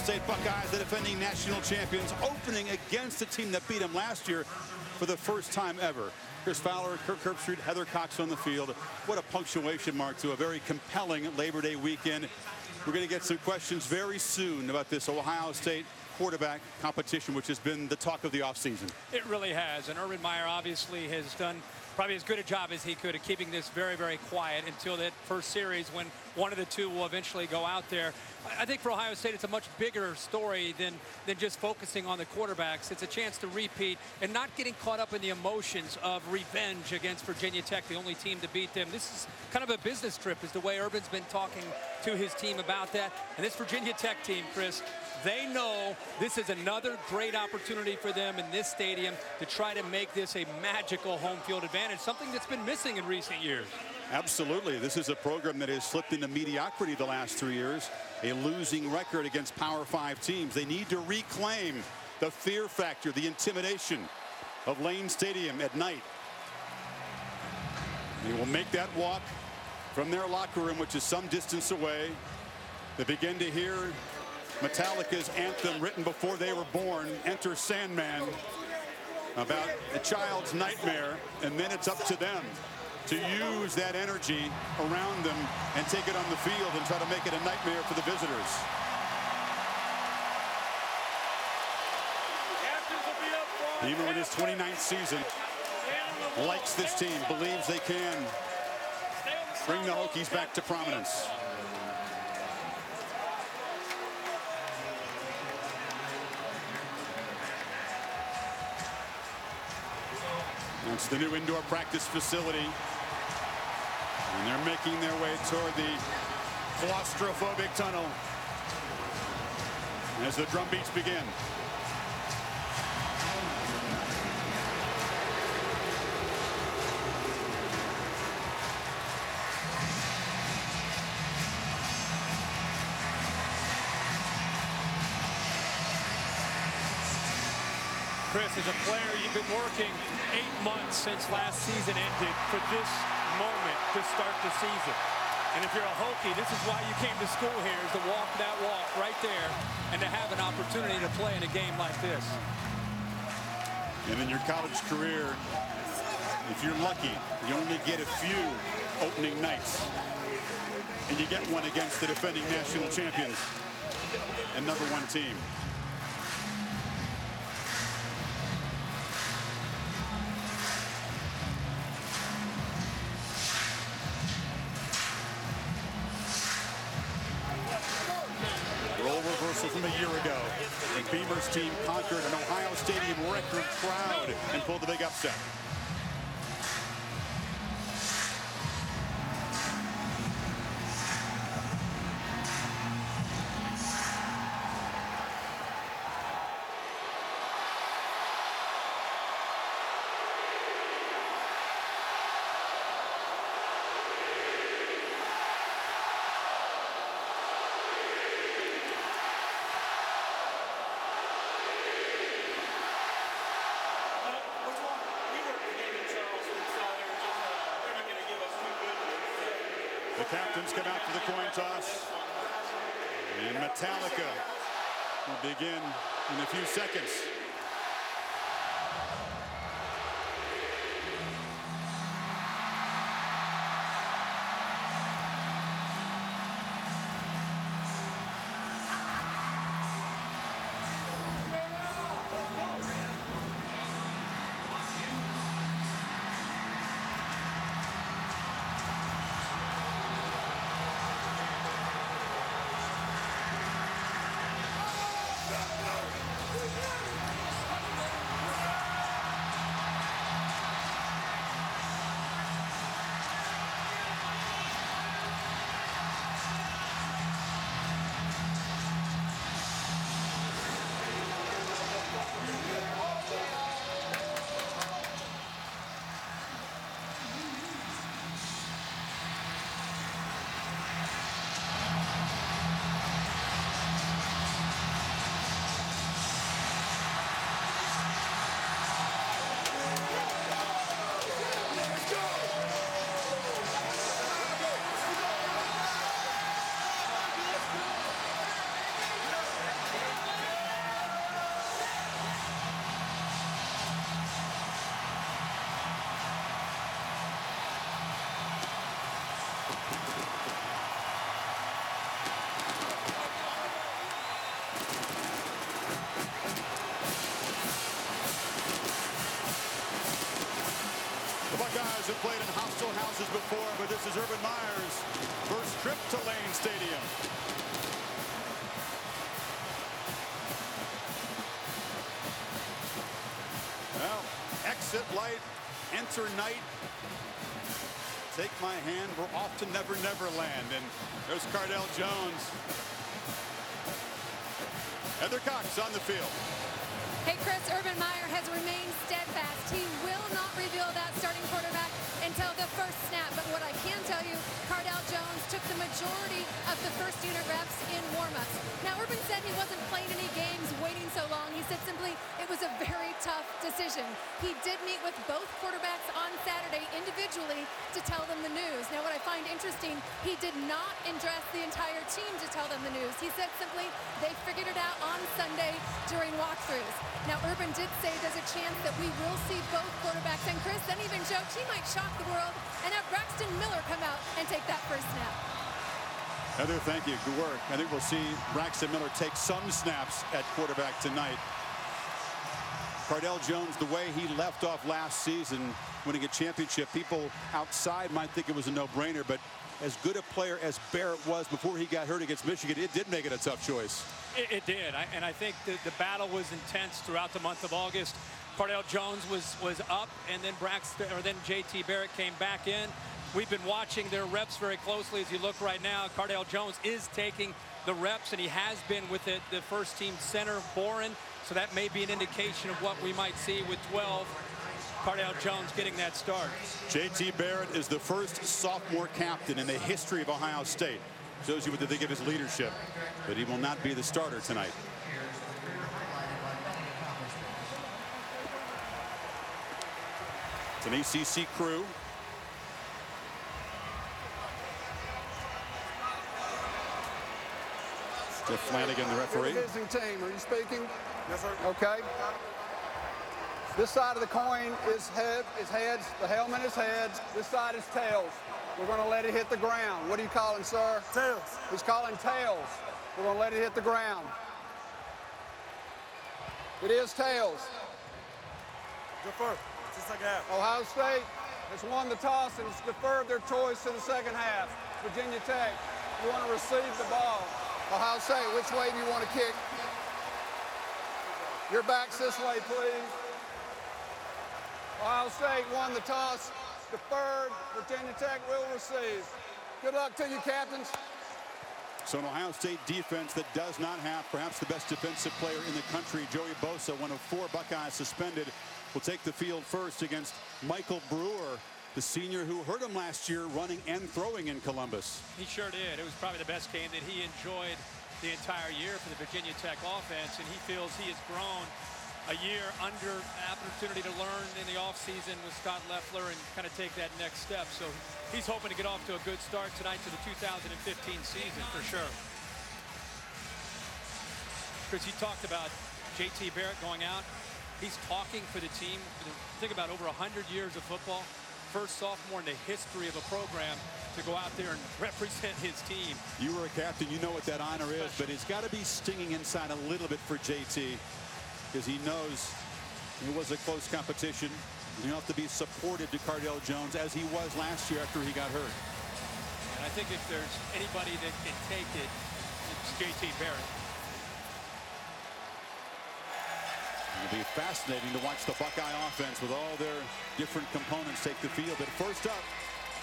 State Buckeyes, the defending national champions, opening against a team that beat them last year for the first time ever. Chris Fowler, Kirk Herbstreit, Heather Cox on the field. What a punctuation mark to a very compelling Labor Day weekend. We're going to get some questions very soon about this Ohio State quarterback competition, which has been the talk of the offseason. It really has. And Urban Meyer obviously has done probably as good a job as he could of keeping this very, very quiet until that first series when one of the two will eventually go out there. I think for Ohio State, it's a much bigger story than just focusing on the quarterbacks. It's a chance to repeat and not getting caught up in the emotions of revenge against Virginia Tech, the only team to beat them. This is kind of a business trip, is the way Urban's been talking to his team about that. And this Virginia Tech team, Chris, they know this is another great opportunity for them in this stadium to try to make this a magical home field advantage, something that's been missing in recent years. Absolutely. This is a program that has slipped into mediocrity the last 3 years, a losing record against Power 5 teams. They need to reclaim the fear factor, the intimidation of Lane Stadium at night. They will make that walk from their locker room, which is some distance away. They begin to hear Metallica's anthem, written before they were born, Enter Sandman, about a child's nightmare, and then it's up to them to use that energy around them and take it on the field and try to make it a nightmare for the visitors. Even in his 29th season, likes this team, believes they can bring the Hokies back to prominence. It's the new indoor practice facility, and they're making their way toward the claustrophobic tunnel as the drum beats begin. Chris, as a player, you've been working 8 months since last season ended for this moment to start the season. And if you're a Hokie, this is why you came to school here, is to walk that walk right there and to have an opportunity to play in a game like this. And in your college career, if you're lucky, you only get a few opening nights. And you get one against the defending national champions and #1 team. From a year ago, the Beamer's team conquered an Ohio Stadium record crowd and pulled the big upset. The captains come out for the coin toss, and Metallica will begin in a few seconds. have played in hostile houses before, but this is Urban Meyer's first trip to Lane Stadium. Well, exit light, enter night. Take my hand, we're off to Never Never Land. And there's Cardale Jones. Heather Cox on the field. Hey, Chris, Urban Meyer has remained steadfast. He will not reveal that starting quarterback until the first snap. But what I can tell you, Cardale Jones took the majority of the first unit reps in warmups. Now, Urban said he wasn't playing any games waiting so long. He said simply it was a very tough decision. He did meet with both quarterbacks on Saturday individually to tell them the news. Now, what I find interesting, he did not address the entire team to tell them the news. He said simply they figured it out on Sunday during walkthroughs. Now, Urban did say there's a chance that we will see both quarterbacks. And Chris then even joked he might shock the world and have Braxton Miller come out and take that first snap. Heather, thank you. Good work. I think we'll see Braxton Miller take some snaps at quarterback tonight. Cardale Jones, the way he left off last season, winning a championship, people outside might think it was a no-brainer, but as good a player as Barrett was before he got hurt against Michigan, it did make it a tough choice. It did, and I think the battle was intense throughout the month of August. Cardale Jones was up, and then JT Barrett came back in. We've been watching their reps very closely. As you look right now, Cardale Jones is taking the reps, and he has been with the first team center, Boren. So that may be an indication of what we might see with 12. Cardale Jones getting that start. JT Barrett is the first sophomore captain in the history of Ohio State. Shows you what they think of his leadership, but he will not be the starter tonight. It's an ACC crew. Jeff Flanagan, the referee. Visiting team, are you speaking? Yes, sir. Okay. This side of the coin is heads. The helmet is heads. This side is tails. We're going to let it hit the ground. What are you calling, sir? Tails. He's calling tails. We're going to let it hit the ground. It is tails. Defer. Second half. Ohio State has won the toss and has deferred their choice to the second half. Virginia Tech, you want to receive the ball. Ohio State, which way do you want to kick? Your backs this way, please. Ohio State won the toss, deferred. Virginia Tech will receive. Good luck to you, captains. So an Ohio State defense that does not have perhaps the best defensive player in the country, Joey Bosa, one of 4 Buckeyes suspended, will take the field first against Michael Brewer, the senior who hurt him last year running and throwing in Columbus. He sure did. It was probably the best game that he enjoyed the entire year for the Virginia Tech offense, and he feels he has grown a year under opportunity to learn in the offseason with Scott Loeffler and kind of take that next step. So he's hoping to get off to a good start tonight to the 2015 season for sure. Chris, you talked about JT Barrett going out. He's talking for the team. Think about over 100 years of football. First sophomore in the history of a program to go out there and represent his team. You were a captain, you know what that honor is, but it's got to be stinging inside a little bit for JT because he knows it was a close competition. You have to be supported to Cardale Jones as he was last year after he got hurt. And I think if there's anybody that can take it, it's JT Barrett. It'll be fascinating to watch the Buckeye offense with all their different components take the field. But first up,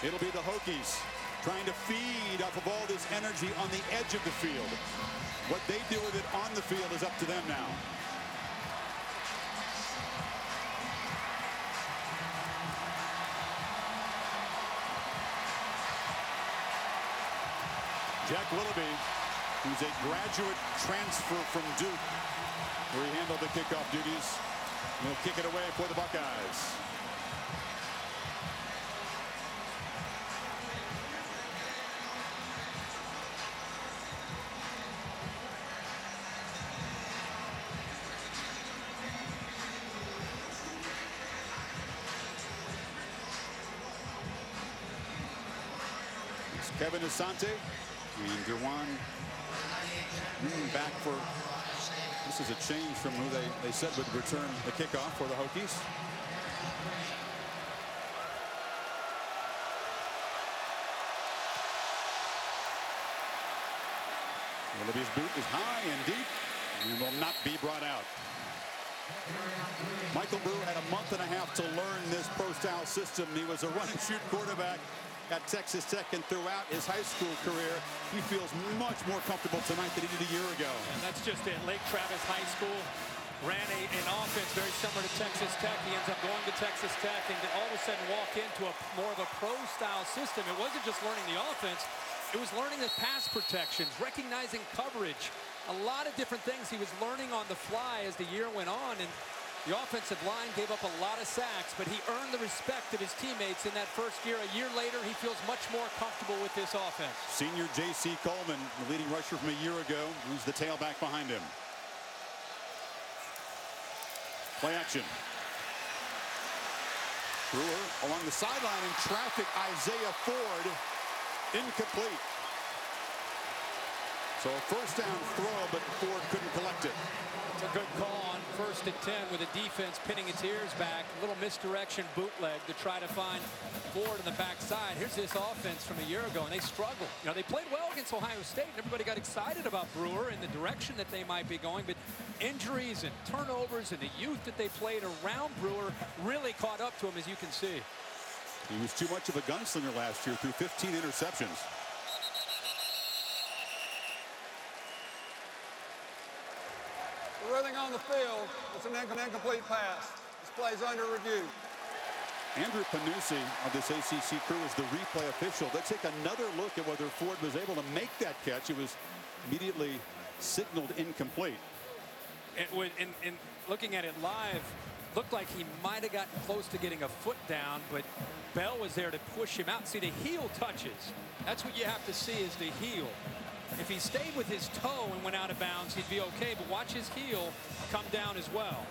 it'll be the Hokies trying to feed off of all this energy on the edge of the field. What they do with it on the field is up to them now. Jack Willoughby, who's a graduate transfer from Duke, where he handled the kickoff duties. He'll kick it away for the Buckeyes. It's Kevin Asante and Derwan back for. This is a change from who they said would return the kickoff for the Hokies. Olivia's boot is high and deep and will not be brought out. Michael Brewer had a month and a half to learn this pro-style system. He was a run-and-shoot quarterback at Texas Tech, and throughout his high school career, he feels much more comfortable tonight than he did a year ago. And that's just it. Lake Travis High School ran an offense very similar to Texas Tech. He ends up going to Texas Tech and all of a sudden walk into more of a pro-style system. It wasn't just learning the offense. It was learning the pass protections, recognizing coverage, a lot of different things he was learning on the fly as the year went on. And the offensive line gave up a lot of sacks, but he earned the respect of his teammates in that first year. A year later, he feels much more comfortable with this offense. Senior J.C. Coleman, the leading rusher from a year ago, who's the tailback behind him. Play action. Brewer along the sideline in traffic. Isaiah Ford incomplete. So a first down throw, but Ford couldn't collect it. It's a good call on 1st and 10 with a defense pinning its ears back. A little misdirection bootleg to try to find Ford on the backside. Here's this offense from a year ago, and they struggled. You know, they played well against Ohio State, and everybody got excited about Brewer and the direction that they might be going. But injuries and turnovers and the youth that they played around Brewer really caught up to him, as you can see. He was too much of a gunslinger last year, threw 15 interceptions. Everything on the field, it's an incomplete pass. This play's under review. Andrew Panucci of this ACC crew is the replay official. Let's take another look at whether Ford was able to make that catch. It was immediately signaled incomplete. In looking at it live, looked like he might have gotten close to getting a foot down, but Bell was there to push him out. See, the heel touches. That's what you have to see, is the heel. If he stayed with his toe and went out of bounds, he'd be okay, but watch his heel come down as well.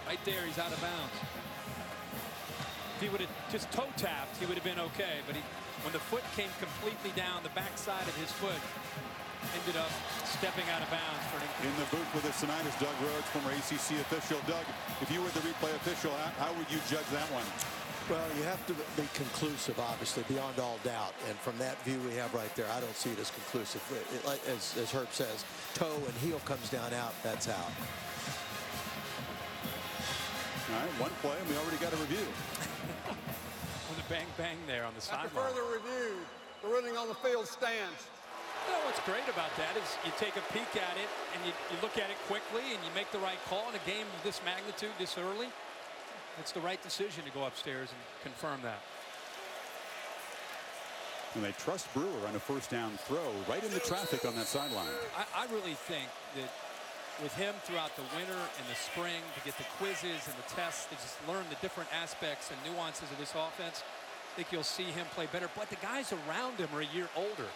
Right there, he's out of bounds. If he would have just toe tapped, he would have been okay, but when the foot came completely down, the backside of his foot ended up stepping out of bounds for an In the booth with us tonight is Doug Rhodes, former ACC official. Doug, if you were the replay official, how would you judge that one? Well, you have to be conclusive, obviously, beyond all doubt. And from that view we have right there, I don't see it as conclusive. As Herb says, toe and heel comes down out, that's out. All right, one play, and we already got a review. With a bang there on the sideline. After further review, the ruling on the field stands. You know, what's great about that is you take a peek at it and you look at it quickly and you make the right call in a game of this magnitude this early. It's the right decision to go upstairs and confirm that. And they trust Brewer on a first down throw right in the traffic on that sideline. I really think that with him throughout the winter and the spring to get the quizzes and the tests to just learn the different aspects and nuances of this offense, I think you'll see him play better. But the guys around him are a year older.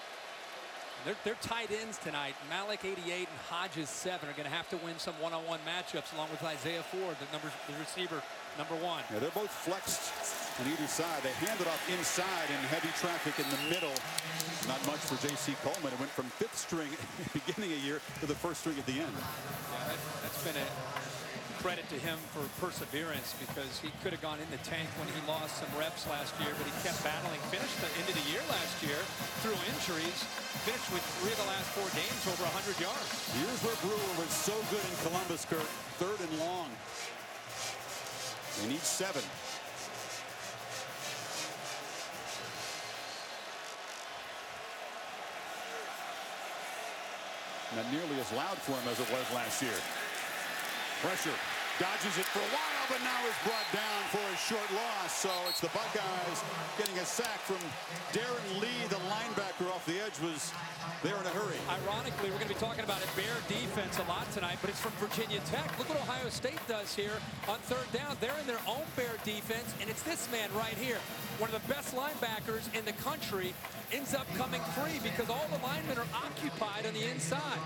They're tight ends tonight. Malik 88 and Hodges 7 are going to have to win some one-on-one matchups along with Isaiah Ford, the receiver #1. Yeah, they're both flexed on either side. They hand it off inside in heavy traffic in the middle. Not much for J.C. Coleman. It went from 5th string at the beginning of the year to the 1st string at the end. Yeah, that's been a credit to him for perseverance, because he could have gone in the tank when he lost some reps last year, but he kept battling. Finished the end of the year last year through injuries. Finished with 3 of the last 4 games over 100 yards. Here's where Brewer was so good in Columbus, Kurt. 3rd and long. They need 7. Not nearly as loud for him as it was last year. Pressure. Dodges it for a while, but now is brought down for a short loss. So it's the Buckeyes getting a sack from Darren Lee, the linebacker off the edge, was there in a hurry. Ironically, we're going to be talking about a Bear defense a lot tonight, but it's from Virginia Tech. Look what Ohio State does here on 3rd down. They're in their own Bear defense, and it's this man right here. One of the best linebackers in the country ends up coming free because all the linemen are occupied on the inside.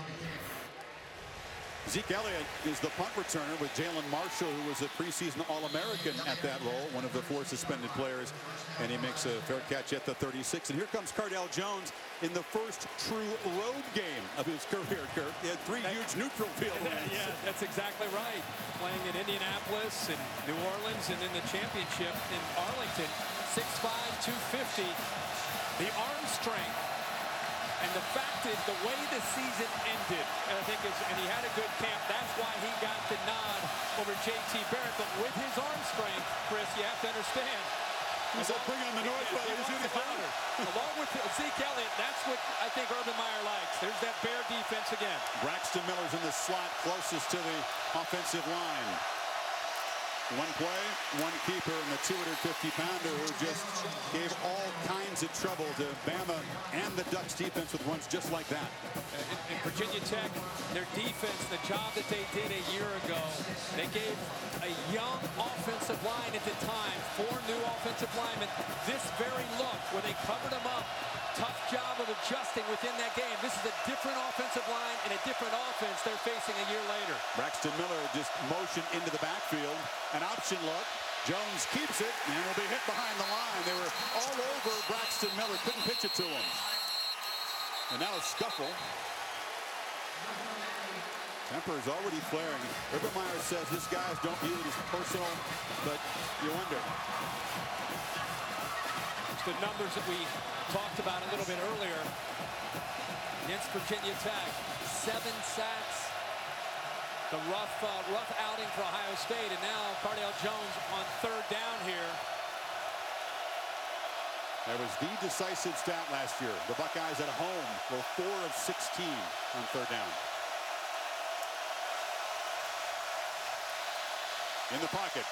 Zeke Elliott is the punt returner with Jalen Marshall, who was a preseason All-American at that role, one of the 4 suspended players, and he makes a fair catch at the 36. And here comes Cardell Jones in the first true road game of his career, Kurt. He had 3 huge neutral field wins. Yeah, that's exactly right. Playing in Indianapolis and New Orleans and then the championship in Arlington. 6'5", 250. The arm strength And the fact is, the way the season ended, I think, and he had a good camp, that's why he got the nod over J.T. Barrett. But with his arm strength, Chris, you have to understand. He's bringing on the noise while he's in the corner. Along with Zeke Elliott, that's what I think Urban Meyer likes. There's that bear defense again. Braxton Miller's in the slot closest to the offensive line. One play, one keeper, and the 250-pounder who just gave all kinds of trouble to Bama and the Ducks defense with runs just like that. In Virginia Tech, their defense, the job that they did a year ago, they gave a young offensive line at the time, 4 new offensive linemen, this very look where they covered them up. Tough job of adjusting within that game. This is a different offensive line and a different offense they're facing a year later. Braxton Miller just motioned into the backfield. An option look. Jones keeps it and will be hit behind the line. They were all over Braxton Miller. Couldn't pitch it to him. And now a scuffle. Temper is already flaring. Urban Meyer says his guys don't view it as personal, but you wonder. The numbers that we talked about a little bit earlier against Virginia Tech. 7 sacks. The rough outing for Ohio State, and now Cardale Jones on 3rd down here. That was the decisive stat last year. The Buckeyes at home were 4 of 16 on 3rd down. In the pocket,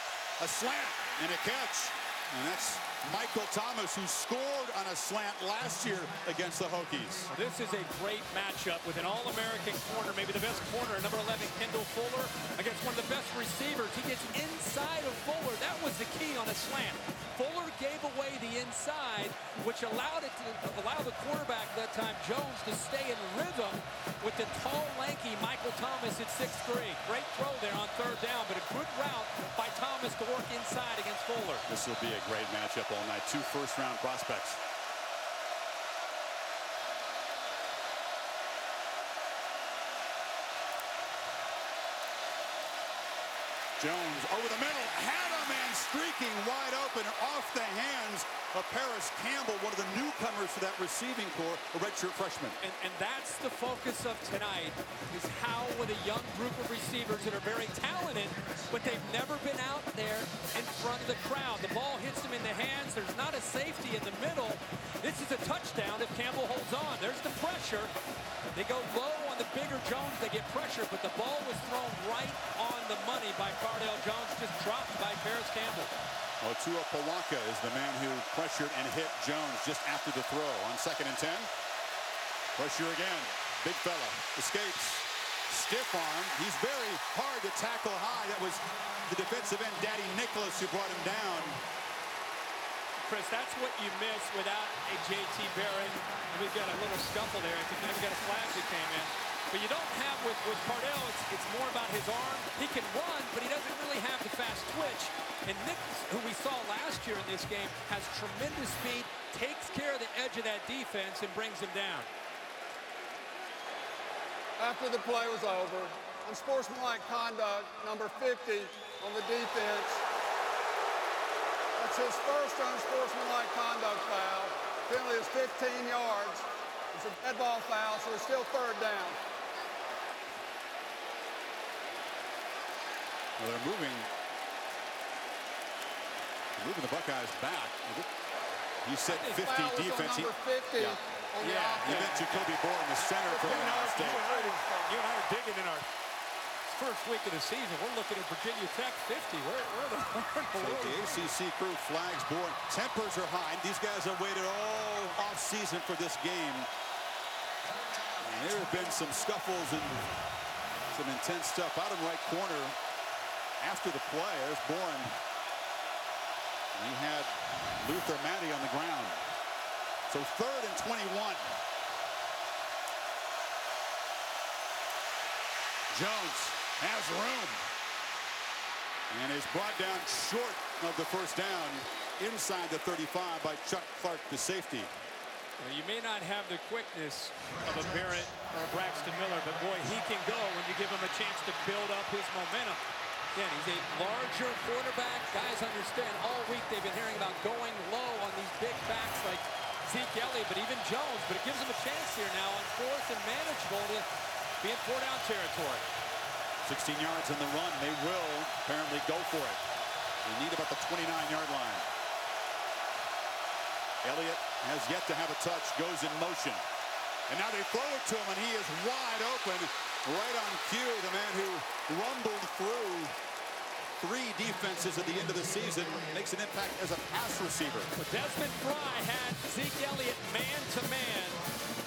a slant and a catch. And that's Michael Thomas, who scored on a slant last year against the Hokies. This is a great matchup with an All-American corner, maybe the best corner, number 11, Kendall Fuller, against one of the best receivers. He gets inside of Fuller. That was the key on a slant. Fuller gave away the inside, which allowed the quarterback that time, Jones, to stay in rhythm with the tall, lanky Michael Thomas at 6'3". Great throw there on 3rd down, but a good route by Thomas to work inside against Fuller. This will be a great matchup all night. 2 first-round prospects. Jones over the middle, had a man streaking wide open off the hands of Paris Campbell, one of the newcomers to that receiving corps, a redshirt freshman. And that's the focus of tonight, is how with a young group of receivers that are very talented, but they've never been out there in front of the crowd. The ball hits them in the hands. There's not a safety in the middle. This is a touchdown if Campbell holds on. There's the pressure. They go low on the bigger Jones. They get pressure, but the ball was thrown right on the money by Cardale Jones, just dropped by Paris Campbell. Otua Palaka is the man who pressured and hit Jones just after the throw. On 2nd and 10. Pressure again. Big fella escapes. Stiff arm. He's very hard to tackle high. That was the defensive end, Daddy Nicholas, who brought him down. Chris, that's what you miss without a J.T. Barrett. We've got a little scuffle there. I think we got a flag that came in. But you don't have with Cardale, it's more about his arm. He can run, but he doesn't really have the fast twitch. And Nichols, who we saw last year in this game, has tremendous speed, takes care of the edge of that defense, and brings him down. After the play was over, unsportsmanlike conduct, number 50 on the defense. That's his first unsportsmanlike conduct foul. Penalty is 15 yards. It's a dead ball foul, so it's still 3rd down. Well, they're moving the Buckeyes back. He said 50 defense. Number 50 on the offense. You mentioned Jacoby Bourne, the center for Ohio State. You and I are digging in our first week of the season. We're looking at Virginia Tech 50. Where the ACC crew flags Bourne. Tempers are high. These guys have waited all off season for this game. And there have been some scuffles and some intense stuff out in right corner. After the play, there's Bourne. He had Luther Matty on the ground. So 3rd and 21. Jones has room. And is brought down short of the 1st down inside the 35 by Chuck Clark, the safety. Well, you may not have the quickness of a Barrett or a Braxton Miller, but boy, he can go when you give him a chance to build up his momentum. Again, he's a larger quarterback. Guys understand all week they've been hearing about going low on these big backs like Zeke Elliott, but even Jones. But it gives him a chance here now on 4th and manageable to be in 4-down territory. 16 yards in the run. They will apparently go for it. They need about the 29-yard line. Elliott has yet to have a touch, goes in motion. And now they throw it to him, and he is wide open, right on cue. The man who rumbled through 3 defenses at the end of the season makes an impact as a pass receiver. But Desmond Fry had Zeke Elliott man-to-man,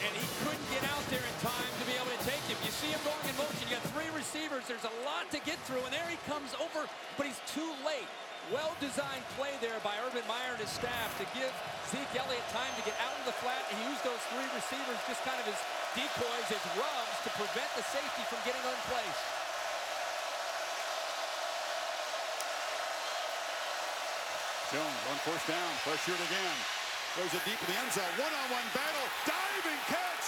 and he couldn't get out there in time to be able to take him. You see him going in motion. You got 3 receivers. There's a lot to get through, and there he comes over, but he's too late. Well-designed play there by Urban Meyer and his staff to give Zeke Elliott time to get out of the flat and use those 3 receivers just kind of as decoys, as rubs, to prevent the safety from getting unplaced. Jones on 1st down, pressured again. Goes it deep in the end zone. One-on-one battle, diving catch.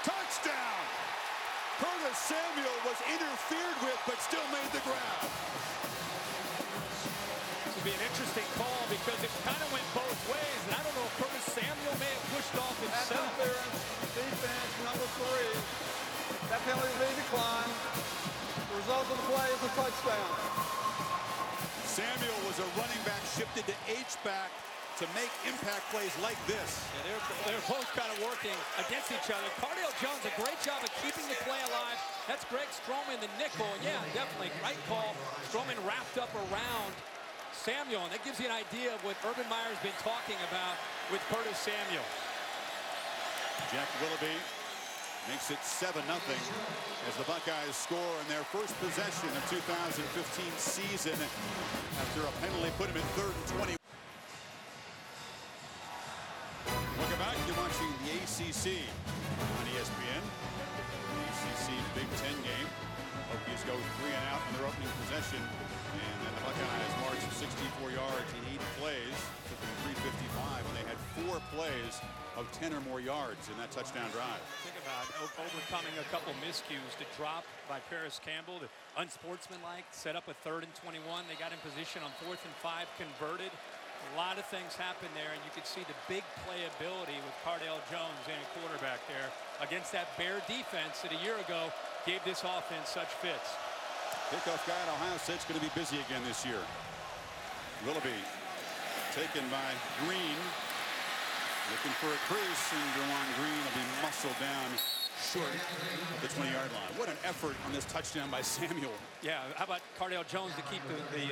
Touchdown. Curtis Samuel was interfered with, but still made the grab. This would be an interesting call because it kind of went both ways, and I don't know if Curtis Samuel may have pushed off himself. Interference, defense, number 3. That penalty will be declined. The result of the play is a touchdown. Samuel was a running back, shifted to H-back to make impact plays like this. Yeah, they're both kind of working against each other. Cardale Jones, a great job of keeping the play alive. That's Greg Stroman, the nickel. And yeah, definitely, right call. Stroman wrapped up around Samuel, and that gives you an idea of what Urban Meyer's been talking about with Curtis Samuel. Jack Willoughby makes it 7-0 as the Buckeyes score in their first possession of 2015 season after a penalty put him in 3rd and 20. Welcome back. You're watching the ACC on ESPN. The ACC Big Ten game. Hokies go 3 and out in their opening possession. And then the Buckeyes march 64 yards in 8 plays. Took them 3:55 when they had 4 plays of 10 or more yards in that touchdown drive. Think about overcoming a couple miscues to drop by Paris Campbell, the unsportsmanlike, set up a 3rd and 21. They got in position on 4th and 5, converted. A lot of things happened there, and you could see the big playability with Cardale Jones in a quarterback there against that Bear defense that a year ago gave this offense such fits. Kickoff guy at Ohio State's going to be busy again this year. Willoughby taken by Green. Looking for a crease, and Derwan Green will be muscled down short of the 20-yard line. What an effort on this touchdown by Samuel. Yeah, how about Cardale Jones to keep the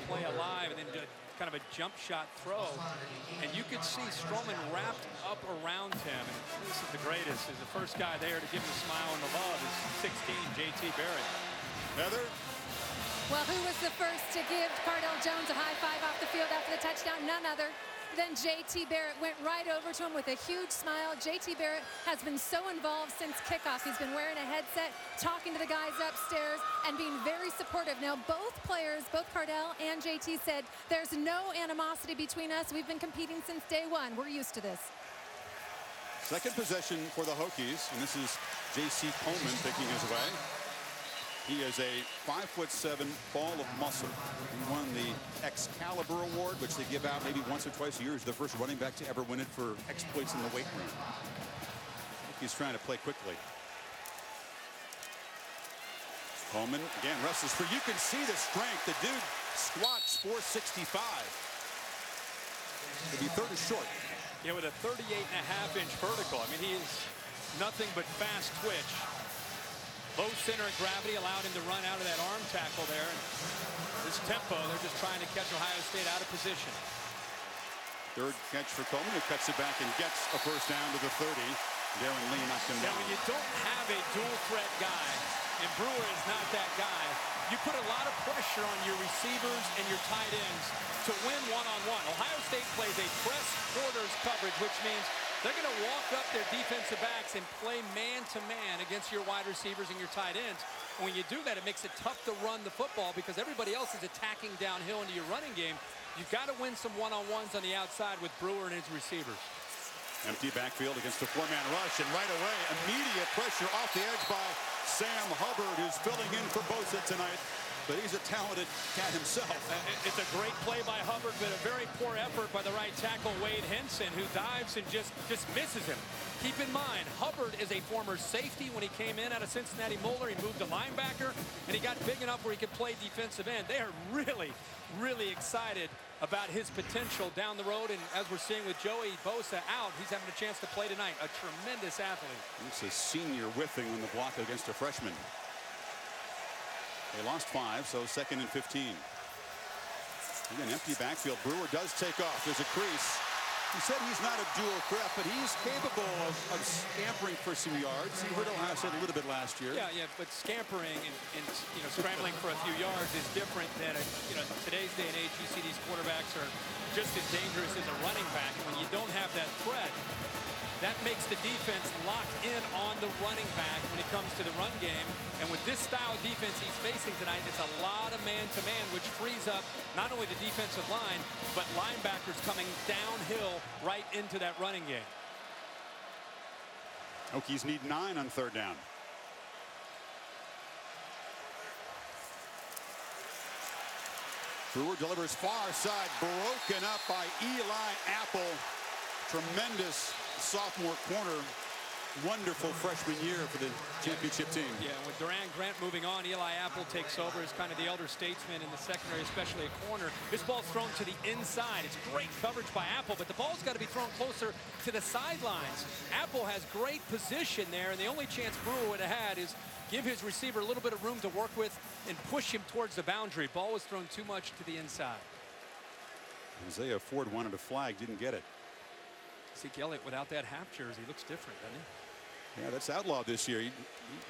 play alive and then kind of a jump shot throw. And you could see Stroman wrapped up around him. And this is the greatest. Is the first guy there to give him a smile and the love is 16, J.T. Barrett. Heather? Well, who was the first to give Cardale Jones a high five off the field after the touchdown? None other than J.T. Barrett. Went right over to him with a huge smile. J.T. Barrett has been so involved since kickoff. He's been wearing a headset, talking to the guys upstairs, and being very supportive. Now, both players, both Cardale and J.T. said, there's no animosity between us. We've been competing since day one. We're used to this. Second possession for the Hokies, and this is J.C. Coleman picking his way. He is a 5'7" ball of muscle. He won the Excalibur Award, which they give out maybe once or twice a year. He's the first running back to ever win it for exploits in the weight room. He's trying to play quickly. Coleman again wrestles for. You can see the strength. The dude squats 465. It'll be 3rd and short. Yeah, with a 38.5-inch vertical. I mean, he is nothing but fast twitch. Low center of gravity allowed him to run out of that arm tackle there. And this tempo, they're just trying to catch Ohio State out of position. 3rd catch for Coleman, who cuts it back and gets a first down to the 30. Darren Lee knocked him down. When you don't have a dual threat guy, and Brewer is not that guy, you put a lot of pressure on your receivers and your tight ends to win one-on-one. Ohio State plays a press quarters coverage, which means they're going to walk up their defensive backs and play man-to-man against your wide receivers and your tight ends. And when you do that, it makes it tough to run the football because everybody else is attacking downhill into your running game. You've got to win some one-on-ones on the outside with Brewer and his receivers. Empty backfield against a 4-man rush, and right away, immediate pressure off the edge by Sam Hubbard, who's filling in for Bosa tonight. but he's a talented cat himself. It's a great play by Hubbard, but a very poor effort by the right tackle, Wade Henson, who dives and just misses him. Keep in mind, Hubbard is a former safety. When he came in out of Cincinnati Moeller, he moved to linebacker, and he got big enough where he could play defensive end. They are really, really excited about his potential down the road, and as we're seeing with Joey Bosa out, he's having a chance to play tonight. A tremendous athlete. It's a senior whiffing on the block against a freshman. They lost 5, so 2nd and 15. Again, empty backfield. Brewer does take off. There's a crease. He said he's not a dual threat, but he's capable of scampering for some yards. He hurt Ohio State a little bit last year. Yeah, but scampering and scrambling for a few yards is different than today's day and age. You see these quarterbacks are just as dangerous as a running back. And when you don't have that threat, that makes the defense lock in on the running back when it comes to the run game. And with this style of defense he's facing tonight, it's a lot of man-to-man, which frees up not only the defensive line, but linebackers coming downhill right into that running game. Hokies need 9 on 3rd down. Brewer delivers far side, broken up by Eli Apple. Tremendous sophomore corner. Wonderful freshman year for the championship team. Yeah, with Duran Grant moving on, Eli Apple takes over as kind of the elder statesman in the secondary, especially a corner. This ball's thrown to the inside. It's great coverage by Apple, but the ball's got to be thrown closer to the sidelines. Apple has great position there, and the only chance Brewer would have had is give his receiver a little bit of room to work with and push him towards the boundary. Ball was thrown too much to the inside. Isaiah Ford wanted a flag, didn't get it. Zeke Elliott without that half jersey looks different, doesn't he? Yeah, that's outlawed this year.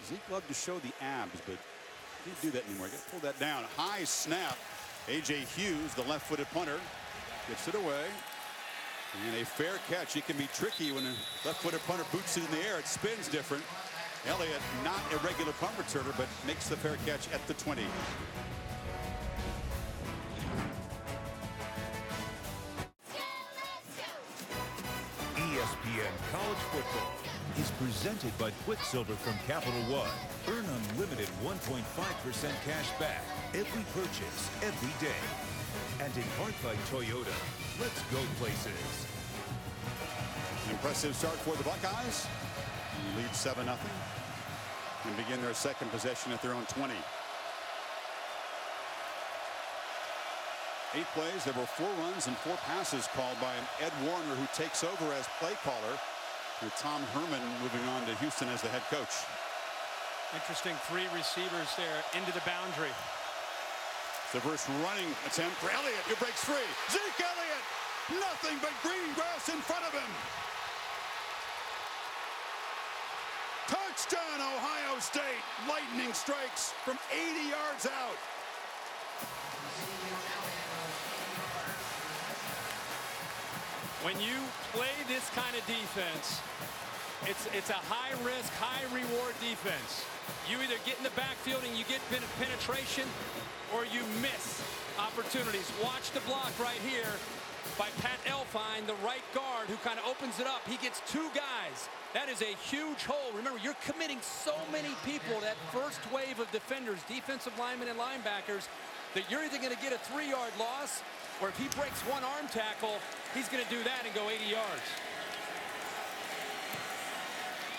Zeke loved to show the abs, but he didn't do that anymore. Got to pull that down. High snap. A.J. Hughes, the left-footed punter, gets it away. And a fair catch. It can be tricky when a left-footed punter boots it in the air. It spins different. Elliott, not a regular punt returner, but makes the fair catch at the 20. ESPN College Football is presented by Quicksilver from Capital One. Earn unlimited 1.5% cash back every purchase, every day. And in part by Toyota, let's go places. Impressive start for the Buckeyes. Lead 7-0 and begin their second possession at their own 20. 8 plays. There were 4 runs and 4 passes called by Ed Warner, who takes over as play caller, with Tom Herman moving on to Houston as the head coach. Interesting 3 receivers there into the boundary. The first running attempt for Elliott, who breaks free. Zeke Elliott, nothing but green grass in front of him. Touchdown, Ohio State. Lightning strikes from 80 yards out. When you play this kind of defense, it's a high-risk, high-reward defense. You either get in the backfield and you get penetration, or you miss opportunities. Watch the block right here by Pat Elfine, the right guard, who kind of opens it up. He gets 2 guys. That is a huge hole. Remember, you're committing so many people, that first wave of defenders, defensive linemen and linebackers, that you're either going to get a 3-yard loss, or if he breaks 1 arm tackle, he's going to do that and go 80 yards.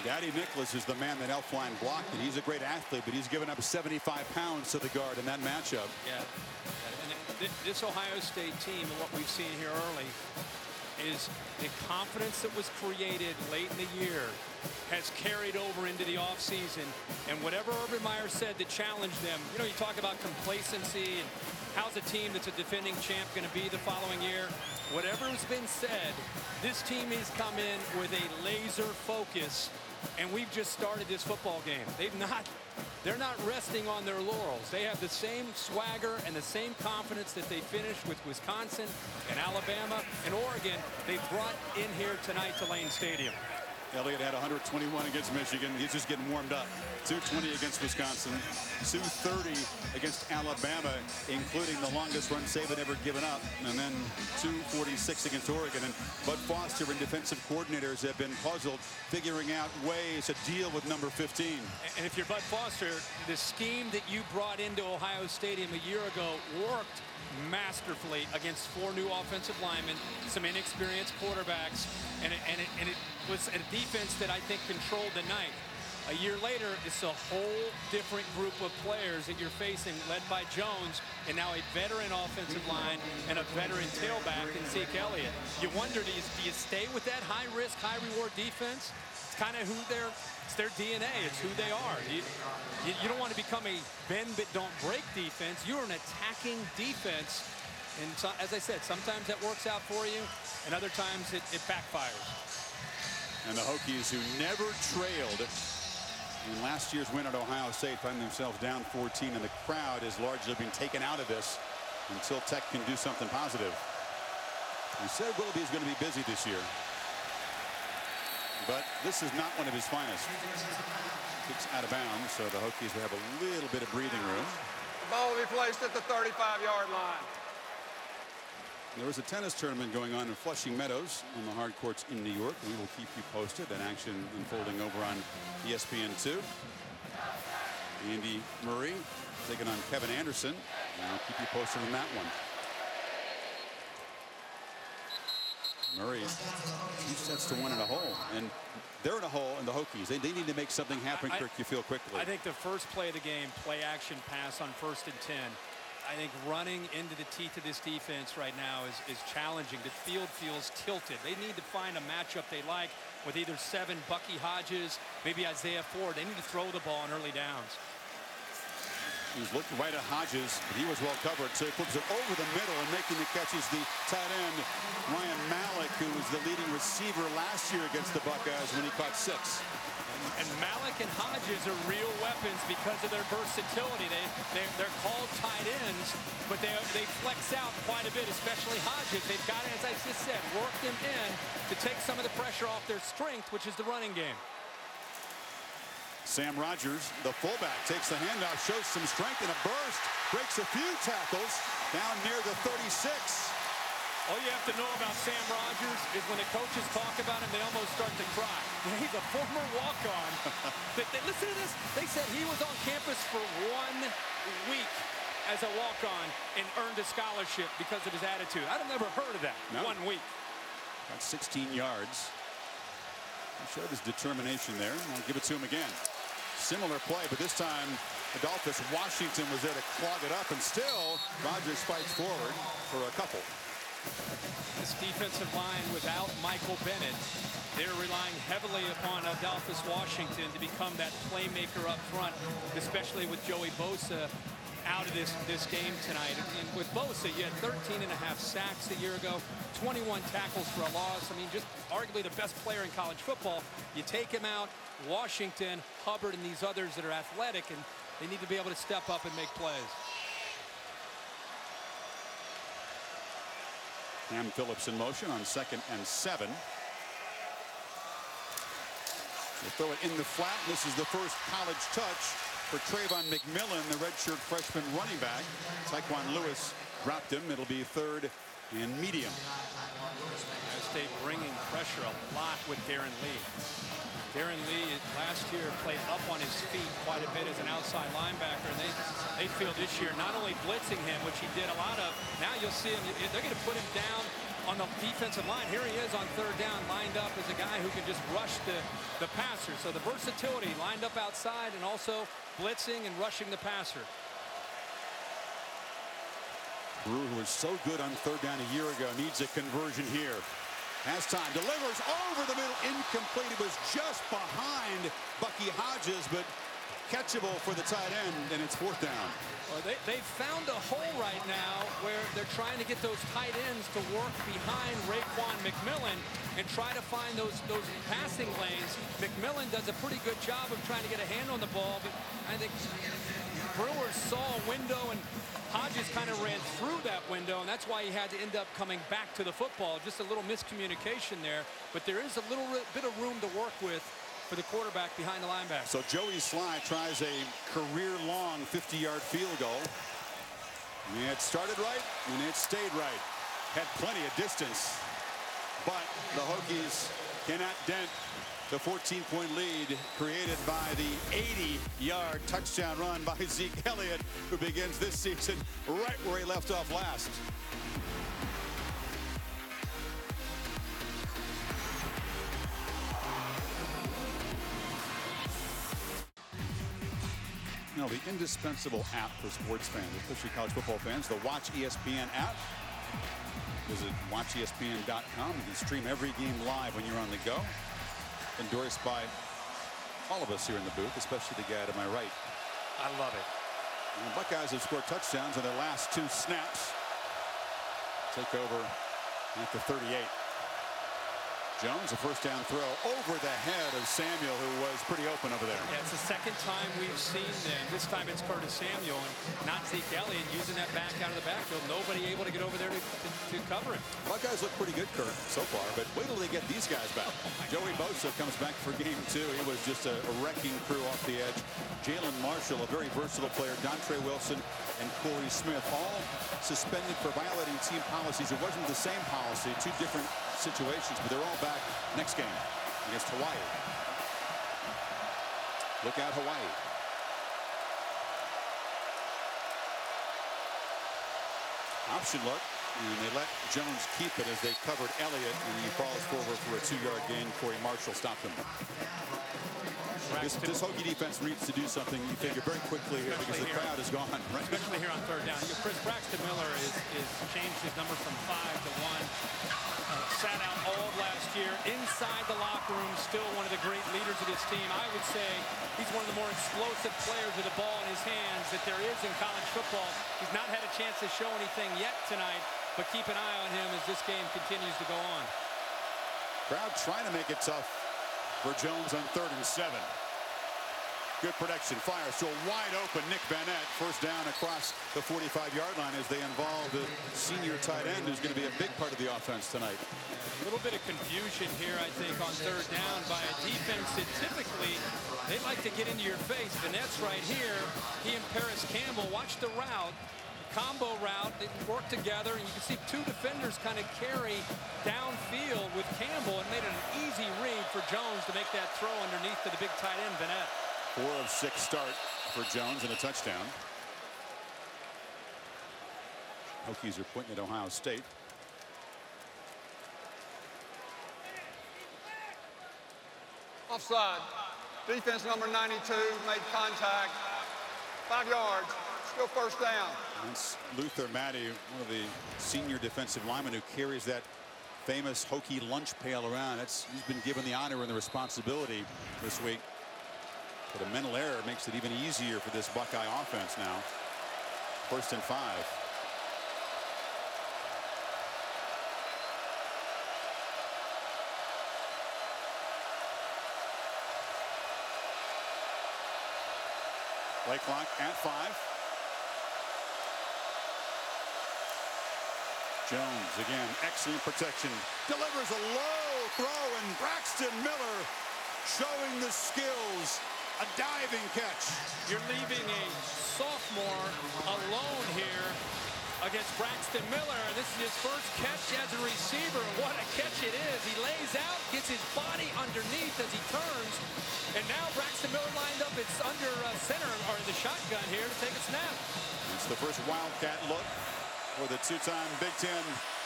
Daddy Nicholas is the man that Elfline blocked, and he's a great athlete, but he's given up 75 pounds to the guard in that matchup. Yeah, and this Ohio State team, and what we've seen here early, is the confidence that was created late in the year has carried over into the offseason. And whatever Urban Meyer said to challenge them, you talk about complacency and how's a team that's a defending champ going to be the following year. Whatever has been said, this team has come in with a laser focus, and we've just started this football game. They're not resting on their laurels. They have the same swagger and the same confidence that they finished with Wisconsin and Alabama and Oregon. They brought in here tonight to Lane Stadium. Elliott had 121 against Michigan. He's just getting warmed up. 220 against Wisconsin, 230 against Alabama, including the longest run Saban ever given up, and then 246 against Oregon. And Bud Foster and defensive coordinators have been puzzled figuring out ways to deal with number 15. And if you're Bud Foster, the scheme that you brought into Ohio Stadium a year ago worked masterfully against 4 new offensive linemen, some inexperienced quarterbacks, and it was a defense that I think controlled the night. A year later, it's a whole different group of players that you're facing, led by Jones, and now a veteran offensive line and a veteran tailback in Zeke Elliott. You wonder, do you stay with that high-risk, high-reward defense? It's kind of it's their DNA. It's who they are. You don't want to become a bend but don't break defense. You're an attacking defense. And so, as I said, sometimes that works out for you, and other times it backfires. And the Hokies, who never trailed in last year's win at Ohio State, find themselves down 14, and the crowd has largely been taken out of this until Tech can do something positive. We said Willoughby is going to be busy this year, but this is not one of his finest. Kicks out of bounds, so the Hokies will have a little bit of breathing room. The ball will be placed at the 35-yard line. There was a tennis tournament going on in Flushing Meadows on the hard courts in New York. We will keep you posted. That action unfolding over on ESPN2. Andy Murray taking on Kevin Anderson. And I'll keep you posted on that one. Murray 2 sets to 1 in a hole. And they're in a hole in the Hokies. They need to make something happen, Kirk, you feel quickly. I think the first play of the game, play action pass on 1st and 10. I think running into the teeth of this defense right now is challenging. The field feels tilted. They need to find a matchup they like with either 7 Bucky Hodges, maybe Isaiah Ford. They need to throw the ball on early downs. He was looking right at Hodges, but he was well covered, so he flips it over the middle, and making the catch is the tight end, Ryan Malik, who was the leading receiver last year against the Buckeyes when he caught 6. And Malik and Hodges are real weapons because of their versatility. They're called tight ends, but they flex out quite a bit, especially Hodges. They've got, as I just said, work them in to take some of the pressure off their strength, which is the running game. Sam Rogers, the fullback, takes the handoff, shows some strength in a burst, breaks a few tackles down near the 36. All you have to know about Sam Rogers is when the coaches talk about him, they almost start to cry. He's a former walk-on. Listen to this. They said he was on campus for 1 week as a walk-on and earned a scholarship because of his attitude. I've never heard of that. No. 1 week. Got 16 yards. He showed his determination there. I'll give it to him again. Similar play, but this time Adolphus Washington was there to clog it up, and still Rogers fights forward for a couple. This defensive line without Michael Bennett, they're relying heavily upon Adolphus Washington to become that playmaker up front, especially with Joey Bosa out of this game tonight. And with Bosa, you had 13.5 sacks a year ago, 21 tackles for a loss. I mean, just arguably the best player in college football. You take him out, Washington, Hubbard, and these others that are athletic, and they need to be able to step up and make plays. Cam Phillips in motion on 2nd and 7. They'll throw it in the flat. This is the first college touch for Trayvon McMillan, the redshirt freshman running back. Tyquan Lewis dropped him. It'll be 3rd and medium. Ohio State bringing pressure a lot with Darren Lee. Darren Lee last year played up on his feet quite a bit as an outside linebacker, and they feel this year not only blitzing him, which he did a lot of, now you'll see him, they're going to put him down on the defensive line. Here he is on 3rd down, lined up as a guy who can just rush the passer. So the versatility, lined up outside and also blitzing and rushing the passer. Brewer, who was so good on 3rd down a year ago, needs a conversion here. Has time, delivers over the middle, incomplete. It was just behind Bucky Hodges, but catchable for the tight end, and it's 4th down. Well, they found a hole right now where they're trying to get those tight ends to work behind Raekwon McMillan and try to find those passing lanes. McMillan does a pretty good job of trying to get a hand on the ball, but I think Brewers saw a window and Hodges kind of ran through that window, and that's why he had to end up coming back to the football. Just a little miscommunication there, but there is a little bit of room to work with for the quarterback behind the linebacker. So Joey Sly tries a career-long 50-yard field goal. And it started right, and it stayed right. Had plenty of distance, but the Hokies cannot dent the 14-point lead created by the 80-yard touchdown run by Zeke Elliott, who begins this season right where he left off last. You know, the indispensable app for sports fans, especially college football fans, the Watch ESPN app. Visit watchespn.com. You can stream every game live when you're on the go. Endorsed by all of us here in the booth, especially the guy to my right. I love it. And the Buckeyes have scored touchdowns in their last 2 snaps. Take over at the 38. Jones, a first down throw over the head of Samuel, who was pretty open over there. Yeah, it's the second time we've seen them. This time it's Curtis Samuel and not Zeke Elliott using that back out of the backfield. Nobody able to get over there to cover him. Buckeyes look pretty good, Kurt, so far, but wait till they get these guys back. Joey Bosa comes back for game 2. He was just a wrecking crew off the edge. Jalen Marshall, a very versatile player. Dontre Wilson and Corey Smith, all suspended for violating team policies. It wasn't the same policy, 2 different situations, but they're all back next game against Hawaii. Look out, Hawaii. Option look, and they let Jones keep it as they covered Elliott, and he falls forward for a 2-yard gain. Corey Marshall stopped him. This Hokie defense needs to do something, you figure, very quickly here, because the crowd is gone. Right? Especially here on third down. Chris Braxton Miller is changed his number from 5 to 1. Sat out all of last year inside the locker room, still one of the great leaders of this team. I would say he's one of the more explosive players with the ball in his hands that there is in college football. He's not had a chance to show anything yet tonight, but keep an eye on him as this game continues to go on. Crowd trying to make it tough for Jones on 3rd and 7. Good protection, fires to a wide open Nick Bennett. First down across the 45-yard line as they involve the senior tight end, who's going to be a big part of the offense tonight. A little bit of confusion here, I think, on 3rd down by a defense that typically they like to get into your face. Bennett's right here. He and Paris Campbell, watch the route. Combo route, they work together, and you can see 2 defenders kind of carry downfield with Campbell, and made it an easy read for Jones to make that throw underneath to the big tight end, Bennett. 4 of 6 start for Jones and a touchdown. Hokies are pointing at Ohio State. Offside. Defense number 92 made contact. 5 yards. Still first down. That's Luther Matty, one of the senior defensive linemen who carries that famous Hokie lunch pail around. He's been given the honor and the responsibility this week. But a mental error makes it even easier for this Buckeye offense now. 1st and 5. Play clock at 5. Jones again, excellent protection. Delivers a low throw, and Braxton Miller showing the skills. A diving catch. You're leaving a sophomore alone here against Braxton Miller. This is his first catch as a receiver. What a catch it is. He lays out, gets his body underneath as he turns. And now Braxton Miller lined up. It's under center, or in the shotgun here to take a snap. It's the first Wildcat look for the 2-time Big Ten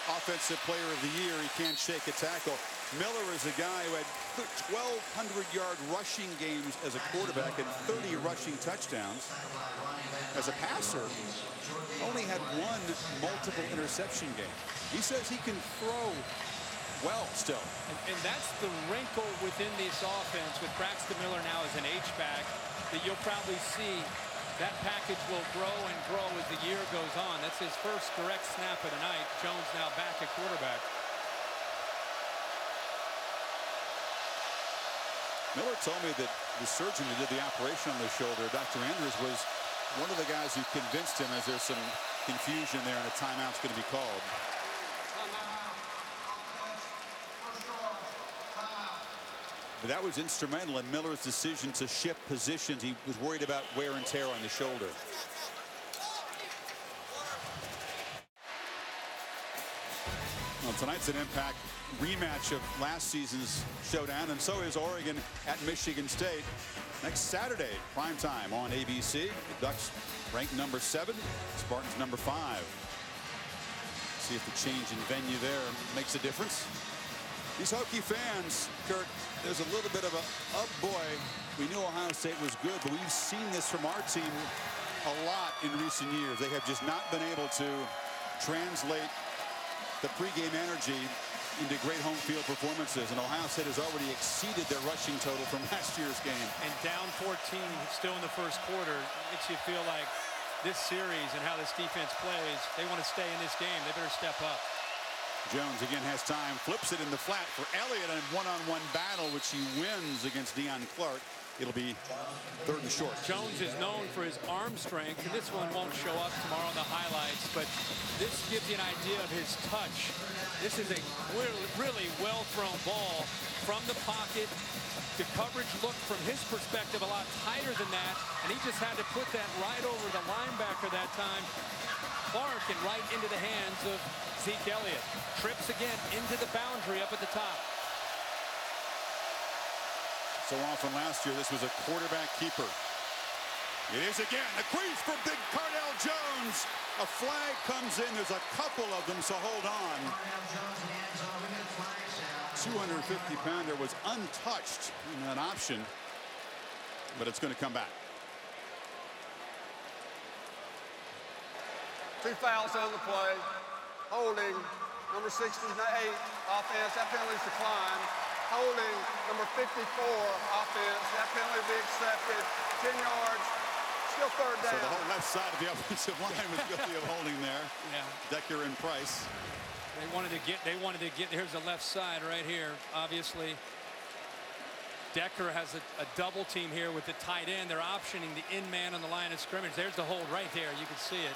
Offensive Player of the Year. He can't shake a tackle. Miller is a guy who had 1,200-yard rushing games as a quarterback and 30 rushing touchdowns. As a passer, only had 1 multiple interception game. He says he can throw well still. And that's the wrinkle within this offense with Braxton Miller now as an H-back, that you'll probably see that package will grow and grow as the year goes on. That's his first direct snap of the night. Jones now back at quarterback. Miller told me that the surgeon who did the operation on the shoulder, Dr. Andrews, was one of the guys who convinced him, as there's some confusion there, and a timeout's going to be called. But that was instrumental in Miller's decision to shift positions. He was worried about wear and tear on the shoulder. Well, tonight's an Impact rematch of last season's showdown, and so is Oregon at Michigan State. Next Saturday, primetime on ABC. The Ducks ranked number 7, Spartans number 5. See if the change in venue there makes a difference. These Hokie fans, Kurt, there's a little bit of a, oh boy, we knew Ohio State was good, but we've seen this from our team a lot in recent years. They have just not been able to translate the pregame energy into great home field performances, and Ohio State has already exceeded their rushing total from last year's game. And down 14 still in the first quarter makes you feel like this series and how this defense plays, they want to stay in this game. They better step up. Jones again has time, flips it in the flat for Elliott, and one-on-one battle, which he wins against Deion Clark. It'll be 3rd and short. Jones is known for his arm strength, and this one won't show up tomorrow in the highlights, but this gives you an idea of his touch. This is a really well-thrown ball from the pocket. The coverage looked, from his perspective, a lot tighter than that, and he just had to put that right over the linebacker that time. Clark, and right into the hands of Zeke Elliott. Trips again into the boundary up at the top. So often last year, this was a quarterback keeper. It is again. The crease for big Cardell Jones. A flag comes in. There's a couple of them, so hold on. 250-pounder was untouched in that option, but it's going to come back. 2 fouls on the play. Holding, number 68, offense. That penalty's declined. Holding, number 54, offense. That penalty will be accepted. 10 yards. Still 3rd down. So the whole left side of the offensive line was guilty of holding there. Yeah. Decker and Price. They wanted to get, here's the left side right here, obviously. Decker has a double team here with the tight end. They're optioning the in man on the line of scrimmage. There's the hold right there. You can see it.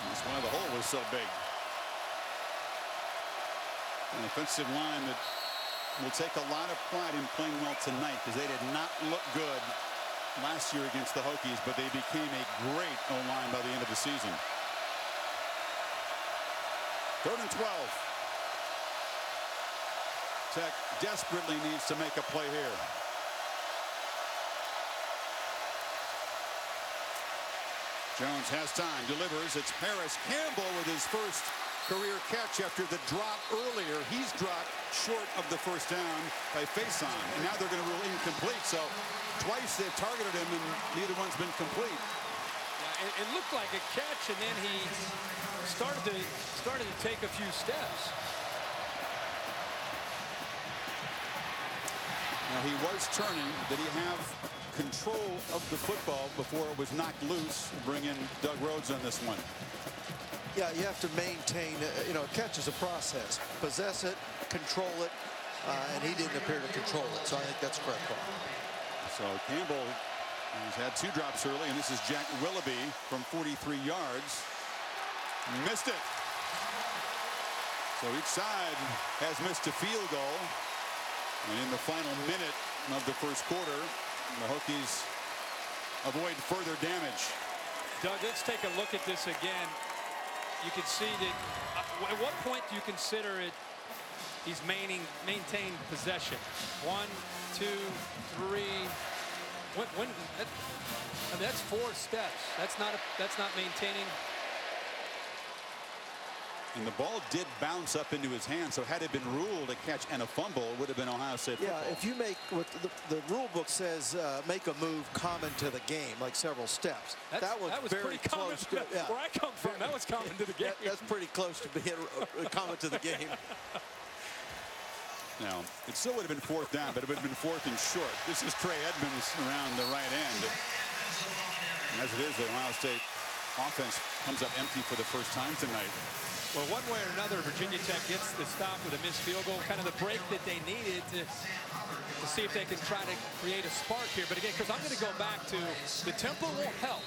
That's why the hole was so big. An offensive line that will take a lot of pride in playing well tonight, because they did not look good last year against the Hokies, but they became a great O-line by the end of the season. 3rd and 12. Tech desperately needs to make a play here. Jones has time, delivers. It's Paris Campbell with his first career catch after the drop earlier. He's dropped short of the first down by Faison, and now they're going to rule incomplete. So twice they've targeted him, and neither one's been complete. Yeah, it looked like a catch, and then he started to take a few steps. Now he was turning. Did he have control of the football before it was knocked loose? Bring in Doug Rhodes on this one. Yeah, you have to maintain, a catch is a process. Possess it, control it, and he didn't appear to control it. So I think that's a correct call. So Campbell has had 2 drops early, and this is Jack Willoughby from 43 yards. Missed it. So each side has missed a field goal. And in the final minute of the first quarter, the Hokies avoid further damage. Doug, let's take a look at this again. You can see that at what point do you consider it he's maintained possession? 1, 2, 3. I mean, that's 4 steps. That's not maintaining. And the ball did bounce up into his hand, so had it been ruled a catch and a fumble, it would have been Ohio State football. Yeah, if you make what the rule book says, make a move common to the game, like several steps. That was very pretty close to yeah. Where I come from, that was common to the game. That's pretty close to being common to the game. Now, it still would have been 4th down, but it would have been 4th and short. This is Trey Edmonds around the right end. And as it is, the Ohio State offense comes up empty for the first time tonight. Well, one way or another, Virginia Tech gets the stop with a missed field goal, kind of the break that they needed to see if they can try to create a spark here. But again, because I'm going to go back to the tempo will help,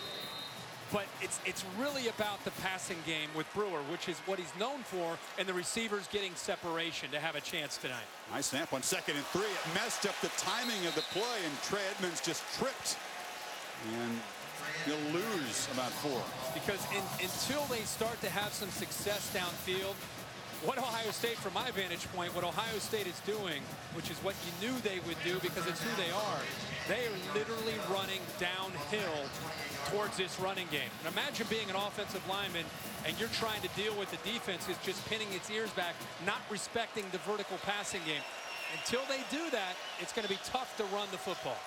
but it's really about the passing game with Brewer, which is what he's known for, and the receivers getting separation to have a chance tonight. Nice snap on 2nd and 3. It messed up the timing of the play, and Trey Edmonds just tripped. And he'll lose about 4. Because until they start to have some success downfield, what Ohio State, from my vantage point, what Ohio State is doing, which is what you knew they would do because it's who they are literally running downhill towards this running game. And imagine being an offensive lineman and you're trying to deal with the defense is just pinning its ears back, not respecting the vertical passing game. Until they do that, it's going to be tough to run the football.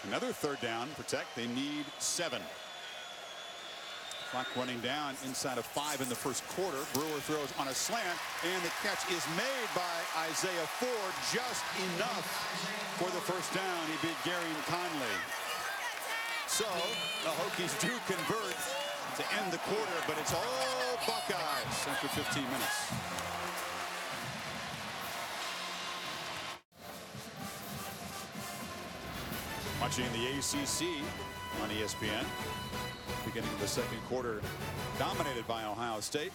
Another 3rd down for Tech. They need 7. Clock running down inside of 5 in the first quarter. Brewer throws on a slant, and the catch is made by Isaiah Ford, just enough for the first down. He beat Gary Conley. So the Hokies do convert to end the quarter, but it's all Buckeyes after 15 minutes. Watching the ACC on ESPN. Beginning of the second quarter, dominated by Ohio State.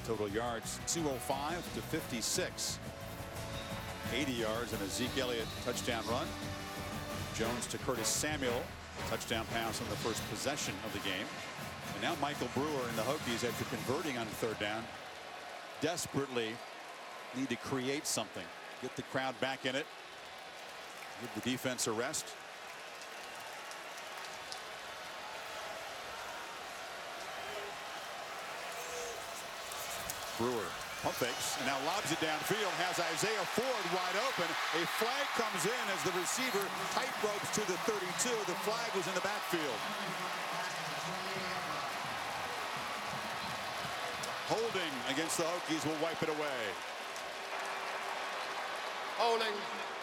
Total yards 205 to 56. 80 yards and a Zeke Elliott touchdown run. Jones to Curtis Samuel, touchdown pass on the first possession of the game. And now Michael Brewer and the Hokies, after converting on 3rd down, desperately need to create something. Get the crowd back in it. Give the defense a rest. Brewer pump fakes and now lobs it downfield, has Isaiah Ford wide open. A flag comes in as the receiver tight ropes to the 32. The flag was in the backfield. Holding against the Hokies will wipe it away. Holding,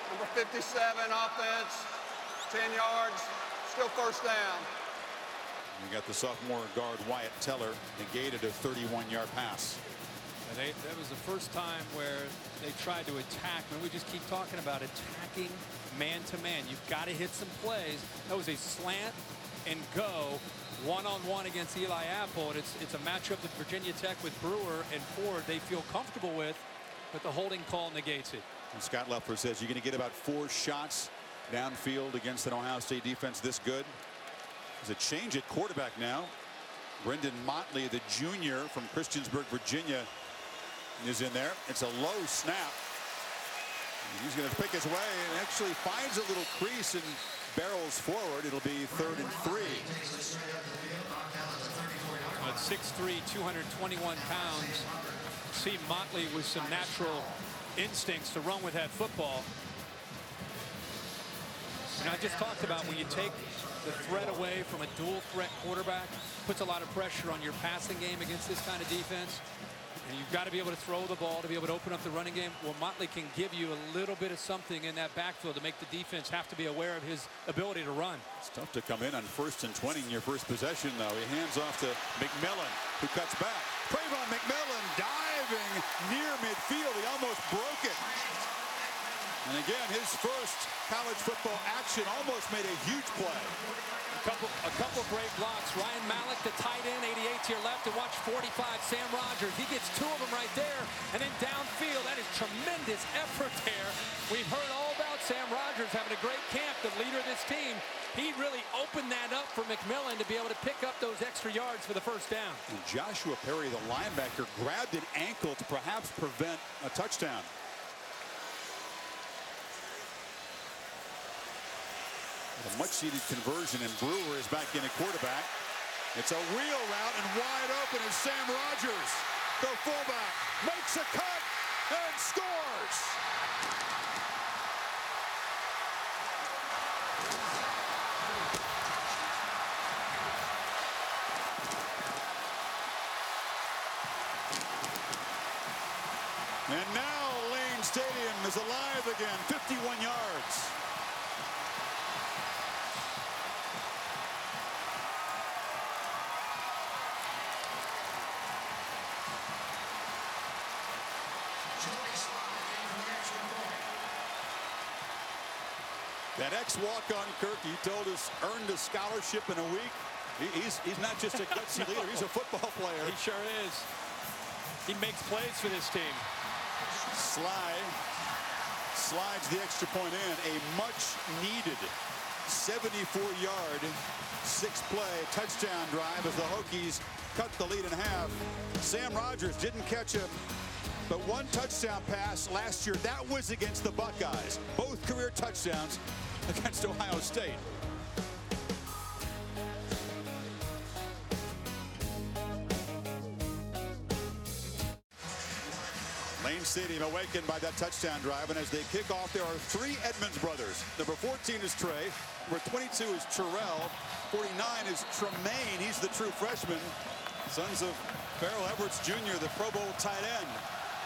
number 57, offense, 10 yards, still first down. We got the sophomore guard Wyatt Teller negated a 31-yard pass. And that was the first time where they tried to attack. And we just keep talking about attacking man-to-man. You've got to hit some plays. That was a slant and go one-on-one against Eli Apple. And it's a matchup that Virginia Tech with Brewer and Ford they feel comfortable with, but the holding call negates it. And Scott Leffler says you're going to get about 4 shots downfield against an Ohio State defense this good. There's a change at quarterback now. Brendan Motley, the junior from Christiansburg, Virginia, is in there. It's a low snap. He's going to pick his way and actually finds a little crease and barrels forward. It'll be 3rd and 3. At 6'3", 221 pounds. See Motley with some natural instincts to run with that football. And I just talked about when you take the threat away from a dual threat quarterback, puts a lot of pressure on your passing game against this kind of defense. And you've got to be able to throw the ball to be able to open up the running game. Well, Motley can give you a little bit of something in that backfield to make the defense have to be aware of his ability to run. It's tough to come in on 1st and 20 in your first possession, though. He hands off to McMillan, who cuts back. Trayvon McMillan diving near midfield. He almost broke it. And again, his first college football action almost made a huge play. A couple great blocks. Ryan Malik, the tight end, 88 to your left, and watch 45, Sam Rogers. He gets 2 of them right there. And then downfield, that is tremendous effort there. We've heard all about Sam Rogers having a great camp, the leader of this team. He really opened that up for McMillan to be able to pick up those extra yards for the first down. And Joshua Perry, the linebacker, grabbed an ankle to perhaps prevent a touchdown. A much-needed conversion, and Brewer is back in at quarterback. It's a wheel route, and wide open is Sam Rogers. The fullback makes a cut and scores. And now Lane Stadium is alive again, 51 yards. That ex-walk-on, Kirk, he told us, earned a scholarship in a week. He's not just a gutsy leader, he's a football player. He sure is. He makes plays for this team. Slides the extra point in. A much-needed 74-yard, 6-play touchdown drive as the Hokies cut the lead in half. Sam Rogers didn't catch but one touchdown pass last year. That was against the Buckeyes. Both career touchdowns against Ohio State. Lane Stadium awakened by that touchdown drive, and as they kick off, there are 3 Edmonds brothers. Number 14 is Trey, number 22 is Terrell, 49 is Tremaine, he's the true freshman. Sons of Farrell Edwards Jr., the Pro Bowl tight end.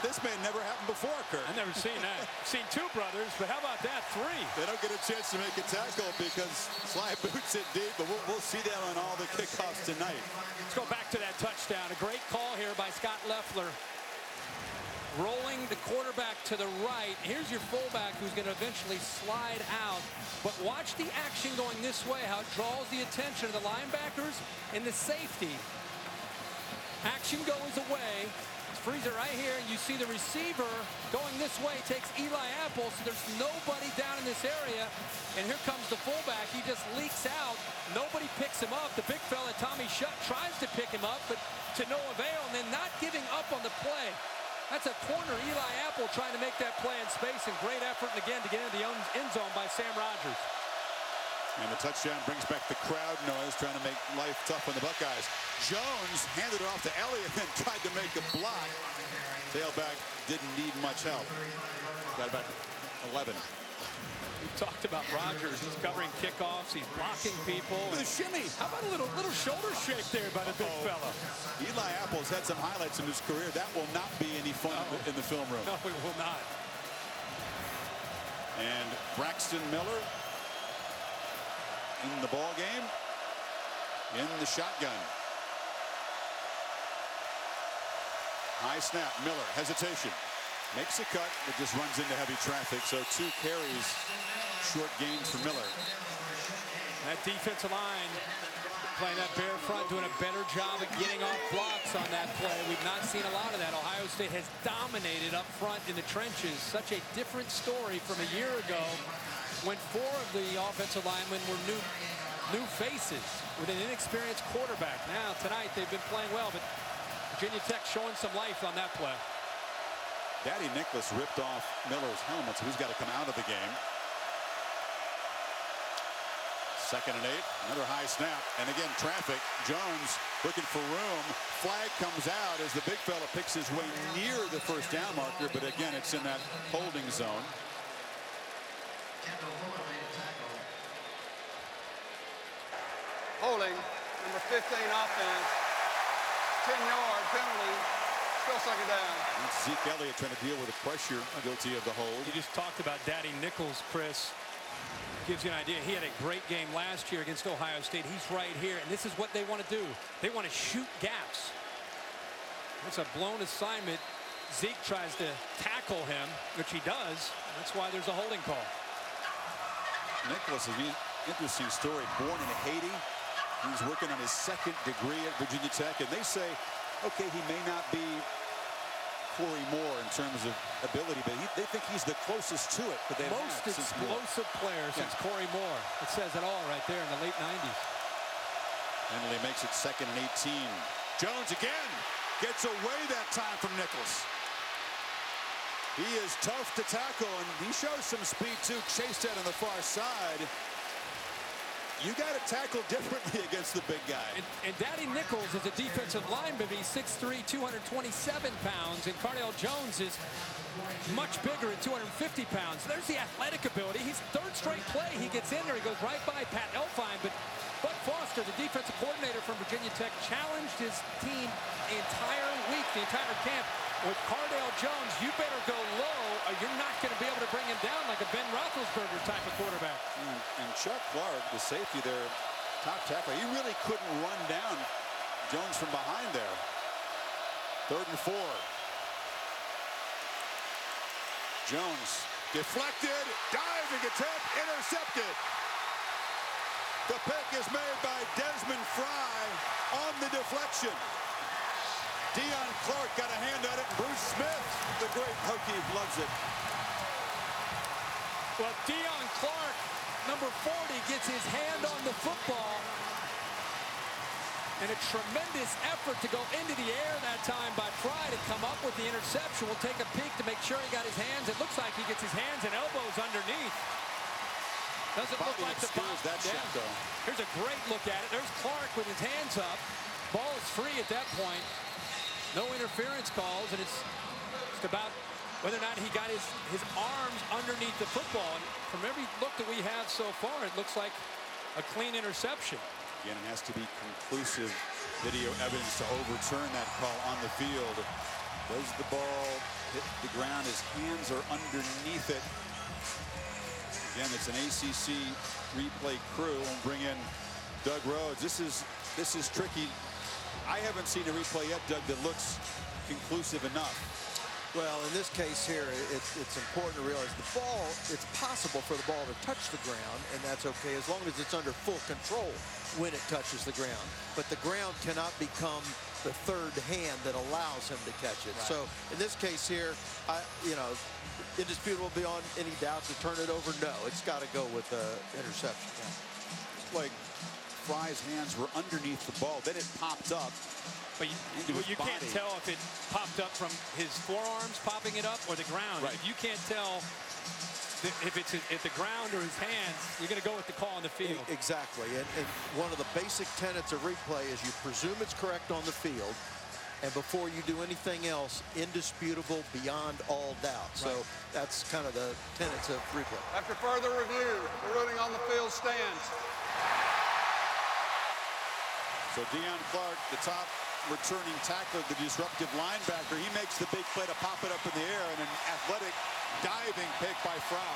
This may have never happened before, Kurt. I've never seen that. Seen 2 brothers, but how about that, 3? They don't get a chance to make a tackle because Sly boots it deep, but we'll see them on all the kickoffs tonight. Let's go back to that touchdown. A great call here by Scott Loeffler. Rolling the quarterback to the right. Here's your fullback who's going to eventually slide out. But watch the action going this way, how it draws the attention of the linebackers and the safety. Action goes away. Freeze it right here. You see the receiver going this way, takes Eli Apple, so there's nobody down in this area. And here comes the fullback. He just leaks out. Nobody picks him up. The big fella, Tommy Shutt, tries to pick him up, but to no avail, and then not giving up on the play. That's a corner. Eli Apple trying to make that play in space, and great effort, and again, to get into the end zone by Sam Rogers. And the touchdown brings back the crowd noise, trying to make life tough on the Buckeyes. Jones handed it off to Elliott and tried to make a block. Tailback didn't need much help. Got about 11. We talked about Rogers. He's covering kickoffs. He's blocking people. The shimmy. How about a little shoulder shake there by the big fella? Eli Apple's had some highlights in his career. That will not be any fun in the film room. No, it will not. And Braxton Miller in the ball game, in the shotgun. High snap, Miller, hesitation. Makes a cut, but just runs into heavy traffic. So 2 carries, short gains for Miller. That defensive line playing that bare front, doing a better job of getting off blocks on that play. We've not seen a lot of that. Ohio State has dominated up front in the trenches. Such a different story from a year ago when 4 of the offensive linemen were new faces with an inexperienced quarterback. Now, tonight, they've been playing well, but Virginia Tech showing some life on that play. Daddy Nicholas ripped off Miller's helmet, so he's got to come out of the game. 2nd and 8, another high snap, and again traffic. Jones looking for room. Flag comes out as the big fella picks his way near the first down marker, but again it's in that holding zone. Holding, number 15 offense, 10-yard penalty, still 2nd down. And Zeke Elliott trying to deal with the pressure, guilty of the hold. You just talked about Daddy Nichols, Chris. Gives you an idea. He had a great game last year against Ohio State. He's right here, and this is what they want to do. They want to shoot gaps. That's a blown assignment. Zeke tries to tackle him, which he does. That's why there's a holding call. Nicholas is an interesting story. Born in Haiti. He's working on his 2nd degree at Virginia Tech, and they say, okay, he may not be Corey Moore in terms of ability, but they think he's the closest to it. But most explosive player since Corey Moore. It says it all right there in the late 90s. Penalty makes it 2nd and 18. Jones again gets away that time from Nichols. He is tough to tackle, and he shows some speed too. Chased out on the far side. You got to tackle differently against the big guy. And Daddy Nichols is a defensive lineman. He's 6'3", 227 pounds. And Cardale Jones is much bigger at 250 pounds. There's the athletic ability. He's 3rd straight play. He gets in there. He goes right by Pat Elfine. But Bud Foster, the defensive coordinator from Virginia Tech, challenged his team the entire week, the entire camp. With Cardale Jones, you better go low or you're not going to be able to bring him down like a Ben Roethlisberger type of quarterback. And Chuck Clark, the safety there, top tackler, he really couldn't run down Jones from behind there. 3rd and 4. Jones Deflected, diving attempt, intercepted. The pick is made by Desmond Fry on the deflection. Deion Clark got a hand on it, and Bruce Smith, the great Hokie, loves it. Well, Deion Clark, number 40, gets his hand on the football. And a tremendous effort to go into the air that time by Fry to come up with the interception. We'll take a peek to make sure he got his hands. It looks like he gets his hands and elbows underneath. Doesn't look like the ball. That shot, though. Here's a great look at it. There's Clark with his hands up. Ball is free at that point. No interference calls, and it's just about whether or not he got his arms underneath the football. And from every look that we have so far, it looks like a clean interception. Again, it has to be conclusive video evidence to overturn that call on the field. Does the ball hit the ground? His hands are underneath it. Again, it's an ACC replay crew. We'll bring in Doug Rhodes. This is tricky. I haven't seen a replay yet, Doug, that looks conclusive enough. Well, in this case here, it's important to realize the ball, it's possible for the ball to touch the ground, and that's okay as long as it's under full control when it touches the ground. But the ground cannot become the third hand that allows him to catch it. Right. So in this case here, indisputable beyond any doubt to turn it over? No, it's got to go with the interception. Yeah. Like Fry's hands were underneath the ball, then it popped up. But you can't tell if it popped up from his forearms popping it up or the ground. Right. If you can't tell if it's at the ground or his hands, you're going to go with the call on the field. Exactly. And one of the basic tenets of replay is you presume it's correct on the field, and before you do anything else, indisputable beyond all doubt. Right. So that's kind of the tenets of replay. After further review, the ruling on the field stands. So Deion Clark, the top returning tackler, the disruptive linebacker, he makes the big play to pop it up in the air, and an athletic diving pick by Fry.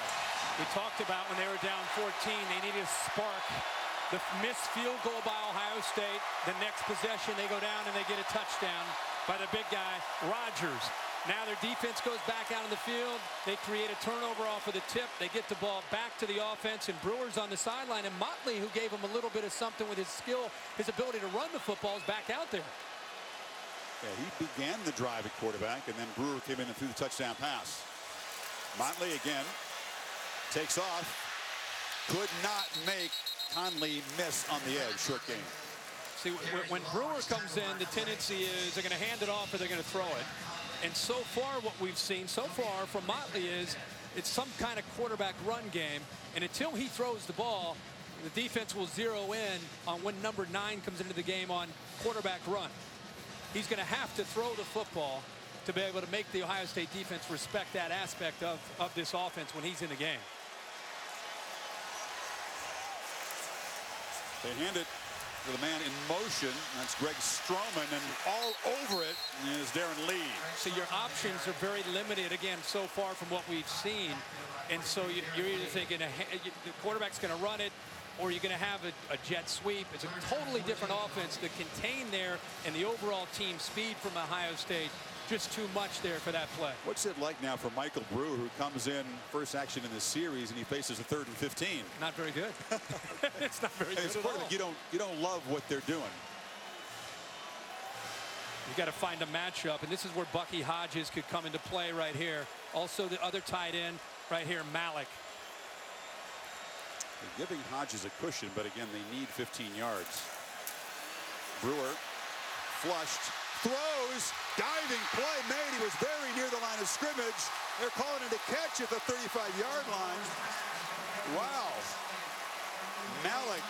We talked about when they were down 14, they needed to spark. The missed field goal by Ohio State. The next possession, they go down and they get a touchdown by the big guy, Rodgers. Now their defense goes back out on the field. They create a turnover off of the tip. They get the ball back to the offense, and Brewer's on the sideline. And Motley, who gave him a little bit of something with his skill, his ability to run the football, is back out there. Yeah, he began the drive at quarterback, and then Brewer came in and threw the touchdown pass. Motley again takes off. Could not make Conley miss on the edge. Short game. See, when Brewer comes in, the tendency is they're going to hand it off or they're going to throw it. And so far, what we've seen so far from Motley is it's some kind of quarterback run game. And until he throws the ball, the defense will zero in on when number 9 comes into the game on quarterback run. He's going to have to throw the football to be able to make the Ohio State defense respect that aspect of this offense when he's in the game. They hand it to the man in motion. That's Greg Stroman, and all over it is Darren Lee. So your options are very limited, again, so far from what we've seen. And so you're either thinking the quarterback's going to run it, or you're going to have a jet sweep. It's a totally different offense to contain there, and the overall team speed from Ohio State, just too much there for that play. What's it like now for Michael Brewer, who comes in first action in this series, and he faces a 3rd and 15? Not very good. It's not very good at all. You don't love what they're doing. You got to find a matchup, and this is where Bucky Hodges could come into play right here. Also, the other tight end right here, Malik. They're giving Hodges a cushion, but again, they need 15 yards. Brewer flushed, throws, diving play made. He was very near the line of scrimmage. They're calling it a catch at the 35-yard line. Wow. Malik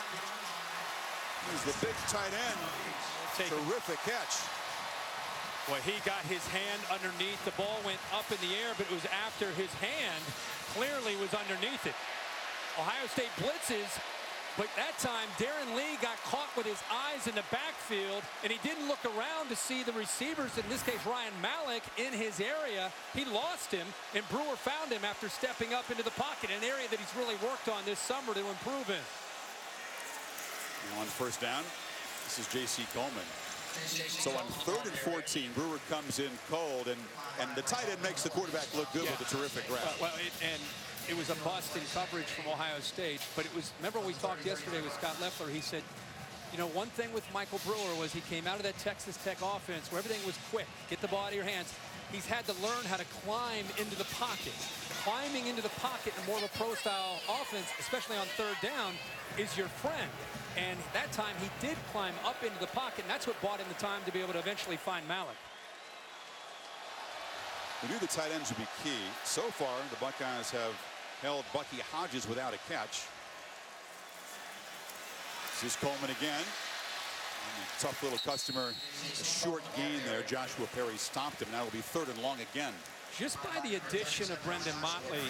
is the big tight end. Terrific catch. Well, he got his hand underneath. The ball went up in the air, but it was after his hand clearly was underneath it. Ohio State blitzes, but that time Darren Lee got caught with his eyes in the backfield, and he didn't look around to see the receivers, in this case Ryan Malik, in his area. He lost him, and Brewer found him after stepping up into the pocket, an area that he's really worked on this summer to improve in. On first down, this is J.C. Coleman. So on 3rd and 14, Brewer comes in cold, and the tight end makes the quarterback look good with a terrific route. Well, it was a bust in coverage from Ohio State, but it was, remember we talked yesterday with Scott Leffler, he said, you know, one thing with Michael Brewer was he came out of that Texas Tech offense where everything was quick, get the ball out of your hands. He's had to learn how to climb into the pocket. Climbing into the pocket in more of a pro-style offense, especially on 3rd down, is your friend. And that time he did climb up into the pocket, and that's what bought him the time to be able to eventually find Malik. We knew the tight ends would be key. So far, the Buckeyes have held Bucky Hodges without a catch. This is Coleman again. Tough little customer, a short gain there. Joshua Perry stopped him. Now it'll be 3rd and long again. Just by the addition of Brendan Motley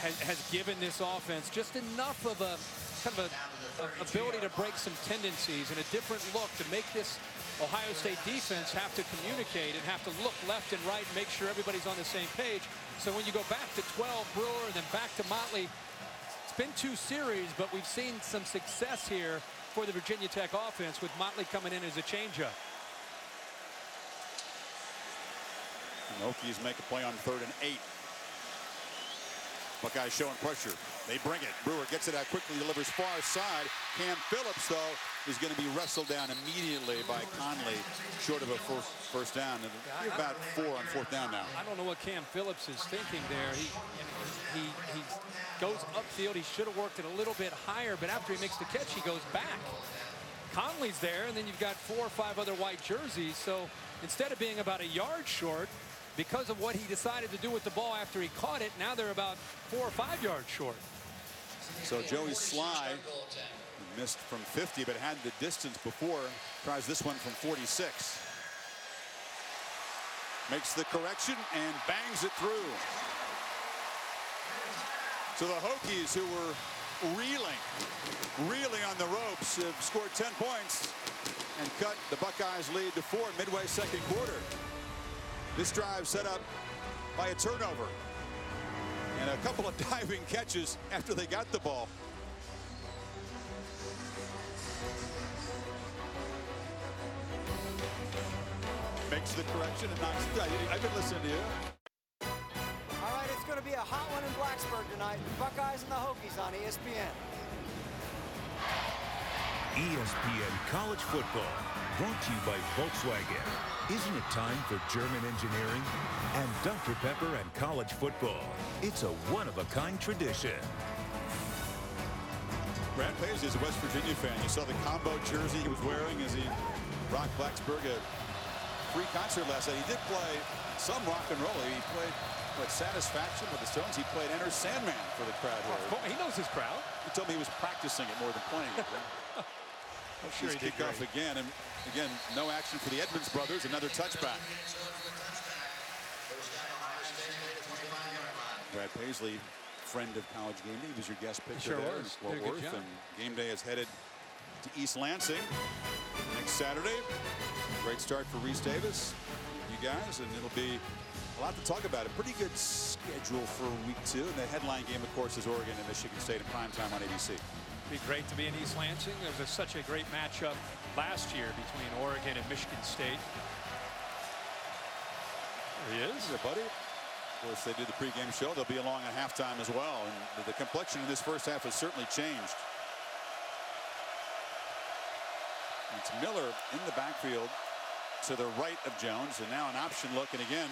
has given this offense just enough of a kind of a ability to break some tendencies and a different look to make this Ohio State defense have to communicate and have to look left and right and make sure everybody's on the same page. So when you go back to 12 Brewer and then back to Motley, it's been 2 series, but we've seen some success here for the Virginia Tech offense with Motley coming in as a changeup. The Hokies make a play on 3rd and 8. Buckeyes showing pressure. They bring it. Brewer gets it out quickly, delivers far side. Cam Phillips, though, is going to be wrestled down immediately by Conley, short of a first down. And you're about 4 on 4th down now. I don't know what Cam Phillips is thinking there. He goes upfield. He should have worked it a little bit higher, but after he makes the catch, he goes back. Conley's there, and then you've got 4 or 5 other white jerseys. So instead of being about a yard short, because of what he decided to do with the ball after he caught it, now they're about 4 or 5 yards short. So Joey Sly missed from 50, but had the distance before. Tries this one from 46. Makes the correction and bangs it through. So the Hokies, who were reeling on the ropes, have scored 10 points and cut the Buckeyes' lead to 4 midway 2nd quarter. This drive set up by a turnover and a couple of diving catches after they got the ball. Makes the correction and knocks it down. I've been listening to you. All right, it's going to be a hot one in Blacksburg tonight. Buckeyes and the Hokies on ESPN. ESPN College Football, brought to you by Volkswagen. Isn't it time for German engineering? And Dr. Pepper and college football. It's a one-of-a-kind tradition. Brad Paisley is a West Virginia fan. You saw the combo jersey he was wearing as he rocked Blacksburg a free concert last night. He did play some rock and roll. He played Satisfaction with the Stones. He played Enter Sandman for the crowd here. He knows his crowd. He told me he was practicing it more than playing it. I'm sure he did kickoff again, and again, no action for the Edmonds brothers. Another touchback. Brad Paisley, friend of College Game Day. He was your guest pitcher there in Fort Worth, and Game Day is headed to East Lansing next Saturday. Great start for Reese Davis, you guys, and it'll be a lot to talk about. A pretty good schedule for week 2. And the headline game, of course, is Oregon and Michigan State in primetime on ABC. Be great to be in East Lansing. There was such a great matchup last year between Oregon and Michigan State. There he is. Hey, buddy. Of course, they did the pregame show. They'll be along at halftime as well. And the complexion of this first half has certainly changed. It's Miller in the backfield to the right of Jones, and now an option look. And again,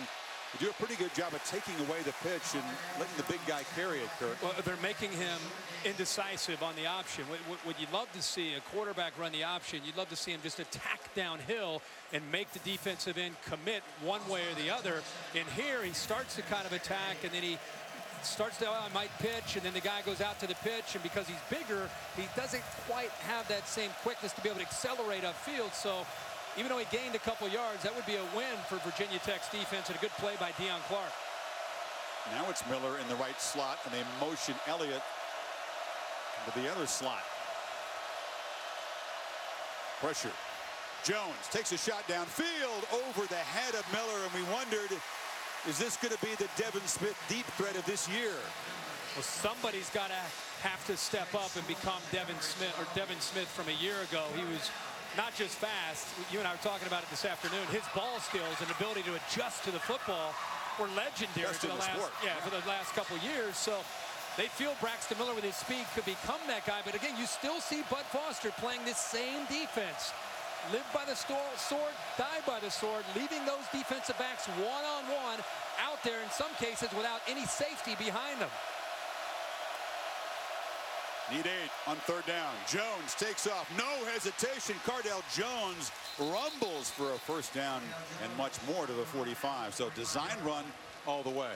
they do a pretty good job of taking away the pitch and letting the big guy carry it, Kurt. Well, they're making him indecisive on the option. What you'd love to see a quarterback run the option, you'd love to see him just attack downhill and make the defensive end commit one way or the other. And here he starts to kind of attack, and then he starts to, I might pitch, and then the guy goes out to the pitch, and because he's bigger, he doesn't quite have that same quickness to be able to accelerate upfield. So even though he gained a couple yards, that would be a win for Virginia Tech's defense, and a good play by Deion Clark. Now it's Miller in the right slot, and they motion Elliott to the other slot. Pressure. Jones takes a shot downfield over the head of Miller, and we wondered, is this going to be the Devin Smith deep threat of this year? Well, somebody's got to have to step up and become Devin Smith from a year ago. He was not just fast. You and I were talking about it this afternoon. His ball skills and ability to adjust to the football were legendary for the last couple of years. So they feel Braxton Miller with his speed could become that guy. But again, you still see Bud Foster playing this same defense. Live by the sword, die by the sword, leaving those defensive backs one-on-one out there in some cases without any safety behind them. Need 8 on 3rd down. Jones takes off. No hesitation. Cardale Jones rumbles for a 1st down and much more to the 45. So design run all the way.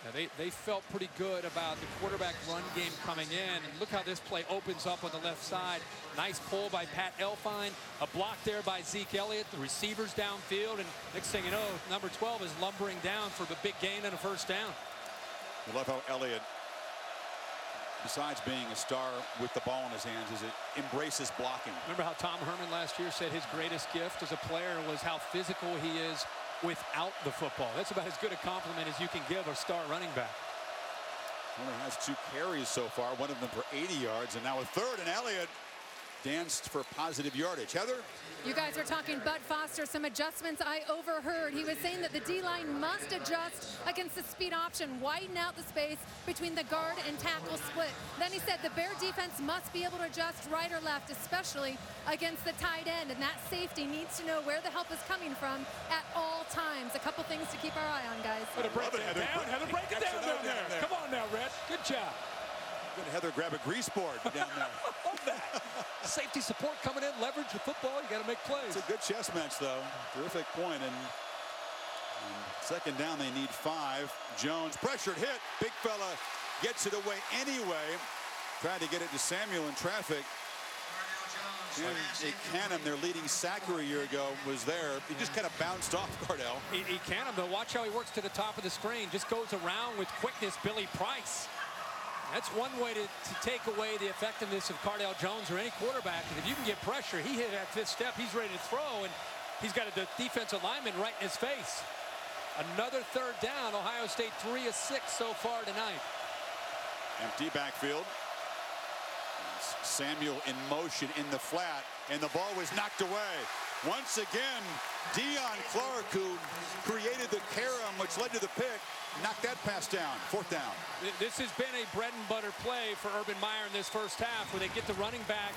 Now they felt pretty good about the quarterback run game coming in. And look how this play opens up on the left side. Nice pull by Pat Elfine. A block there by Zeke Elliott. The receivers downfield. And next thing you know, number 12 is lumbering down for a big gain and a 1st down. I love how Elliott, besides being a star with the ball in his hands, is it embraces blocking. Remember how Tom Herman last year said his greatest gift as a player was how physical he is without the football. That's about as good a compliment as you can give a star running back. Only has 2 carries so far, one of them for 80 yards, and now a 3rd, and Elliott danced for positive yardage. Heather? You guys were talking Bud Foster, some adjustments I overheard. He was saying that the D-line must adjust against the speed option, widen out the space between the guard and tackle split. Then he said the Bear defense must be able to adjust right or left, especially against the tight end, and that safety needs to know where the help is coming from at all times. A couple things to keep our eye on, guys. Break it down, Heather. Break it down there. Come on now, Red. Good job. Good, Heather, grab a grease board down there. Love that. Safety support coming in, leverage the football. You got to make plays. It's a good chess match, though. Terrific point. And 2nd down, they need 5. Jones, pressured, hit. Big fella gets it away anyway. Tried to get it to Samuel in traffic. Canham, their leading sacker a year ago, was there. He just kind of bounced off Cardale. Canham, though, watch how he works to the top of the screen. Just goes around with quickness. Billy Price. That's one way to take away the effectiveness of Cardale Jones or any quarterback. If you can get pressure, he hit that 5th step, he's ready to throw, and he's got a defensive lineman right in his face. Another 3rd down. Ohio State 3 of 6 so far tonight. Empty backfield. Samuel in motion in the flat, and the ball was knocked away. Once again, Deion Clark, who created the carom, which led to the pick, knocked that pass down. 4th down. This has been a bread and butter play for Urban Meyer in this 1st half, where they get the running back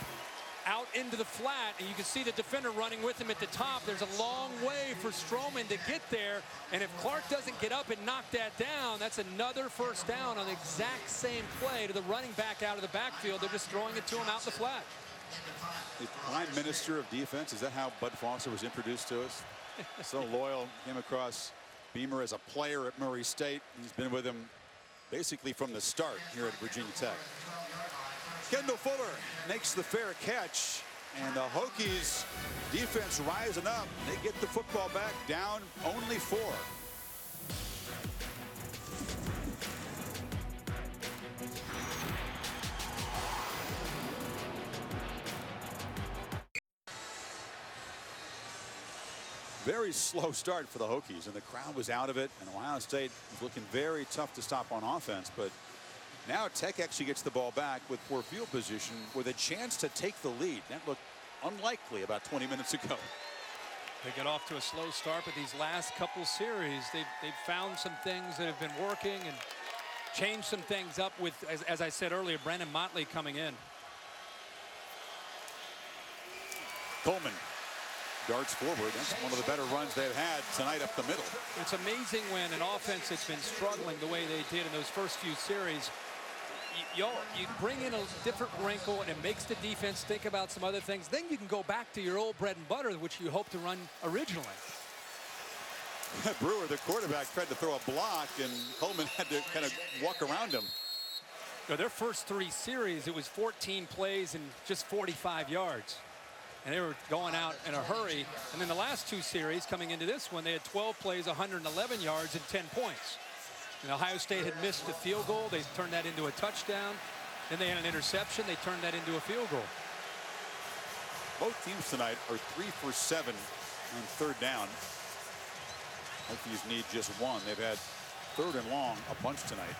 out into the flat, and you can see the defender running with him at the top. There's a long way for Stroman to get there, and if Clark doesn't get up and knock that down, that's another 1st down on the exact same play to the running back out of the backfield. They're just throwing it to him out in the flat. The prime minister of defense, is that how Bud Foster was introduced to us? So loyal, came across Beamer as a player at Murray State. He's been with him basically from the start here at Virginia Tech. Kendall Fuller makes the fair catch, and the Hokies defense rising up. They get the football back, down only 4. Very slow start for the Hokies, and the crowd was out of it, and Ohio State was looking very tough to stop on offense. But now Tech actually gets the ball back with poor field position with a chance to take the lead. That looked unlikely about 20 minutes ago. They get off to a slow start, but these last couple series, they've found some things that have been working and changed some things up with, as I said earlier, Brandon Motley coming in. Coleman darts forward. That's one of the better runs they've had tonight up the middle. It's amazing when an offense that's been struggling the way they did in those first few series, you bring in a different wrinkle, and it makes the defense think about some other things. Then you can go back to your old bread and butter, which you hoped to run originally. Brewer, the quarterback, tried to throw a block, and Coleman had to kind of walk around him. Their first 3 series, it was 14 plays and just 45 yards. And they were going out in a hurry. And then the last 2 series coming into this one, they had 12 plays, 111 yards, and 10 points. And Ohio State had missed a field goal. They turned that into a touchdown. Then they had an interception. They turned that into a field goal. Both teams tonight are 3 for 7 on 3rd down. Hokies need just 1. They've had 3rd and long a bunch tonight.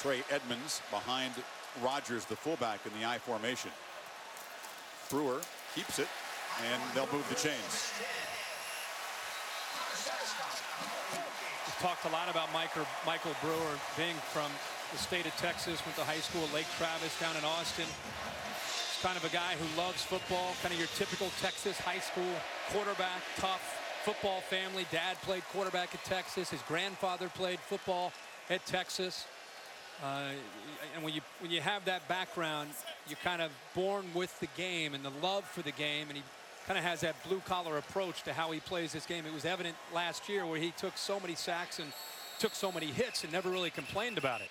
Trey Edmonds behind Rogers, the fullback, in the I formation. Brewer keeps it, and they'll move the chains. We've talked a lot about Michael Brewer being from the state of Texas, went to high school at Lake Travis down in Austin. He's kind of a guy who loves football, kind of your typical Texas high school quarterback, tough football family. Dad played quarterback at Texas. His grandfather played football at Texas. And when you have that background, you're kind of born with the game and the love for the game, and he kind of has that blue-collar approach to how he plays this game. It was evident last year where he took so many sacks and took so many hits and never really complained about it.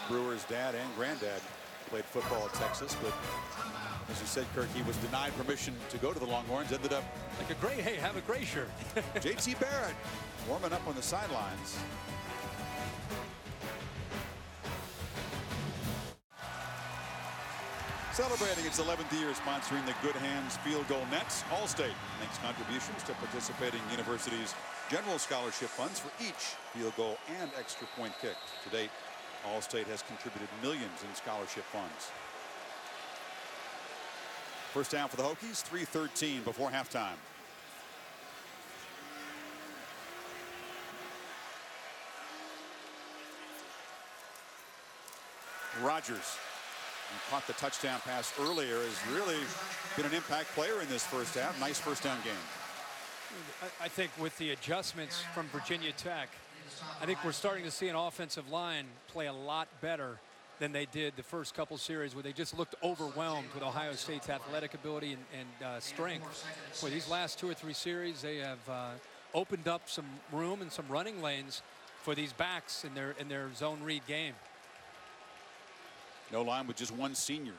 Brewer's dad and granddad played football at Texas, but as you said, Kirk, he was denied permission to go to the Longhorns. Ended up like a gray, hey, have a gray shirt. JT Barrett warming up on the sidelines. Celebrating its 11th year sponsoring the Good Hands Field Goal Nets, Allstate makes contributions to participating universities' general scholarship funds for each field goal and extra point kick. To date, Allstate has contributed millions in scholarship funds. First down for the Hokies, 3:13 before halftime. Rogers, who caught the touchdown pass earlier, has really been an impact player in this first half. Nice first down game. I think with the adjustments from Virginia Tech, I think we're starting to see an offensive line play a lot better than they did the first couple series, where they just looked overwhelmed with Ohio State's athletic ability and strength. For these last 2 or 3 series, they have opened up some room and some running lanes for these backs in their zone read game. No line with just one senior.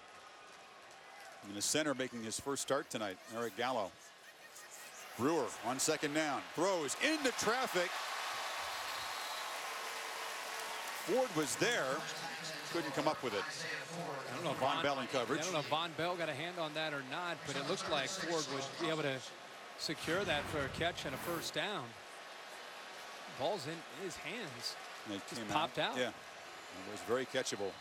And the center making his first start tonight, Eric Gallo. Brewer on second down, throws into traffic. Ford was there, couldn't come up with it. I don't know if Von Bell in coverage. I don't know if Von Bell got a hand on that or not, but it looked like Ford would be able to secure that for a catch and a first down. Ball's in his hands. It just popped out. Yeah, it was very catchable.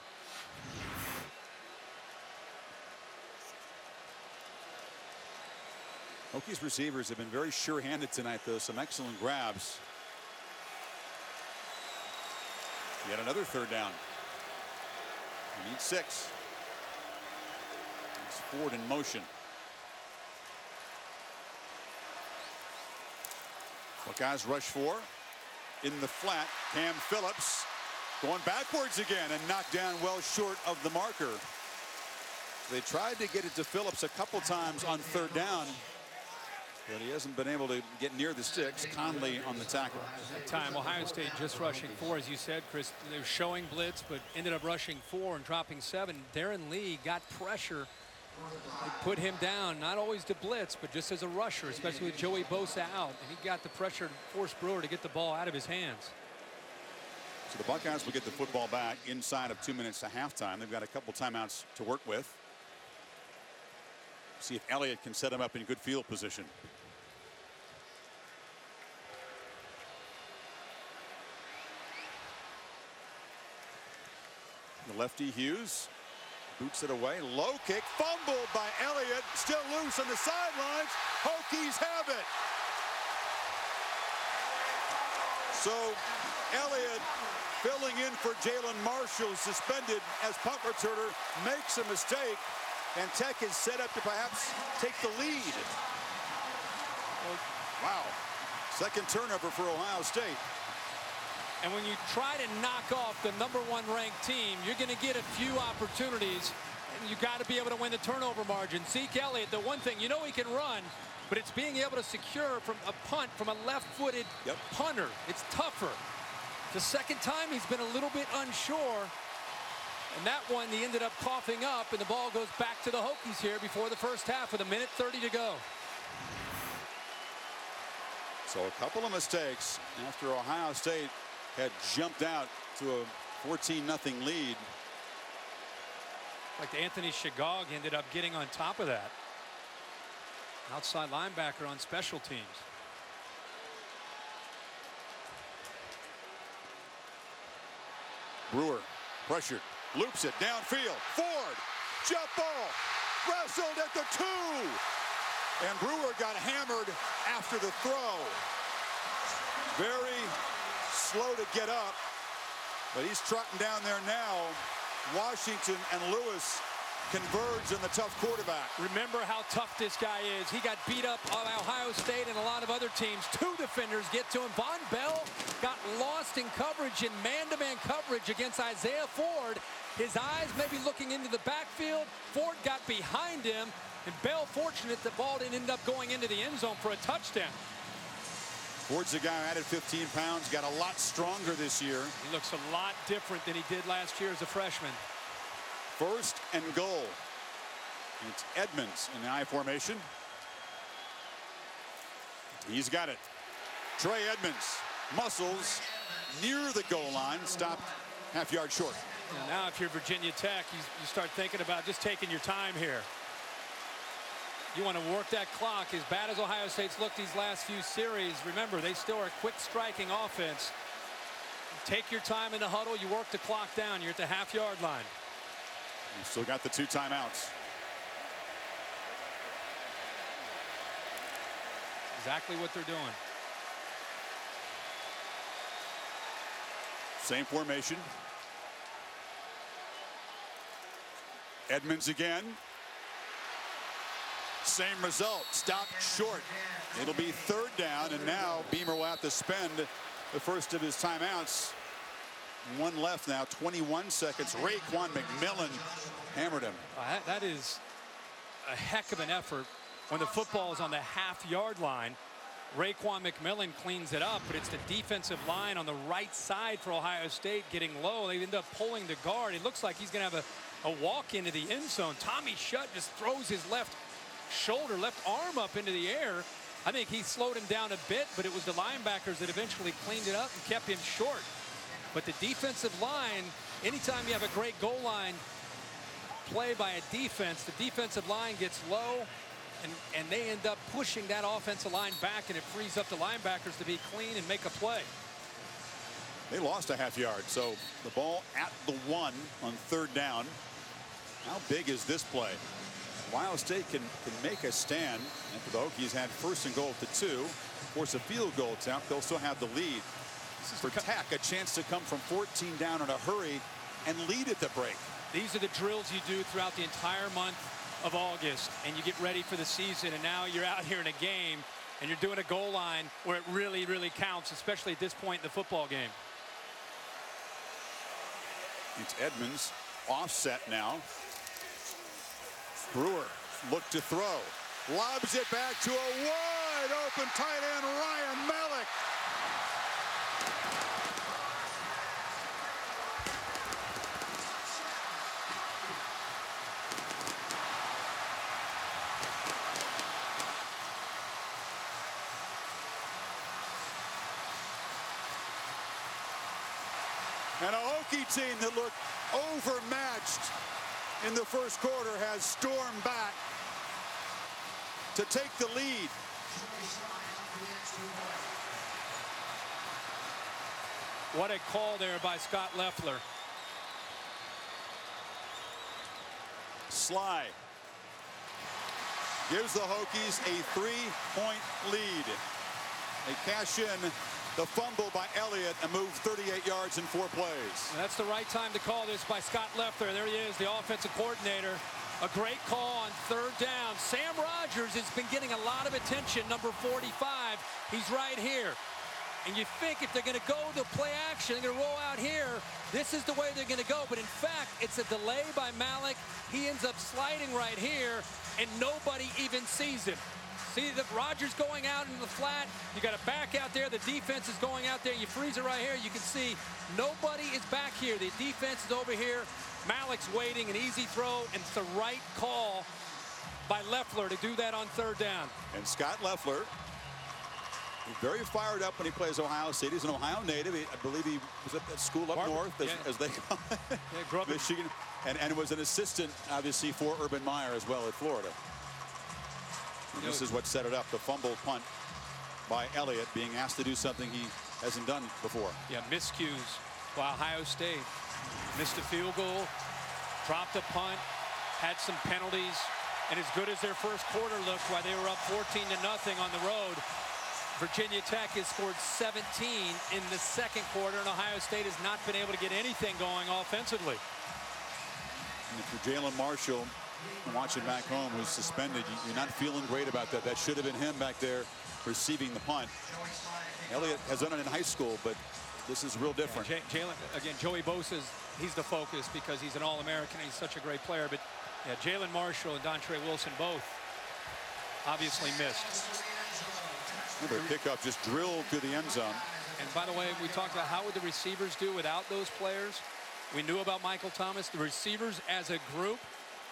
Hokies receivers have been very sure-handed tonight, though. Some excellent grabs. Yet another third down. We need 6. It's Ford in motion. Buckeyes rush 4 in the flat. Cam Phillips going backwards again and knocked down well short of the marker. They tried to get it to Phillips a couple times on third down, but he hasn't been able to get near the sticks. Conley on the tackle. Time Ohio State just rushing 4, as you said, Chris. They were showing blitz, but ended up rushing 4 and dropping 7. Darren Lee got pressure. They put him down, not always to blitz, but just as a rusher, especially with Joey Bosa out. And he got the pressure to force Brewer to get the ball out of his hands. So the Buckeyes will get the football back inside of 2 minutes to halftime. They've got a couple timeouts to work with. See if Elliott can set him up in good field position. The lefty Hughes boots it away. Low kick, fumbled by Elliott. Still loose on the sidelines. Hokies have it. So Elliott filling in for Jalen Marshall, suspended as punt returner, makes a mistake, and Tech is set up to perhaps take the lead. Wow. Second turnover for Ohio State. And when you try to knock off the #1 ranked team, you're going to get a few opportunities, and you got to be able to win the turnover margin. Zeke Elliott, the one thing, you know he can run, but it's being able to secure from a punt from a left-footed punter. It's tougher. The second time he's been a little bit unsure. And that one, he ended up coughing up, and the ball goes back to the Hokies here before the first half with 1:30 to go. So a couple of mistakes after Ohio State had jumped out to a 14-0 lead. Like Anthony Shagog ended up getting on top of that. Outside linebacker on special teams. Brewer pressured, loops it downfield. Ford, jump ball, wrestled at the 2. And Brewer got hammered after the throw. Very slow to get up, but he's trotting down there now. Washington and Lewis converge on the tough quarterback. Remember how tough this guy is. He got beat up on Ohio State and a lot of other teams. 2 defenders get to him. Von Bell got lost in coverage, in man-to-man coverage against Isaiah Ford. His eyes maybe looking into the backfield. Ford got behind him, and Bell fortunate the ball didn't end up going into the end zone for a touchdown. Ford's a guy who added 15 pounds, got a lot stronger this year. He looks a lot different than he did last year as a freshman. 1st and goal. It's Edmonds in the I formation. He's got it. Trey Edmonds muscles near the goal line, stopped half-yard short. And now if you're Virginia Tech, you start thinking about just taking your time here. You want to work that clock. As bad as Ohio State's looked these last few series, remember, they still are a quick striking offense. Take your time in the huddle. You work the clock down. You're at the half-yard line. You still got the 2 timeouts. Exactly what they're doing. Same formation. Edmonds again. Same result. Stopped short. It'll be 3rd down, and now Beamer will have to spend the first of his timeouts. 1 left now, 21 seconds. Raekwon McMillan hammered him. That is a heck of an effort when the football is on the half-yard line. Raekwon McMillan cleans it up, but it's the defensive line on the right side for Ohio State getting low. They end up pulling the guard. It looks like he's going to have a walk into the end zone. Tommy Shutt just throws his left shoulder, left arm up into the air. I think he slowed him down a bit, but it was the linebackers that eventually cleaned it up and kept him short. But the defensive line, anytime you have a great goal line play by a defense, the defensive line gets low, and they end up pushing that offensive line back, and it frees up the linebackers to be clean and make a play. They lost a half-yard, so the ball at the 1 on 3rd down. How big is this play? Ohio State can make a stand after the Hokies had 1st and goal at the 2. Force a field goal attempt. They'll still have the lead. For Tech, a chance to come from 14 down in a hurry and lead at the break. These are the drills you do throughout the entire month of August, and you get ready for the season, and now you're out here in a game and you're doing a goal line where it really, really counts, especially at this point in the football game. It's Edmonds offset now. Brewer looked to throw, lobs it back to a wide open tight end, Ryan Malik. And a Hokie team that looked overmatched in the first quarter has stormed back to take the lead. What a call there by Scott Loeffler. Sly gives the Hokies a 3-point lead. They cash in the fumble by Elliott and move 38 yards in 4 plays. That's the right time to call this by Scott Loeffler. There he is, the offensive coordinator. A great call on 3rd down. Sam Rogers has been getting a lot of attention, number 45. He's right here. And you think if they're going to go to play action, they're going to roll out here, this is the way they're going to go. But in fact, it's a delay by Malik. He ends up sliding right here, and nobody even sees him. See the Rogers going out into the flat. You got a back out there. The defense is going out there. You freeze it right here. You can see nobody is back here. The defense is over here. Malik's waiting, an easy throw, and it's the right call by Loeffler to do that on 3rd down. And Scott Loeffler, very fired up when he plays Ohio State. He's an Ohio native. I believe he was at that school up north, as they call it. Yeah, grew up Michigan, and was an assistant, obviously, for Urban Meyer as well at Florida. And this is what set it up, the fumble punt by Elliott, being asked to do something he hasn't done before. Yeah, miscues by Ohio State. Missed a field goal, dropped a punt, had some penalties, and as good as their first quarter looked while they were up 14-0 on the road, Virginia Tech has scored 17 in the second quarter, and Ohio State has not been able to get anything going offensively. And for Jalen Marshall, watching back home, who's suspended, you're not feeling great about that. That should have been him back there receiving the punt. Elliott has done it in high school, but this is real different. Jalen, again, Joey Bosa's, he's the focus because he's an All-American. He's such a great player. But yeah, Jalen Marshall and Dontre Wilson both obviously missed. The kickoff just drilled through the end zone. And by the way, we talked about how would the receivers do without those players. We knew about Michael Thomas. The receivers as a group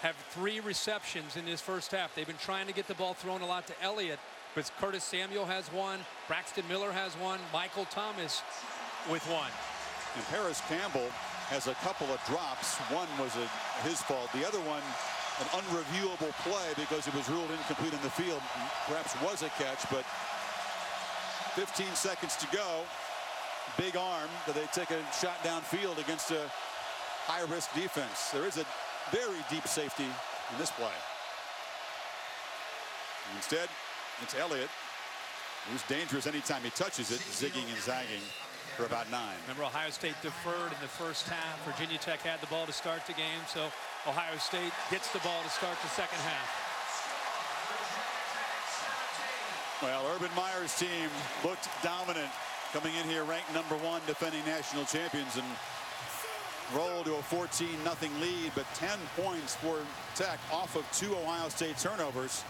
have 3 receptions in this first half. They've been trying to get the ball thrown a lot to Elliott, but Curtis Samuel has 1, Braxton Miller has 1, Michael Thomas with 1. And Paris Campbell has a couple of drops. One was his fault. The other one, an unreviewable play because it was ruled incomplete in the field. Perhaps was a catch, but 15 seconds to go. Big arm, but they take a shot downfield against a high-risk defense. There is a very deep safety in this play. Instead, it's Elliott, who's dangerous anytime he touches it, zigging and zagging for about 9. Remember, Ohio State deferred in the first half. Virginia Tech had the ball to start the game, so Ohio State gets the ball to start the second half. Well, Urban Meyer's team looked dominant, coming in here ranked #1, defending national champions, and rolled to a 14-0 lead, but 10 points for Tech off of 2 Ohio State turnovers.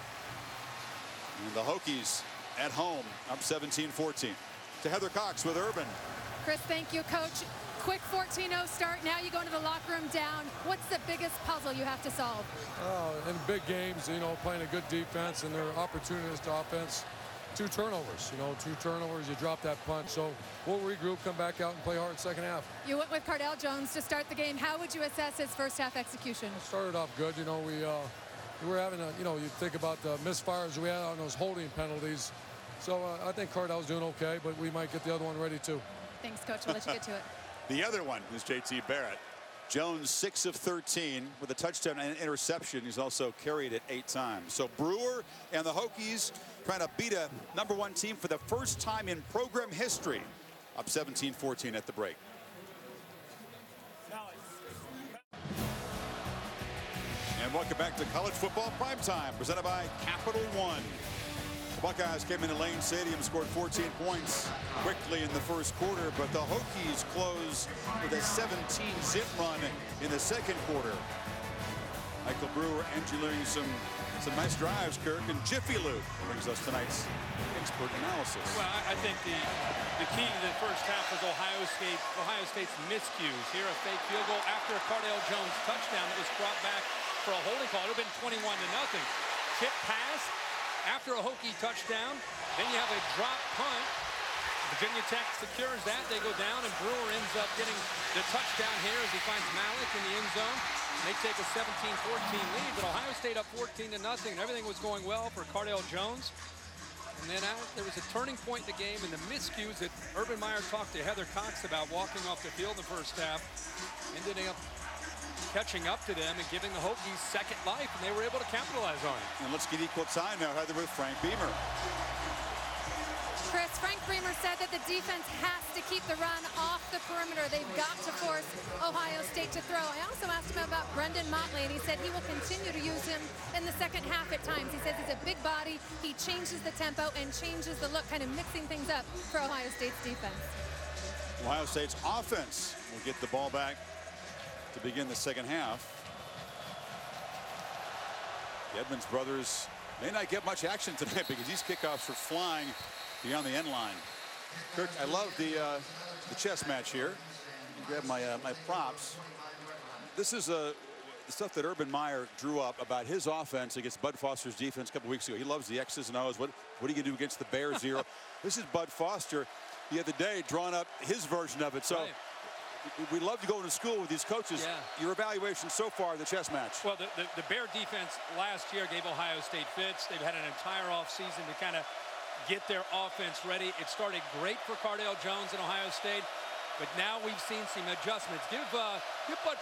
And the Hokies at home up 17-14. To Heather Cox with Urban. Chris, thank you, Coach. Quick 14-0 start. Now you go into the locker room down. What's the biggest puzzle you have to solve? In big games, you know, playing a good defense and their opportunist offense. 2 turnovers, 2 turnovers, you drop that punt. So we'll regroup, come back out and play hard second half. You went with Cardale Jones to start the game. How would you assess his first half execution? Started off good, we were having a, you think about the misfires we had on those holding penalties. So I think Cardale's doing okay, but we might get the other one ready too. Thanks, Coach. We'll let you get to it. The other one is JT Barrett. Jones 6 of 13 with a touchdown and an interception. He's also carried it 8 times. So Brewer and the Hokies trying to beat a #1 team for the first time in program history. Up 17-14 at the break. And welcome back to College Football Primetime, presented by Capital One. The Buckeyes came into Lane Stadium, scored 14 points quickly in the first quarter, but the Hokies close with a 17-zip run in the second quarter. Michael Brewer engineering some nice drives, Kirk, and Jiffy Lube brings us tonight's expert analysis. Well, I think the key to the first half was Ohio State's miscues. Here, a fake field goal after a Cardale Jones touchdown that was brought back for a holding call. It would have been 21-0. Tip pass after a Hokie touchdown. Then you have a drop punt. Virginia Tech secures that. They go down, and Brewer ends up getting the touchdown here as he finds Malik in the end zone. And they take a 17-14 lead, but Ohio State up 14-0, and everything was going well for Cardale Jones. And then there was a turning point in the game, and the miscues that Urban Meyer talked to Heather Cox about walking off the field in the first half ended up catching up to them and giving the Hokies second life, and they were able to capitalize on it. And let's get equal time now, Heather, with Frank Beamer. Chris, Frank Beamer said that the defense has to keep the run off the perimeter. They've got to force Ohio State to throw. I also asked him about Brendan Motley, and he said he will continue to use him in the second half at times. He says he's a big body. He changes the tempo and changes the look, kind of mixing things up for Ohio State's defense. Ohio State's offense will get the ball back to begin the second half. The Edmonds brothers may not get much action tonight because these kickoffs are flying beyond the end line. Kirk, I love the chess match here. Grab my props. This is the stuff that Urban Meyer drew up about his offense against Bud Foster's defense a couple weeks ago. He loves the X's and O's. What are you gonna do against the Bear zero? This is Bud Foster the other day drawing up his version of it. So. Right. We love to go into school with these coaches. Yeah. Your evaluation so far of the chess match? Well, the Bear defense last year gave Ohio State fits. They've had an entire offseason to kind of get their offense ready. It started great for Cardale Jones in Ohio State. But now we've seen some adjustments. Give Bud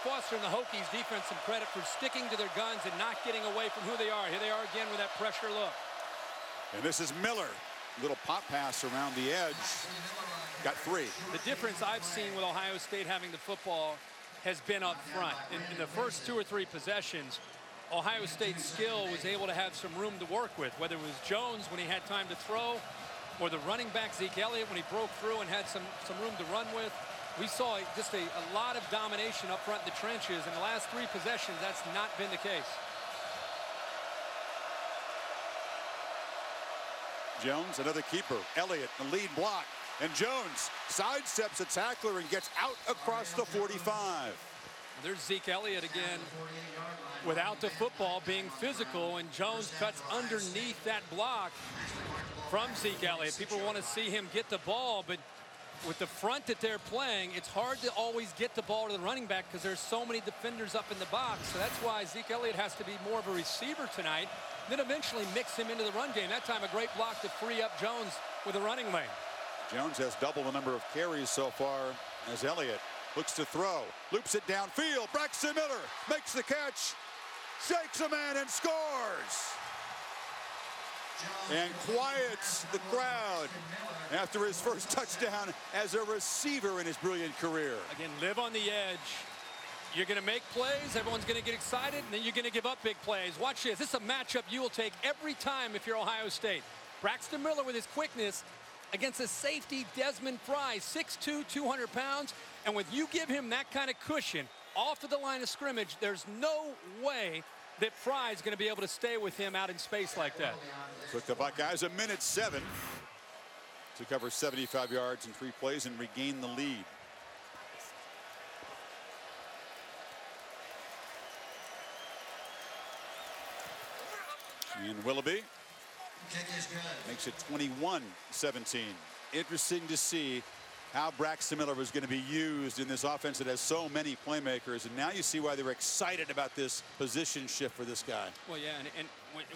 Foster and the Hokies defense some credit for sticking to their guns and not getting away from who they are. Here they are again with that pressure look. And this is Miller. Little pop pass around the edge. Got 3. The difference I've seen with Ohio State having the football has been up front. In the first 2 or 3 possessions, Ohio State's skill was able to have some room to work with, whether it was Jones when he had time to throw, or the running back Zeke Elliott when he broke through and had some room to run with. We saw just a lot of domination up front in the trenches. In the last 3 possessions, that's not been the case. Jones, another keeper. Elliott, the lead block. And Jones sidesteps a tackler and gets out across the 45. There's Zeke Elliott again without the football being physical, and Jones cuts underneath that block from Zeke Elliott. People want to see him get the ball, but with the front that they're playing, it's hard to always get the ball to the running back because there's so many defenders up in the box. So that's why Zeke Elliott has to be more of a receiver tonight, then eventually mix him into the run game. That time a great block to free up Jones with a running lane. Jones has double the number of carries so far as Elliott looks to throw, loops it downfield. Braxton Miller makes the catch, shakes a man and scores. And quiets the crowd after his first touchdown as a receiver in his brilliant career. Again, live on the edge. You're going to make plays, everyone's going to get excited, and then you're going to give up big plays. Watch this. This is a matchup you will take every time if you're Ohio State. Braxton Miller with his quickness against a safety, Desmond Fry, 6'2", 200 pounds. And when you give him that kind of cushion off of the line of scrimmage, there's no way that Fry is going to be able to stay with him out in space like that. Took the Buckeyes a minute 7 to cover 75 yards in 3 plays and regain the lead. And Willoughby makes it 21-17. Interesting to see how Braxton Miller was going to be used in this offense that has so many playmakers. And now you see why they were excited about this position shift for this guy. Well, yeah, and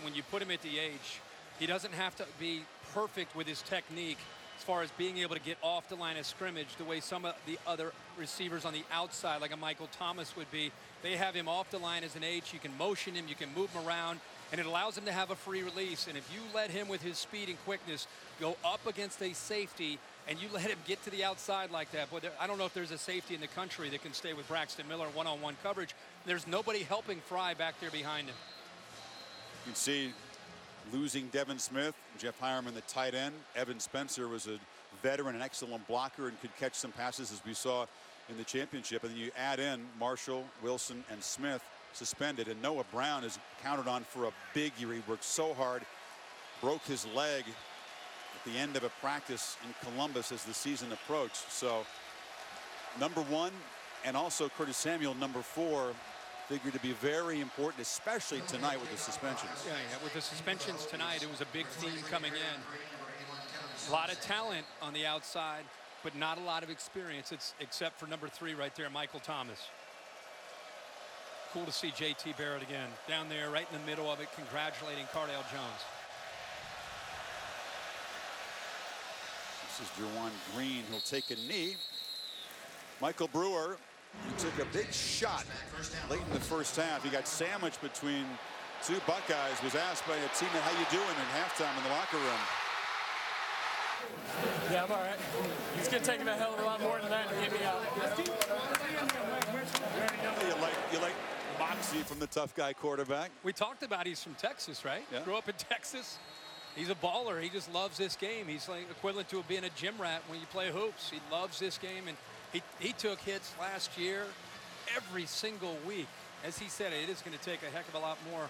when you put him at the age, he doesn't have to be perfect with his technique as far as being able to get off the line of scrimmage the way some of the other receivers on the outside, like a Michael Thomas would be. They have him off the line as an H. You can motion him, you can move him around, and it allows him to have a free release. And if you let him with his speed and quickness go up against a safety and you let him get to the outside like that, boy, I don't know if there's a safety in the country that can stay with Braxton Miller one-on-one coverage. There's nobody helping Fry back there behind him. You can see losing Devin Smith, Jeff Hireman, the tight end. Evan Spencer was a veteran, an excellent blocker, and could catch some passes as we saw in the championship. And then you add in Marshall, Wilson, and Smith suspended, and Noah Brown is counted on for a big year. He worked so hard, broke his leg at the end of a practice in Columbus as the season approached. So number 1 and also Curtis Samuel, number 4, figured to be very important, especially tonight with the suspensions. Yeah, with the suspensions tonight, it was a big theme coming in. A lot of talent on the outside, but not a lot of experience, except for number 3 right there, Michael Thomas. Cool to see J.T. Barrett again down there right in the middle of it, congratulating Cardale Jones. This is Juwan Green. He'll take a knee. Michael Brewer, he took a big shot late in the first half. He got sandwiched between 2 Buckeyes, was asked by a teammate, how you doing at halftime in the locker room. Yeah, I'm all right. It's going to take him a hell of a lot more than that to get me out. You like moxie from the tough guy quarterback. We talked about he's from Texas, right? Yeah. Grew up in Texas. He's a baller. He just loves this game. He's like equivalent to being a gym rat when you play hoops. He loves this game, and he took hits last year every single week. As he said, it is going to take a heck of a lot more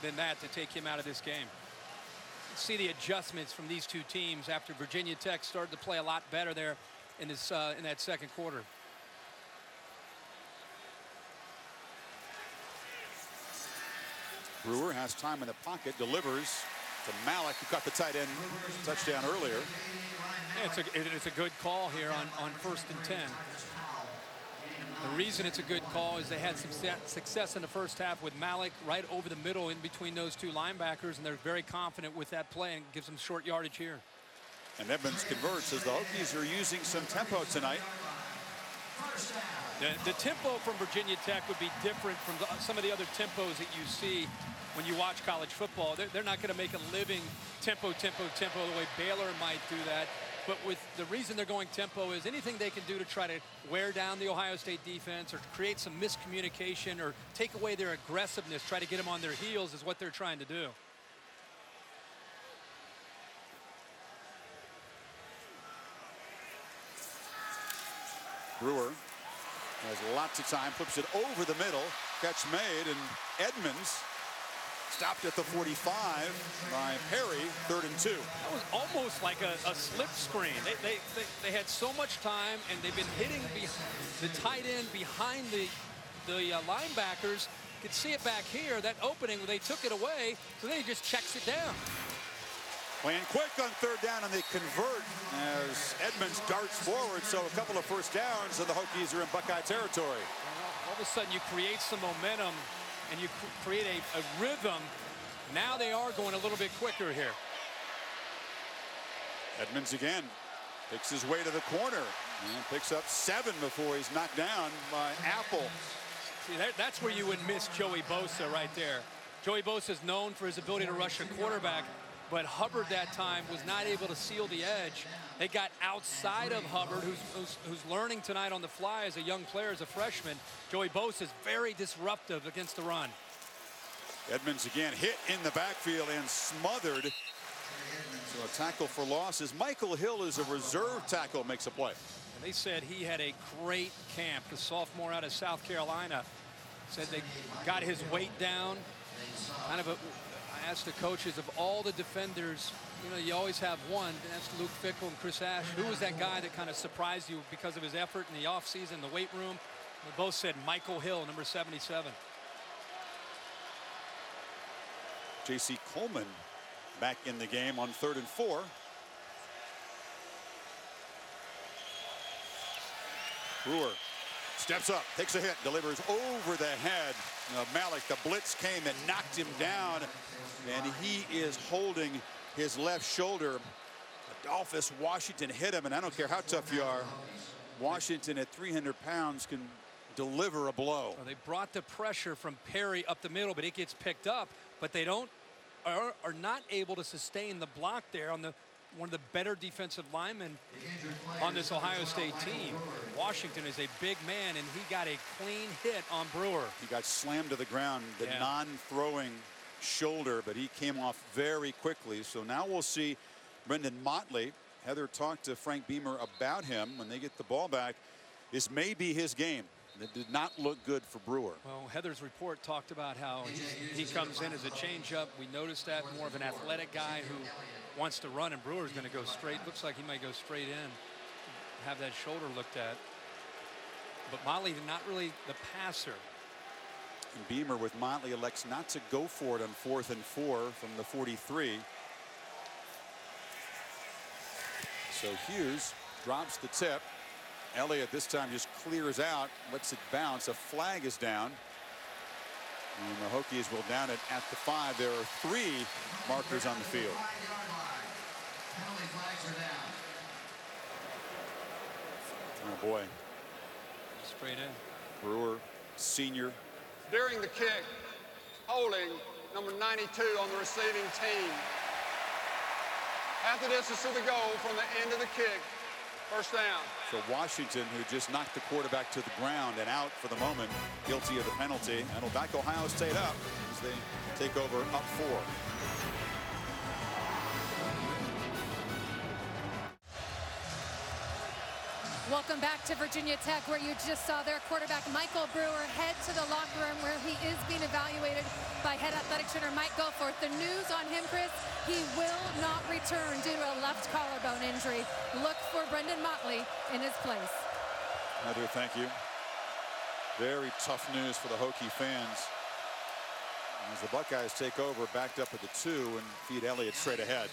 than that to take him out of this game. See the adjustments from these 2 teams after Virginia Tech started to play a lot better there in this in that second quarter. Brewer has time in the pocket, delivers to Malik, who caught the tight end touchdown earlier. Yeah, it's a good call here on 1st and 10. The reason it's a good call is they had success in the first half with Malik right over the middle in between those 2 linebackers, and they're very confident with that play and gives them short yardage here. And Edmonds converts as the Hokies are using some tempo tonight. The tempo from Virginia Tech would be different from some of the other tempos that you see when you watch college football. They're not going to make a living tempo the way Baylor might do that. But with the reason they're going tempo is anything they can do to try to wear down the Ohio State defense or to create some miscommunication or take away their aggressiveness, try to get them on their heels is what they're trying to do. Brewer has lots of time, flips it over the middle, catch made, and Edmonds stopped at the 45 by Perry, 3rd and 2. That was almost like a slip screen. They had so much time, and they've been hitting the tight end behind the linebackers. You could see it back here, that opening, they took it away, so then he just checks it down. Playing quick on 3rd down, and they convert as Edmonds darts forward. So a couple of first downs, and the Hokies are in Buckeye territory. All of a sudden, you create some momentum, and you create a rhythm. Now they are going a little bit quicker here. Edmonds again picks his way to the corner and picks up 7 before he's knocked down by Apple. See, that's where you would miss Joey Bosa right there. Joey Bosa is known for his ability to rush a quarterback, but Hubbard that time was not able to seal the edge. They got outside of Hubbard, who's learning tonight on the fly as a young player, as a freshman. Joey Bosa is very disruptive against the run. Edmonds again hit in the backfield and smothered. So a tackle for losses. Michael Hill is a reserve tackle, makes a play. And they said he had a great camp. The sophomore out of South Carolina said they got his weight down. I asked the coaches, of all the defenders, you know, you always have one. That's Luke Fickell and Chris Ash. Who was that guy that kind of surprised you because of his effort in the offseason, the weight room? They both said Michael Hill, number 77. J.C. Coleman back in the game on 3rd and 4. Brewer steps up, takes a hit, delivers over the head of Malik. The blitz came and knocked him down, and he is holding his left shoulder. Adolphus Washington hit him, and I don't care how tough you are, Washington at 300 pounds can deliver a blow. Well, they brought the pressure from Perry up the middle, but it gets picked up, but they are not able to sustain the block there on one of the better defensive linemen on this Ohio State team. Washington is a big man, and he got a clean hit on Brewer. He got slammed to the ground, the non-throwing shoulder, but he came off very quickly. So now we'll see Brendan Motley. Heather talked to Frank Beamer about him. When they get the ball back, this may be his game. That did not look good for Brewer. Well, Heather's report talked about how he comes in as a changeup. We noticed that, more of an athletic guy who wants to run, and Brewer's going to go straight. Looks like he might go straight in, have that shoulder looked at. But Motley not really the passer. And Beamer with Motley elects not to go for it on 4th and 4 from the 43. So Hughes drops the tip. Elliott this time just clears out, lets it bounce. A flag is down. And the Hokies will down it at the 5. There are 3 markers on the field. Oh boy. Straight in. Brewer, senior. During the kick, holding number 92 on the receiving team. Half the distance to the goal from the end of the kick. First down. So Washington, who just knocked the quarterback to the ground and out for the moment, guilty of the penalty, and will back Ohio State up as they take over up 4. Welcome back to Virginia Tech, where you just saw their quarterback Michael Brewer head to the locker room where he is being evaluated by head athletic trainer Mike Goforth. The news on him, Chris, he will not return due to a left collarbone injury. Look for Brendan Motley in his place. Heather, thank you. Very tough news for the Hokie fans as the Buckeyes take over, backed up at the 2 and feed Elliott straight ahead.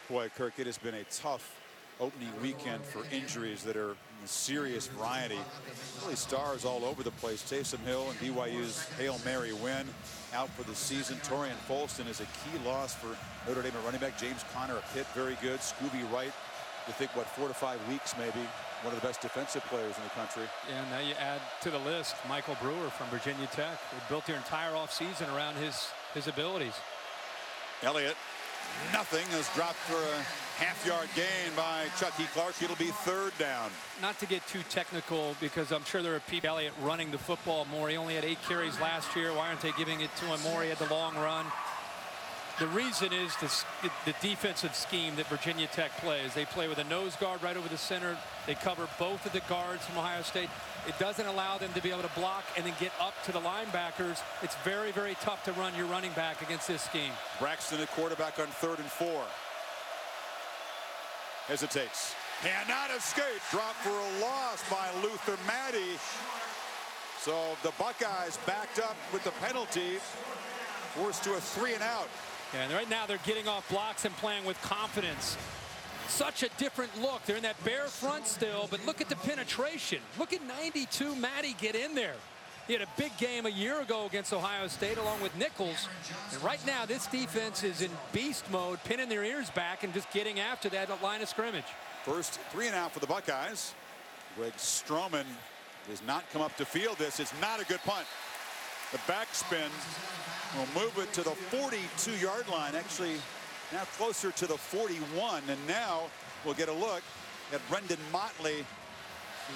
Boy, Kirk, it has been a tough opening weekend for injuries that are in serious variety. Really stars all over the place. Taysom Hill and BYU's Hail Mary win out for the season. Torian Folston is a key loss for Notre Dame running back. James Conner, a Pitt, very good. Scooby Wright, you think, what, 4 to 5 weeks maybe. One of the best defensive players in the country. And now you add to the list Michael Brewer from Virginia Tech. They built their entire offseason around his abilities. Elliott, nothing, is dropped for a half-yard gain by Chucky Clark. It'll be 3rd down. Not to get too technical, because I'm sure there are people Elliott running the football more. He only had 8 carries last year. Why aren't they giving it to him more? He had the long run. The reason is the defensive scheme that Virginia Tech plays. They play with a nose guard right over the center. They cover both of the guards from Ohio State. It doesn't allow them to be able to block and then get up to the linebackers. It's very, very tough to run your running back against this scheme. Braxton at quarterback on 3rd and 4. Hesitates. Cannot escape. Drop for a loss by Luther Maddie. So the Buckeyes backed up with the penalty, forced to a 3-and-out. And right now they're getting off blocks and playing with confidence. Such a different look. They're in that bare front still, but look at the penetration. Look at 92 Maddie get in there. He had a big game a year ago against Ohio State along with Nichols. And right now this defense is in beast mode, pinning their ears back and just getting after that line of scrimmage. First 3-and-out for the Buckeyes. Greg Stroman does not come up to field this. It's not a good punt. The backspin will move it to the 42-yard line. Actually, now closer to the 41. And now we'll get a look at Brendan Motley,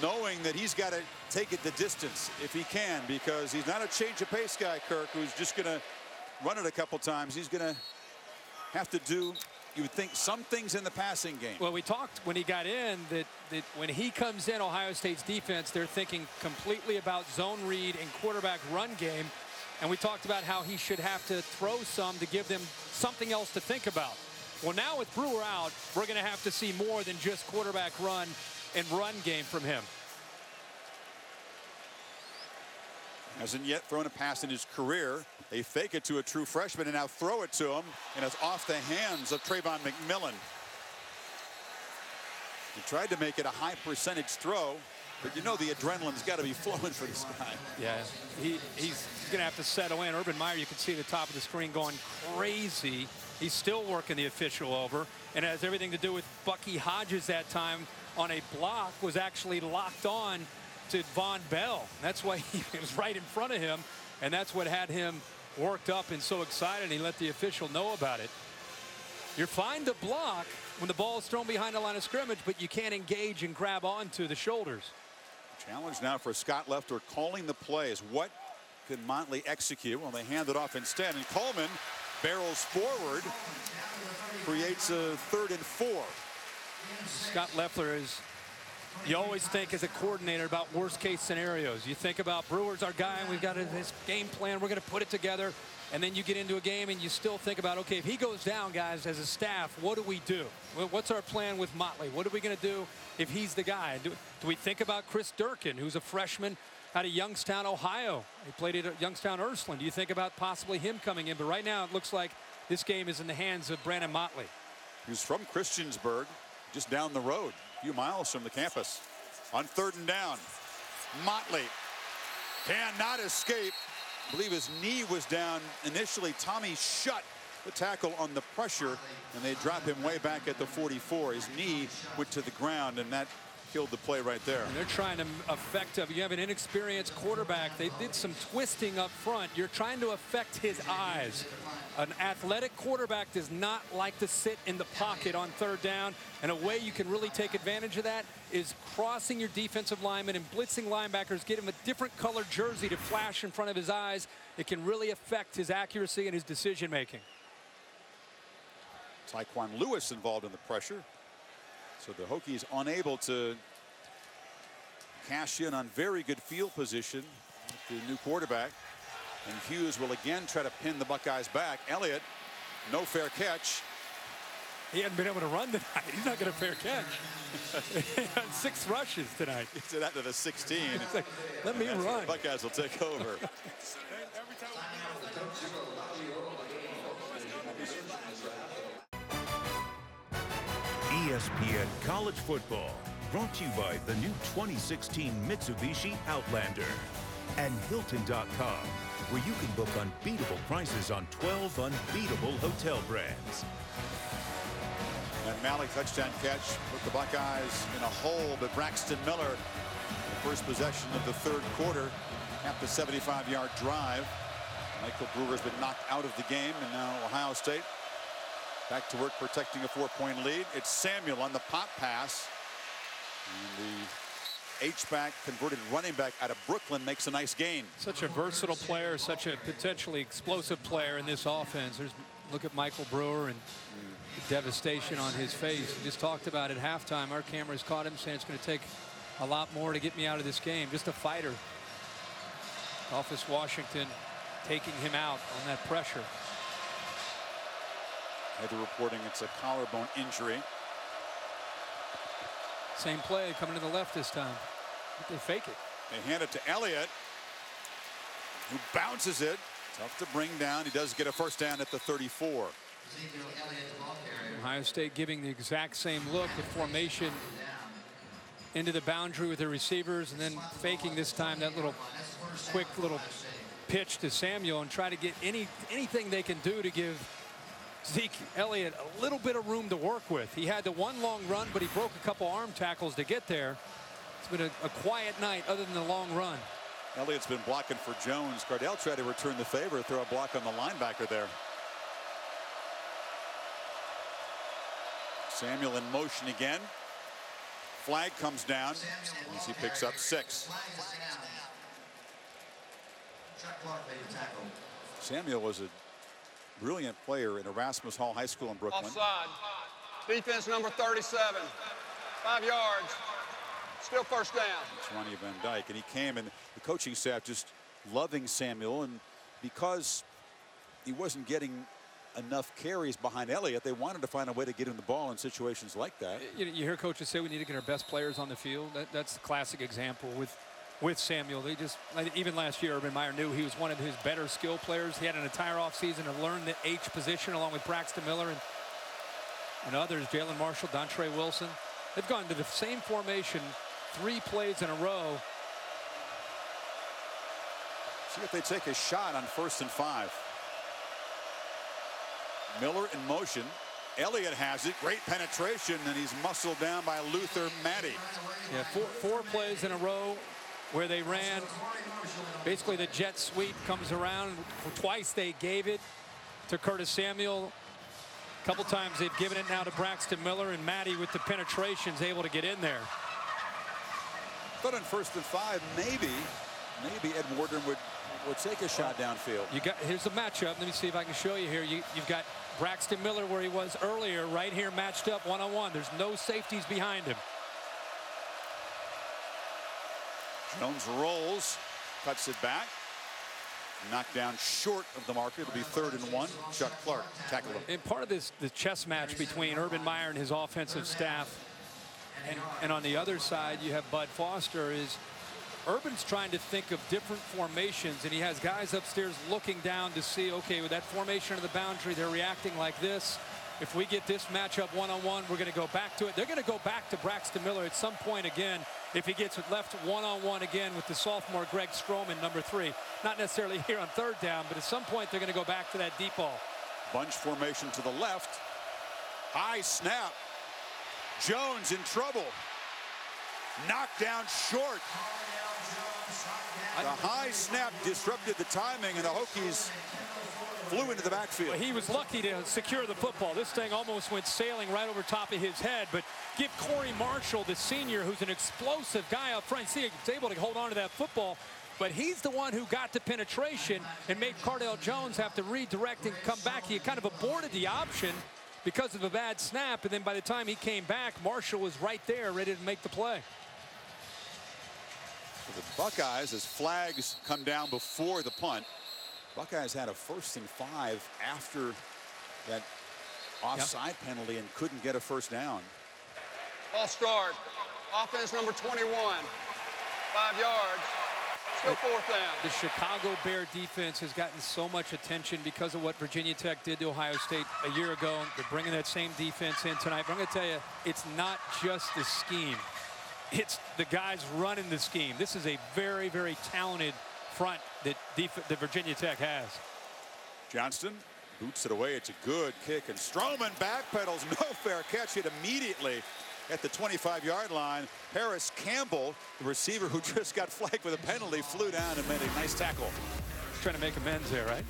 knowing that he's got to take it the distance if he can, because he's not a change of pace guy, Kirk, who's just going to run it a couple times. He's going to have to do, you would think, some things in the passing game. Well, we talked when he got in that when he comes in, Ohio State's defense, they're thinking completely about zone read and quarterback run game. And we talked about how he should have to throw some to give them something else to think about. Well, now with Brewer out, we're going to have to see more than just quarterback run and run game from him. Hasn't yet thrown a pass in his career. They fake it to a true freshman and now throw it to him, and it's off the hands of Trayvon McMillan. He tried to make it a high percentage throw, but you know the adrenaline's got to be flowing for this guy. Yeah, he's going to have to settle in. Urban Meyer, you can see at the top of the screen going crazy. He's still working the official over, and it has everything to do with Bucky Hodges that time on a block was actually locked on to Von Bell. That's why he was right in front of him, and that's what had him worked up and so excited. He let the official know about it. You're fine to block when the ball is thrown behind the line of scrimmage, but you can't engage and grab onto the shoulders. Challenge now for Scott Leffler calling the plays. What could Motley execute? Well, they hand it off instead, and Coleman barrels forward, creates a 3rd and 4. Scott Leffler is, you always think as a coordinator about worst case scenarios. You think about Brewer's our guy, and we've got his game plan, we're going to put it together. And then you get into a game and you still think about, okay, if he goes down, guys, as a staff, what do we do? What's our plan with Motley? What are we going to do if he's the guy? Do we think about Chris Durkin, who's a freshman out of Youngstown, Ohio? He played at Youngstown Ursuline. Do you think about possibly him coming in? But right now it looks like this game is in the hands of Brandon Motley. He's from Christiansburg, just down the road, a few miles from the campus. On 3rd and down, Motley cannot escape. I believe his knee was down initially. Tommy shut the tackle on the pressure, and they drop him way back at the 44. His knee went to the ground, and that killed the play right there. And they're trying to affect him. You have an inexperienced quarterback. They did some twisting up front. You're trying to affect his eyes. An athletic quarterback does not like to sit in the pocket on 3rd down, and a way you can really take advantage of that is crossing your defensive lineman and blitzing linebackers. Get him a different colored jersey to flash in front of his eyes. It can really affect his accuracy and his decision making. Tyquan Lewis involved in the pressure, so the Hokies unable to cash in on very good field position with the new quarterback. And Hughes will again try to pin the Buckeyes back. Elliott, no fair catch. He hasn't been able to run tonight. He's not going to fair catch. On 6 rushes tonight. He said after the 16. It's like, let me run. The Buckeyes will take over. ESPN College Football, brought to you by the new 2016 Mitsubishi Outlander and Hilton.com, where you can book unbeatable prices on 12 unbeatable hotel brands. And Malley touchdown catch put the Buckeyes in a hole, but Braxton Miller, the first possession of the third quarter, capped a 75-yard drive. Michael Brewer's been knocked out of the game, and now Ohio State back to work protecting a 4-point lead. It's Samuel on the pop pass. And the H-back, converted running back out of Brooklyn, makes a nice gain. Such a versatile player, such a potentially explosive player in this offense. Look at Michael Brewer and the devastation on his face. We just talked about at halftime. Our cameras caught him saying it's going to take a lot more to get me out of this game. Just a fighter. Office Washington taking him out on that pressure. They're reporting it's a collarbone injury. Same play coming to the left this time. But they fake it. They hand it to Elliott, who bounces it. Tough to bring down. He does get a first down at the 34. Ohio State giving the exact same look at formation into the boundary with the receivers, and then faking this time that little quick little pitch to Samuel and try to get anything they can do to give Zeke Elliott a little bit of room to work with. He had the one long run, but he broke a couple arm tackles to get there. It's been a quiet night other than the long run. Elliott's been blocking for Jones. Cardell tried to return the favor, throw a block on the linebacker there. Samuel in motion again. Flag comes down as he picks up 6. Samuel was a brilliant player at Erasmus Hall High School in Brooklyn. Offside. Defense number 37. 5 yards. Still first down. It's Ronnie Van Dyke, and he came, and the coaching staff just loving Samuel, and because he wasn't getting enough carries behind Elliott, they wanted to find a way to get him the ball in situations like that. You hear coaches say we need to get our best players on the field. That's the classic example with Samuel. They just, even last year, Urban Meyer knew he was one of his better skill players. He had an entire offseason to learn the H position along with Braxton Miller and others, Jalen Marshall, Dontre Wilson. They've gone to the same formation 3 plays in a row. See if they take a shot on 1st and 5. Miller in motion. Elliott has it. Great penetration, and he's muscled down by Luther Matty. Yeah, four plays in a row where they ran. Basically, the jet sweep comes around. Twice they gave it to Curtis Samuel. A couple times they've given it now to Braxton Miller, and Matty with the penetration's able to get in there. But on 1st and 5, maybe Ed Warden would take a shot downfield. Here's the matchup. Let me see if I can show you here. You've got Braxton Miller where he was earlier, right here matched up one-on-one. There's no safeties behind him. Jones rolls, cuts it back, knocked down short of the marker. It'll be 3rd and 1. Chuck Clark tackled him. And part of the chess match between Urban Meyer and his offensive staff, and on the other side you have Bud Foster, is Urban's trying to think of different formations, and he has guys upstairs looking down to see, okay, with that formation of the boundary, they're reacting like this. If we get this matchup one-on-one, we're going to go back to it. They're going to go back to Braxton Miller at some point again if he gets it left one-on-one again with the sophomore Greg Stroman, number 3. Not necessarily here on 3rd down, but at some point they're going to go back to that deep ball. Bunch formation to the left. High snap. Jones in trouble. Knocked down short. The high snap disrupted the timing, and the Hokies flew into the backfield. Well, he was lucky to secure the football. This thing almost went sailing right over top of his head, but give Corey Marshall, the senior, who's an explosive guy up front. See, he's able to hold on to that football, but he's the one who got the penetration and made Cardell Jones have to redirect and come back. He kind of aborted the option because of a bad snap, and then by the time he came back, Marshall was right there ready to make the play. For the Buckeyes, as flags come down before the punt, Buckeyes had a 1st and 5 after that offside penalty and couldn't get a first down. False start. Offense number 21. 5 yards. Still 4th down. The Chicago Bear defense has gotten so much attention because of what Virginia Tech did to Ohio State a year ago. They're bringing that same defense in tonight. But I'm going to tell you, it's not just the scheme. It's the guys running the scheme. This is a very, very talented front that Virginia Tech has. Johnston Boots it away. It's a good kick, and Stroman backpedals. No fair catch it immediately at the 25-yard line. Harris Campbell, the receiver who just got flagged with a penalty, flew down and made a nice tackle. Trying to make amends there, right?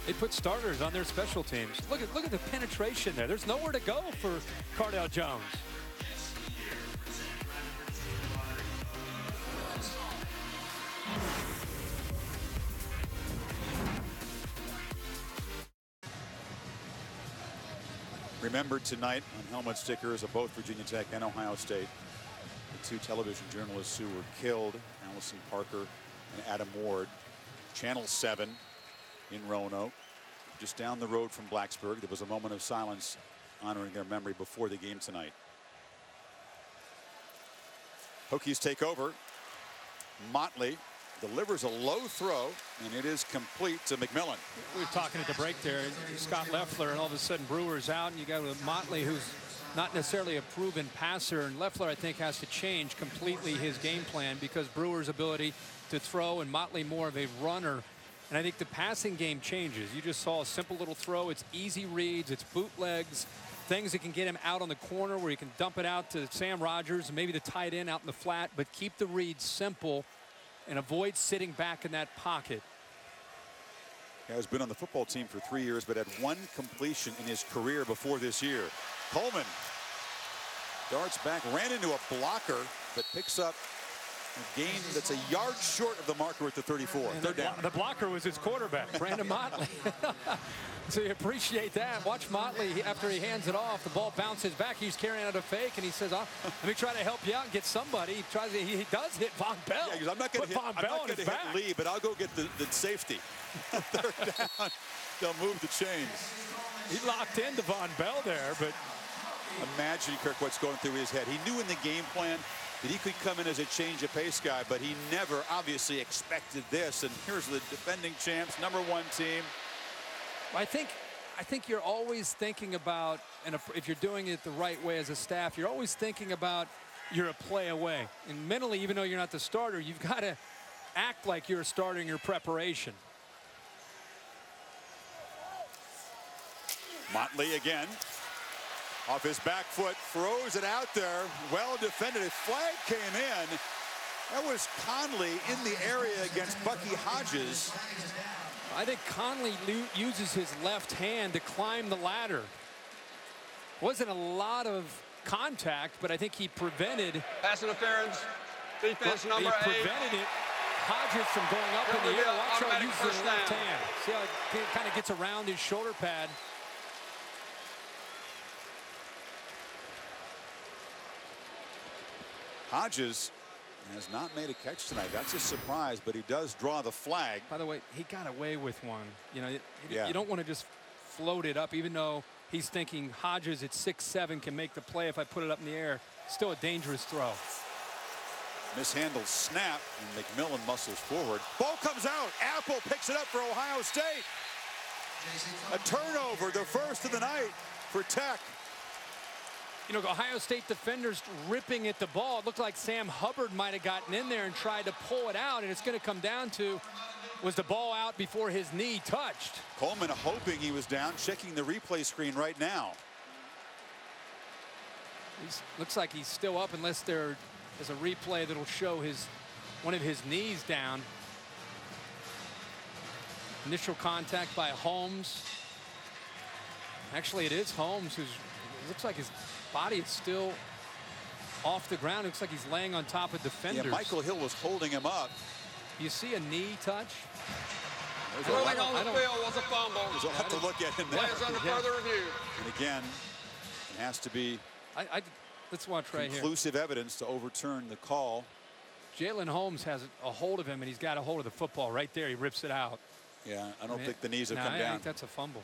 They put starters on their special teams. Look at the penetration there. There's nowhere to go for Cardale Jones. Remembered tonight on helmet stickers of both Virginia Tech and Ohio State, the two television journalists who were killed, Allison Parker and Adam Ward. Channel 7 in Roanoke, just down the road from Blacksburg. There was a moment of silence honoring their memory before the game tonight. Hokies take over. Motley delivers a low throw, and it is complete to McMillan. We were talking at the break there, Scott Leffler, and all of a sudden Brewer's out, and you got Motley, who's not necessarily a proven passer, and Leffler, I think, has to change completely his game plan because Brewer's ability to throw and Motley more of a runner. And I think the passing game changes. You just saw a simple little throw. It's easy reads, it's bootlegs, things that can get him out on the corner where he can dump it out to Sam Rogers and maybe the tight end out in the flat, but keep the read simple and avoid sitting back in that pocket. Has been on the football team for 3 years, but had one completion in his career before this year. Coleman darts back, ran into a blocker, but picks up a gain that's a yard short of the marker at the 34. Third down. The blocker was his quarterback, Brandon Motley. So you appreciate that. Watch Motley, after he hands it off, the ball bounces back. He's carrying out a fake, and he says, oh, let me try to help you out and get somebody. He does hit Von Bell. Yeah, I'm not going to hit Lee, but I'll go get the safety. Third down. They'll move the chains. He locked into Von Bell there, but imagine, Kirk, what's going through his head. He knew in the game plan that he could come in as a change of pace guy, but he never obviously expected this. And here's the defending champs, #1 team. I think you're always thinking about, and if you're doing it the right way as a staff, you're always thinking about you're a play away. And mentally, even though you're not the starter, you've got to act like you're starting your preparation. Motley again. Off his back foot, throws it out there. Well defended. A flag came in. That was Conley in the area against Bucky Hodges. I think Conley uses his left hand to climb the ladder. Wasn't a lot of contact, but I think he prevented. Pass interference. Defense number 8. He prevented it. Hodges from going up in the air. Watch how he uses his left hand. See how it kind of gets around his shoulder pad. Hodges has not made a catch tonight. That's a surprise, but he does draw the flag. By the way, he got away with one. You know, you don't want to just float it up, even though he's thinking Hodges at 6'7" can make the play if I put it up in the air. Still a dangerous throw. Mishandled snap, and McMillan muscles forward. Ball comes out. Apple picks it up for Ohio State. A turnover, the first of the night for Tech. You know, Ohio State defenders ripping at the ball. It looked like Sam Hubbard might have gotten in there and tried to pull it out, and it's going to come down to, was the ball out before his knee touched? Coleman hoping he was down, checking the replay screen right now. Looks like he's still up unless there is a replay that'll show one of his knees down. Initial contact by Holmes. Actually, it is Holmes who's, looks like his body is still off the ground. It looks like he's laying on top of defenders. Yeah, Michael Hill was holding him up. You see a knee touch? Rolling on the field was a fumble. We'll have to look at him there. Play is under further review. And again, it has to be let's watch right here. Conclusive evidence to overturn the call. Jalen Holmes has a hold of him, and he's got a hold of the football right there. He rips it out. Yeah, I don't think the knees have come down. I think that's a fumble.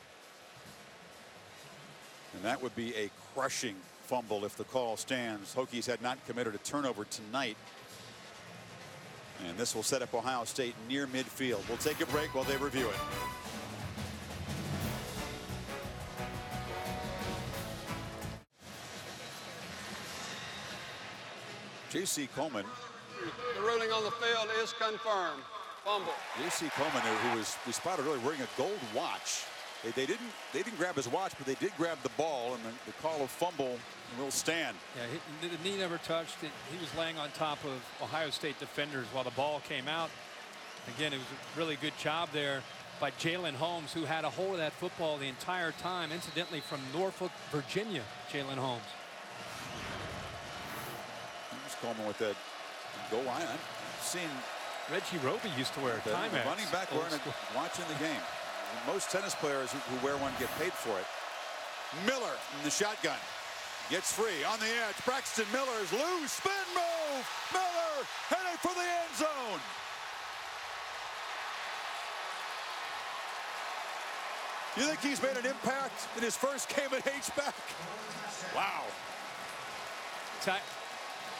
And that would be a crushing fumble if the call stands. Hokies had not committed a turnover tonight. And this will set up Ohio State near midfield. We'll take a break while they review it. J.C. Coleman. The ruling on the field is confirmed. Fumble. J.C. Coleman, who we spotted earlier wearing a gold watch. They didn't grab his watch, but they did grab the ball, and the call of fumble will stand. Yeah, the knee never touched it. He was laying on top of Ohio State defenders while the ball came out. Again, it was a really good job there by Jalen Holmes, who had a hold of that football the entire time. Incidentally, from Norfolk, Virginia, Jalen Holmes. He's coming with that goal line. I've seen Reggie Roby used to wear a Timex. Running back watching the game. Most tennis players who wear one get paid for it. Miller in the shotgun. Gets free on the edge. Braxton Miller's loose. Spin move. Miller heading for the end zone. You think he's made an impact in his first game at H-back? Wow.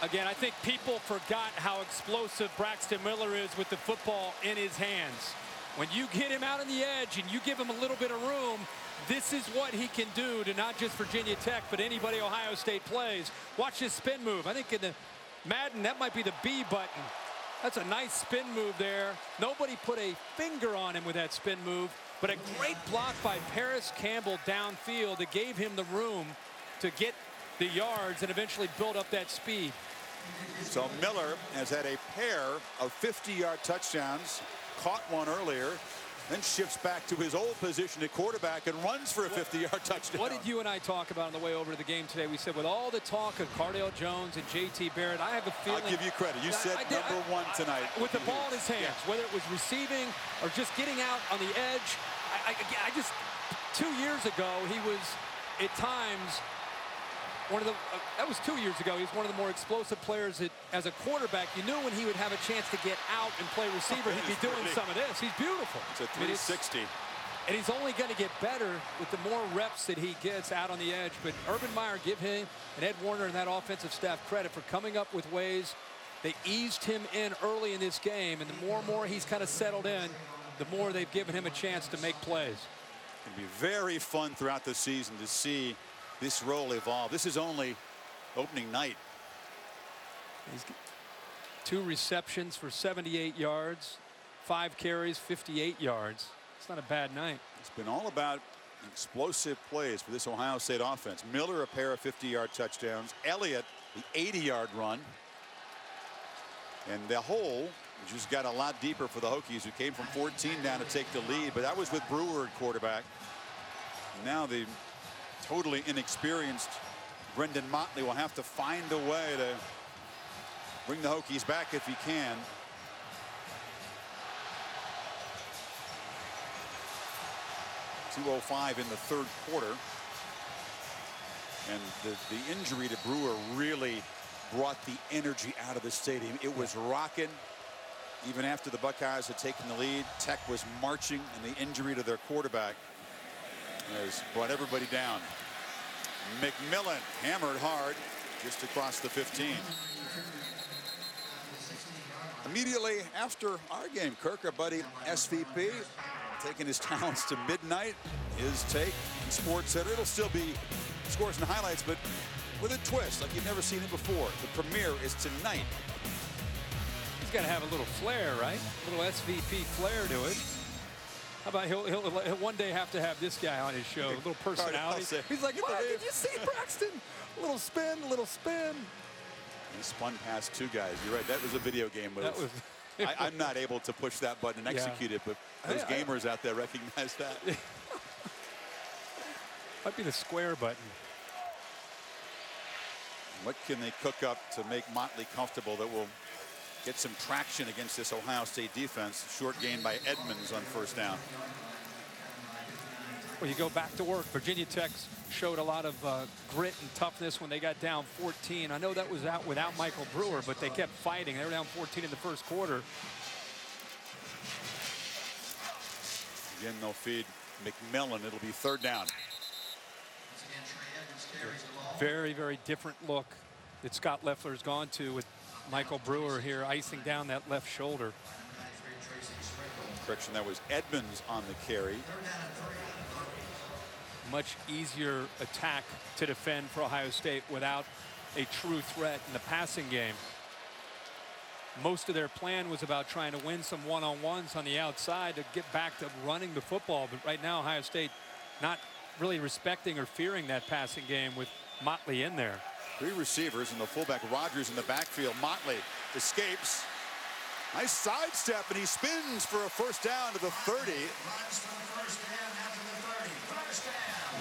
Again, I think people forgot how explosive Braxton Miller is with the football in his hands. When you get him out on the edge and you give him a little bit of room, this is what he can do to not just Virginia Tech, but anybody Ohio State plays. Watch his spin move. I think in the Madden, that might be the B button. That's a nice spin move there. Nobody put a finger on him with that spin move, but a great block by Paris Campbell downfield that gave him the room to get the yards and eventually build up that speed. So Miller has had a pair of 50-yard touchdowns, caught one earlier, then shifts back to his old position at quarterback and runs for a 50-yard touchdown. What did you and I talk about on the way over to the game today? We said with all the talk of Cardale Jones and J.T. Barrett, I have a feeling. I'll give you credit. You said number one tonight. With the ball in his hands, whether it was receiving or just getting out on the edge. I just, 2 years ago, he was at times one of the, that was 2 years ago. He was one of the more explosive players as a quarterback. You knew when he would have a chance to get out and play receiver, he'd be doing some of this. He's beautiful. It's a 360. And he's only going to get better with the more reps that he gets out on the edge. But Urban Meyer, give him and Ed Warner and that offensive staff credit for coming up with ways. They eased him in early in this game, and the more and more he's kind of settled in, the more they've given him a chance to make plays. It'll be very fun throughout the season to see this role evolve. This is only opening night. He's 2 receptions for 78 yards, 5 carries, 58 yards. It's not a bad night. It's been all about explosive plays for this Ohio State offense. Miller, a pair of 50-yard touchdowns. Elliott, the 80-yard run. And the hole just got a lot deeper for the Hokies, who came from 14 down to take the lead. But that was with Brewer at quarterback. Now the totally inexperienced Brendan Motley will have to find a way to bring the Hokies back if he can. .205 in the third quarter. And the injury to Brewer really brought the energy out of the stadium. It was rocking even after the Buckeyes had taken the lead. Tech was marching, and the injury to their quarterback has brought everybody down. McMillan hammered hard just across the 15. Immediately after our game, Kirk, our buddy SVP, taking his talents to midnight. His take in Sports Center. It'll still be scores and highlights, but with a twist like you've never seen it before. The premiere is tonight. He's got to have a little flair, right? A little SVP flair to it. How about he'll one day have to have this guy on his show, a little personality. He's like, what? Did you see Braxton? A little spin, a little spin. He spun past 2 guys. You're right. That was a video game move. I'm not able to push that button and execute it, but those gamers out there recognize that. Might be the square button. What can they cook up to make Motley comfortable that will get some traction against this Ohio State defense? Short gain by Edmonds on first down. Well, you go back to work. Virginia Tech showed a lot of grit and toughness when they got down 14. I know that was out without Michael Brewer, but they kept fighting. They were down 14 in the first quarter. Again, they'll feed McMillan. It'll be third down. Very, very different look that Scott Loeffler's gone to with Michael Brewer here icing down that left shoulder. Correction, that was Edmonds on the carry. Much easier attack to defend for Ohio State without a true threat in the passing game. Most of their plan was about trying to win some one-on-ones on the outside to get back to running the football. But right now, Ohio State not really respecting or fearing that passing game with Motley in there. 3 receivers and the fullback Rogers in the backfield. Motley escapes. Nice sidestep, and he spins for a first down to the 30.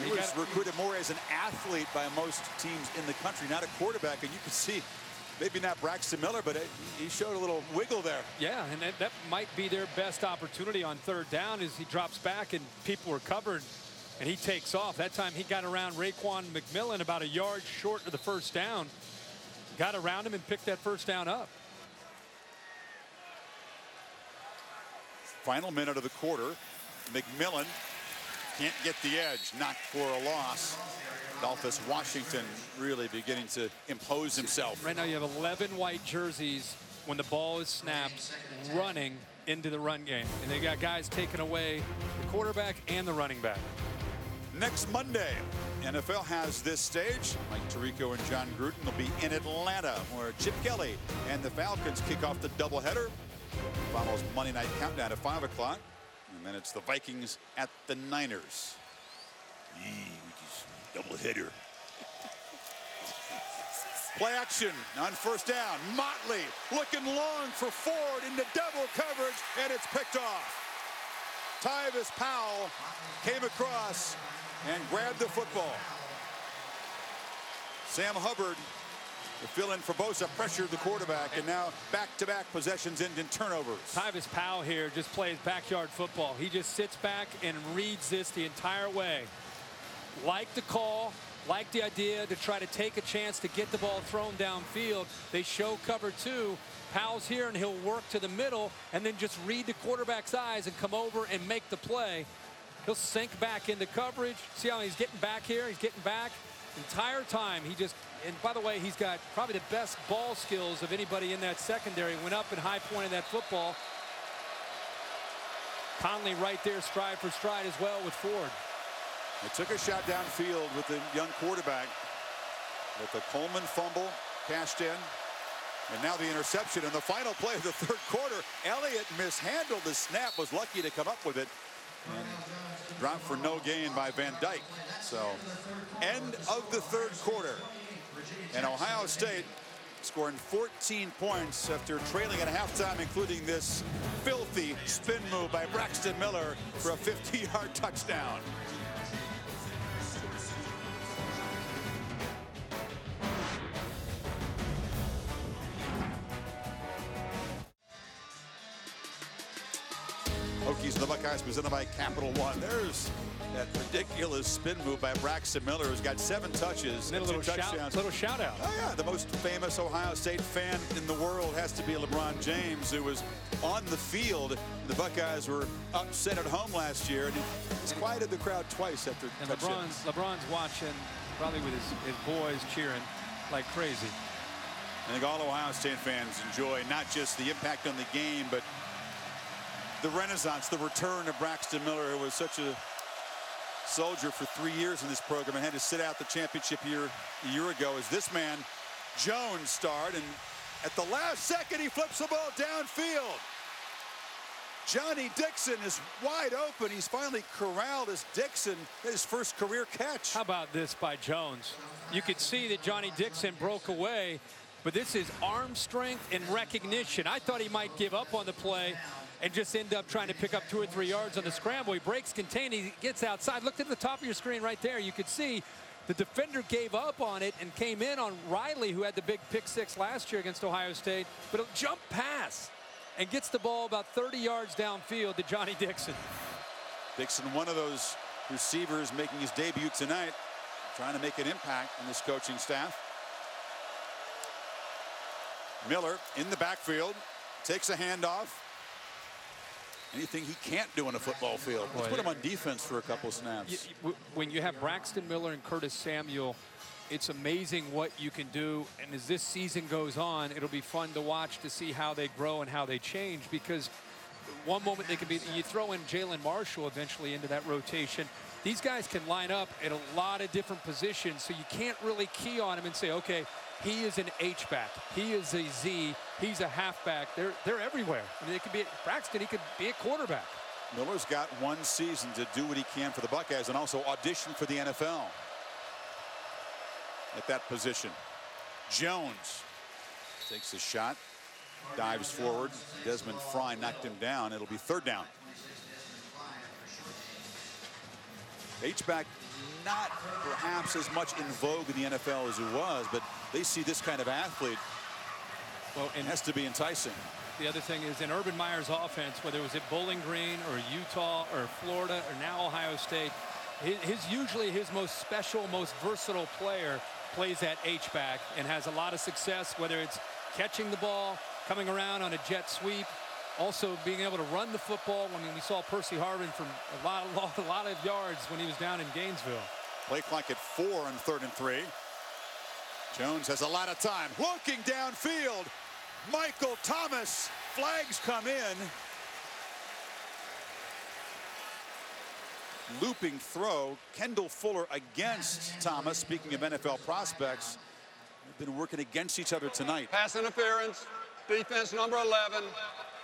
He was recruited more as an athlete by most teams in the country, not a quarterback. And you can see, maybe not Braxton Miller, but he showed a little wiggle there. Yeah, and that might be their best opportunity on third down as he drops back and people are covered and he takes off. That time he got around Raekwon McMillan about a yard short of the first down. Got around him and picked that first down up. Final minute of the quarter. McMillan can't get the edge, knocked for a loss. Adolphus Washington really beginning to impose himself. Right now you have 11 white jerseys when the ball is snapped running into the run game. And they got guys taking away the quarterback and the running back. Next Monday, NFL has this stage. Mike Tirico and John Gruden will be in Atlanta, where Chip Kelly and the Falcons kick off the doubleheader. Follows Monday Night Countdown at 5 o'clock. And then it's the Vikings at the Niners. Doubleheader. Play action on first down. Motley looking long for Ford into double coverage, and it's picked off. Tyvis Powell came across and grabbed the football. Sam Hubbard, the fill-in for Bosa, pressured the quarterback, and now back-to-back possessions end in turnovers. Tyvis Powell here just plays backyard football. He just sits back and reads this the entire way. Like the call, like the idea to try to take a chance to get the ball thrown downfield. They show cover 2. Powell's here, and he'll work to the middle and then just read the quarterback's eyes and come over and make the play. He'll sink back into coverage. See how he's getting back here? He's getting back. Entire time he just, and by the way, he's got probably the best ball skills of anybody in that secondary. Went up and high pointed that football. Conley right there, stride for stride as well with Ford. They took a shot downfield with the young quarterback, with the Coleman fumble cashed in, and now the interception in the final play of the third quarter. Elliott mishandled the snap, was lucky to come up with it, and dropped for no gain by Van Dyke. So end of the third quarter, and Ohio State scoring 14 points after trailing at halftime, including this filthy spin move by Braxton Miller for a 50-yard touchdown. Hokies and the Buckeyes presented by Capital One. There's that ridiculous spin move by Braxton Miller, who's got 7 touches and 2 touchdowns. Little shout out. Oh yeah, the most famous Ohio State fan in the world has to be LeBron James, who was on the field. The Buckeyes were upset at home last year, and he's quieted the crowd twice after touchdowns. LeBron's watching, probably with his boys cheering like crazy. I think all Ohio State fans enjoy not just the impact on the game, but the renaissance, the return of Braxton Miller, who was such a soldier for 3 years in this program and had to sit out the championship year a year ago as this man, Jones, starred. And at the last second, he flips the ball downfield. Johnny Dixon is wide open. He's finally corralled as Dixon his first career catch. How about this by Jones? You could see that Johnny Dixon broke away, but this is arm strength and recognition. I thought he might give up on the play and just end up trying to pick up 2 or 3 yards on the scramble. He breaks contain, he gets outside. Look at the top of your screen right there. You could see the defender gave up on it and came in on Riley, who had the big pick 6 last year against Ohio State, but a jump pass and gets the ball about 30 yards downfield to Johnny Dixon. Dixon, one of those receivers making his debut tonight, trying to make an impact on this coaching staff. Miller in the backfield, takes a handoff. Anything he can't do on a football field. Let's put him on defense for a couple snaps. When you have Braxton Miller and Curtis Samuel, it's amazing what you can do. And as this season goes on, it'll be fun to watch to see how they grow and how they change, because one moment they can be, you throw in Jalen Marshall eventually into that rotation. These guys can line up at a lot of different positions, so you can't really key on him and say, okay, he is an H-back, he is a Z, he's a halfback. They're everywhere. I mean, they could be Braxton, he could be a quarterback. Miller's got one season to do what he can for the Buckeyes and also audition for the NFL at that position. Jones takes a shot, dives forward. Desmond Fry knocked him down. It'll be third down. H-back not perhaps as much in vogue in the NFL as it was, but they see this kind of athlete. Well, it has to be enticing. The other thing is in Urban Meyer's offense, whether it was at Bowling Green or Utah or Florida or now Ohio State, usually his most special, most versatile player plays at H-back and has a lot of success, whether it's catching the ball, coming around on a jet sweep, also being able to run the football. I mean, we saw Percy Harvin from a lot of yards when he was down in Gainesville. Play clock at 4 on 3rd and 3. Jones has a lot of time. Looking downfield. Michael Thomas. Flags come in. Looping throw. Kendall Fuller against Thomas. Speaking of NFL prospects, they've been working against each other tonight. Pass interference. Defense number 11.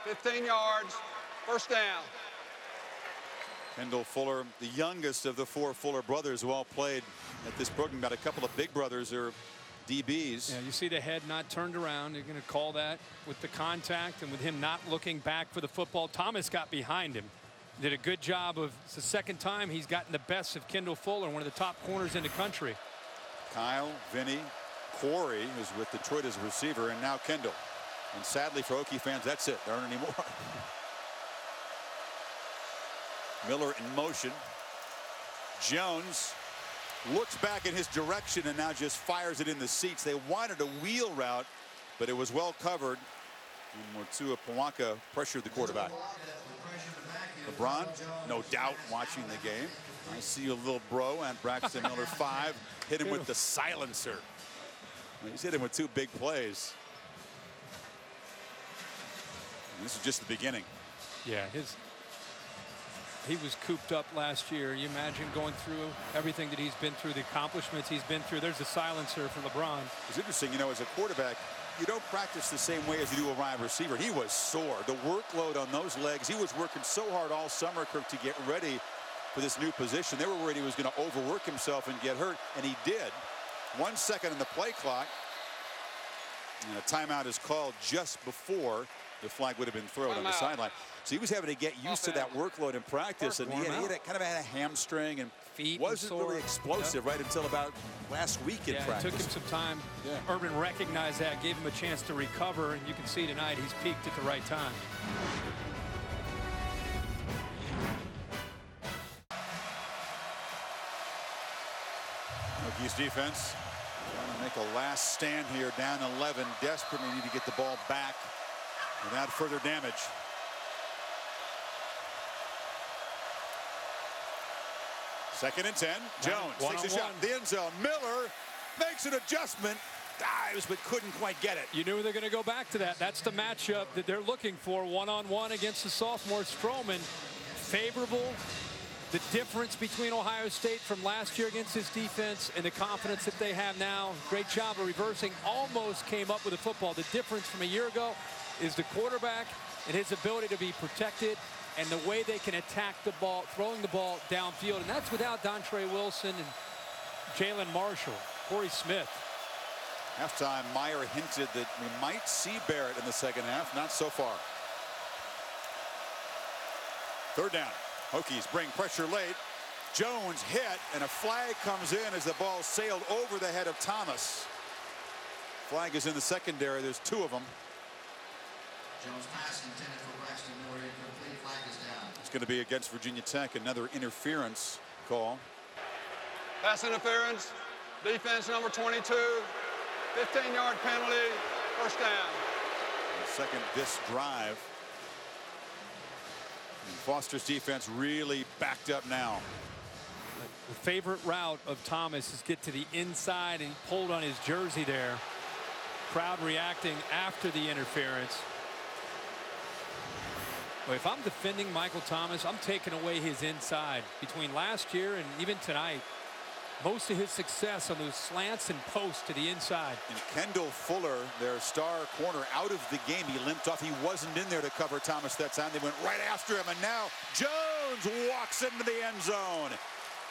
15 yards. First down. Kendall Fuller, the youngest of the 4 Fuller brothers who all played at this program. Got a couple of big brothers who are DBs. Yeah, you see the head not turned around. You're going to call that with the contact and with him not looking back for the football. Thomas got behind him. Did a good job of, it's the second time he's gotten the best of Kendall Fuller, one of the top corners in the country. Kyle, Vinny, Corey, who's with Detroit as a receiver, and now Kendall. And sadly for Hokie fans, that's it. There aren't any more. Miller in motion. Jones looks back in his direction and now just fires it in the seats. They wanted a wheel route, but it was well covered. And Motua Pawaka pressured the quarterback. LeBron, no doubt, watching the game. I see a little bro at Braxton Miller 5. Hit him with the silencer. He's hit him with 2 big plays. And this is just the beginning. Yeah, he was cooped up last year. You imagine going through everything that he's been through, the accomplishments he's been through. There's a silencer for LeBron. It's interesting, you know, as a quarterback, you don't practice the same way as you do a wide receiver. He was sore. The workload on those legs, he was working so hard all summer, Kirk, to get ready for this new position. They were worried he was going to overwork himself and get hurt, and he did. 1 second on the play clock. And a timeout is called just before the flag would have been thrown on the sideline. So he was having to get used to that workload in practice, and he had kind of had a hamstring and feet wasn't really explosive right until about last week in practice. It took him some time. Urban recognized that, gave him a chance to recover, and you can see tonight he's peaked at the right time. Hokies defense trying to make a last stand here, down 11, desperately need to get the ball back without further damage. Second and 10. Jones takes a shot. The end zone. Miller makes an adjustment. Dives, but couldn't quite get it. You knew they're going to go back to that. That's the matchup that they're looking for, one-on-one against the sophomore Stroman. Favorable. The difference between Ohio State from last year against his defense and the confidence that they have now. Great job of reversing. Almost came up with a football. The difference from a year ago is the quarterback and his ability to be protected and the way they can attack the ball, throwing the ball downfield. And that's without Dontre Wilson and Jalen Marshall, Corey Smith. Halftime, Meyer hinted that we might see Barrett in the second half. Not so far. Third down. Hokies bring pressure late. Jones hit, and a flag comes in as the ball sailed over the head of Thomas. Flag is in the secondary. There's 2 of them. Jones pass intended for Braxton Miller, incomplete. Flag is down. It's going to be against Virginia Tech. Another interference call. Pass interference. Defense number 22. 15-yard penalty. First down. And second this drive. And Foster's defense really backed up now. The favorite route of Thomas is get to the inside, and he pulled on his jersey there. Crowd reacting after the interference. But if I'm defending Michael Thomas, I'm taking away his inside. Between last year and even tonight, most of his success on those slants and posts to the inside. And Kendall Fuller, their star corner, out of the game. He limped off. He wasn't in there to cover Thomas that time. They went right after him, and now Jones walks into the end zone.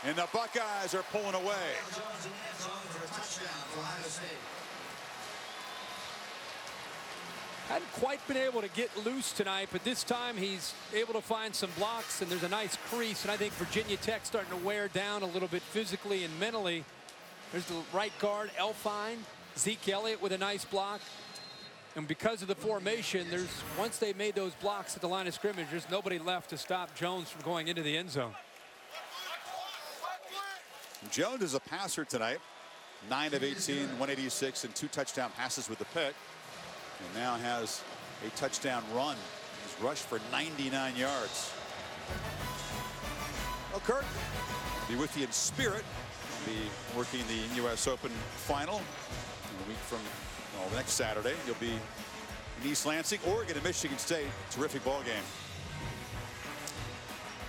And the Buckeyes are pulling away. Jones in the end zone for a touchdown for Ohio State. Hadn't quite been able to get loose tonight, but this time he's able to find some blocks, and there's a nice crease. And I think Virginia Tech starting to wear down a little bit physically and mentally. There's the right guard, Elfine. Zeke Elliott with a nice block. And because of the formation, once they made those blocks at the line of scrimmage, there's nobody left to stop Jones from going into the end zone. Jones is a passer tonight. 9 of 18, 186, and 2 touchdown passes with the pick. And now has a touchdown run. He's rushed for 99 yards. Well, Kurt, be with you in spirit. He'll be working the U.S. Open final a week from next Saturday. You'll be in East Lansing, Oregon, and Michigan State. Terrific ball game.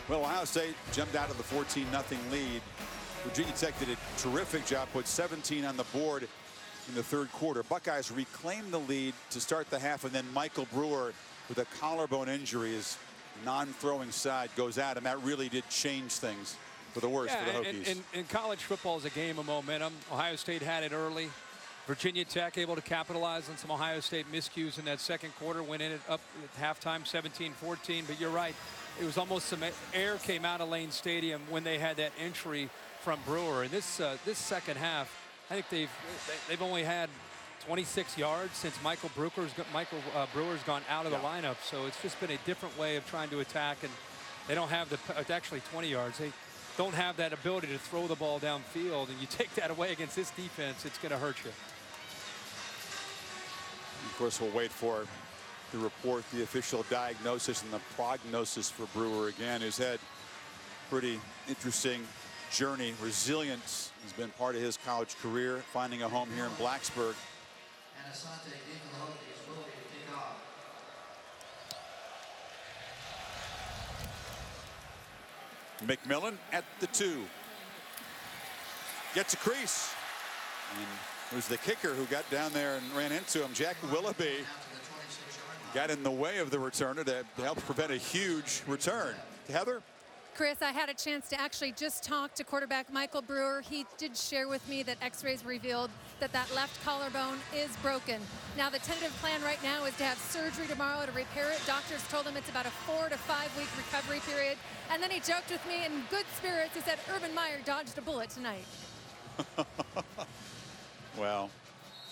Well, Ohio State jumped out of the 14-0 lead. Virginia Tech did a terrific job, put 17 on the board in the third quarter. Buckeyes reclaimed the lead to start the half, and then Michael Brewer with a collarbone injury, his non-throwing side goes out, and that really did change things for the worse for the Hokies. And college football is a game of momentum. Ohio State had it early. Virginia Tech able to capitalize on some Ohio State miscues in that second quarter, went in it up at halftime 17-14. But you're right, it was almost some air came out of Lane Stadium when they had that entry from Brewer. And this second half, I think they've only had 26 yards since Michael Brewer's gone out of the lineup. So it's just been a different way of trying to attack, and they don't have actually 20 yards. They don't have that ability to throw the ball downfield, and you take that away against this defense, it's going to hurt you. Of course, we'll wait for the report, the official diagnosis, and the prognosis for Brewer again. He's had pretty interesting journey. Resilience has been part of his college career, finding a home here in Blacksburg. And Asante giving the Hokies ability to kick off. McMillan at the 2. Gets a crease. And it was the kicker who got down there and ran into him. Jack Willoughby got in the way of the returner to help prevent a huge return. Heather? Chris, I had a chance to actually just talk to quarterback Michael Brewer. He did share with me that x-rays revealed that left collarbone is broken. Now, the tentative plan right now is to have surgery tomorrow to repair it. Doctors told him it's about a 4 to 5 week recovery period. And then he joked with me in good spirits. He said Urban Meyer dodged a bullet tonight. Well,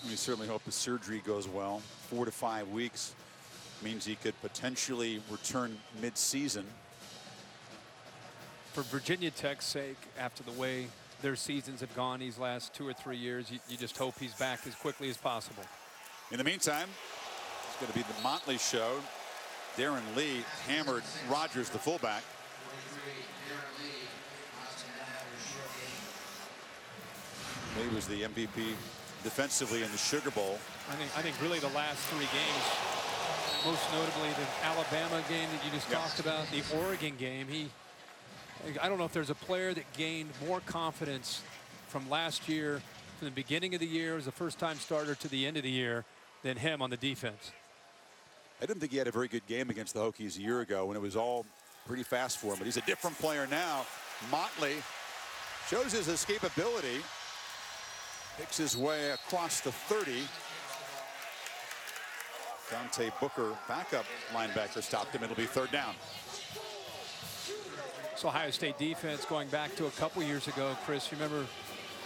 we certainly hope the surgery goes well. 4 to 5 weeks means he could potentially return mid-season. For Virginia Tech's sake, after the way their seasons have gone these last 2 or 3 years, you just hope he's back as quickly as possible. In the meantime, it's going to be the Motley show. Darren Lee hammered Rogers, the fullback. He was the MVP defensively in the Sugar Bowl. I think really the last 3 games, most notably the Alabama game that you just talked about, the Oregon game, I don't know if there's a player that gained more confidence from last year, from the beginning of the year as a first-time starter to the end of the year, than him on the defense. I didn't think he had a very good game against the Hokies a year ago when it was all pretty fast for him, but he's a different player now. Motley shows his escapability, picks his way across the 30. Dante Booker, backup linebacker, stopped him. It'll be 3rd down. So Ohio State defense going back to a couple years ago, Chris, you remember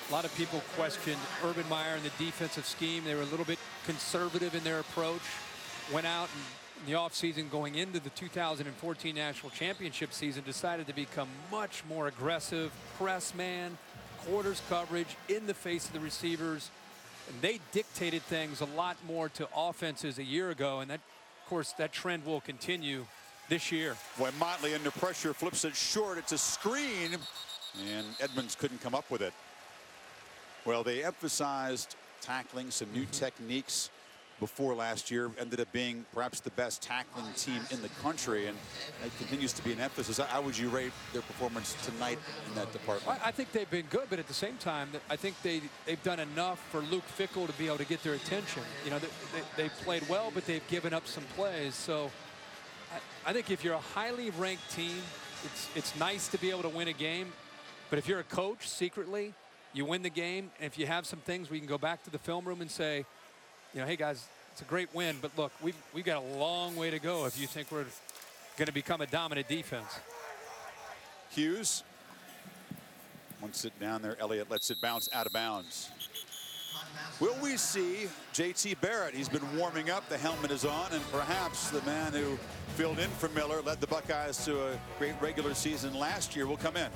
a lot of people questioned Urban Meyer and the defensive scheme. They were a little bit conservative in their approach. Went out in the offseason going into the 2014 National Championship season, decided to become much more aggressive, press man, quarters coverage, in the face of the receivers. And they dictated things a lot more to offenses a year ago, and that, of course, that trend will continue this year. When Motley under pressure flips it short, it's a screen, and Edmonds couldn't come up with it. Well, they emphasized tackling, some new techniques before last year, ended up being perhaps the best tackling team in the country, and it continues to be an emphasis. How would you rate their performance tonight in that department? I think they've been good, but at the same time, I think they've done enough for Luke Fickell to be able to get their attention. You know, they've played well, but they've given up some plays. So I think if you're a highly ranked team, it's nice to be able to win a game. But if you're a coach, secretly, you win the game. And if you have some things where you can go back to the film room and say, you know, hey, guys, it's a great win, but look, we've got a long way to go if you think we're going to become a dominant defense. Hughes. Once it down there, Elliott lets it bounce out of bounds. Will we see J.T. Barrett? He's been warming up. The helmet is on, and perhaps the man who filled in for Miller, led the Buckeyes to a great regular season last year, will come in.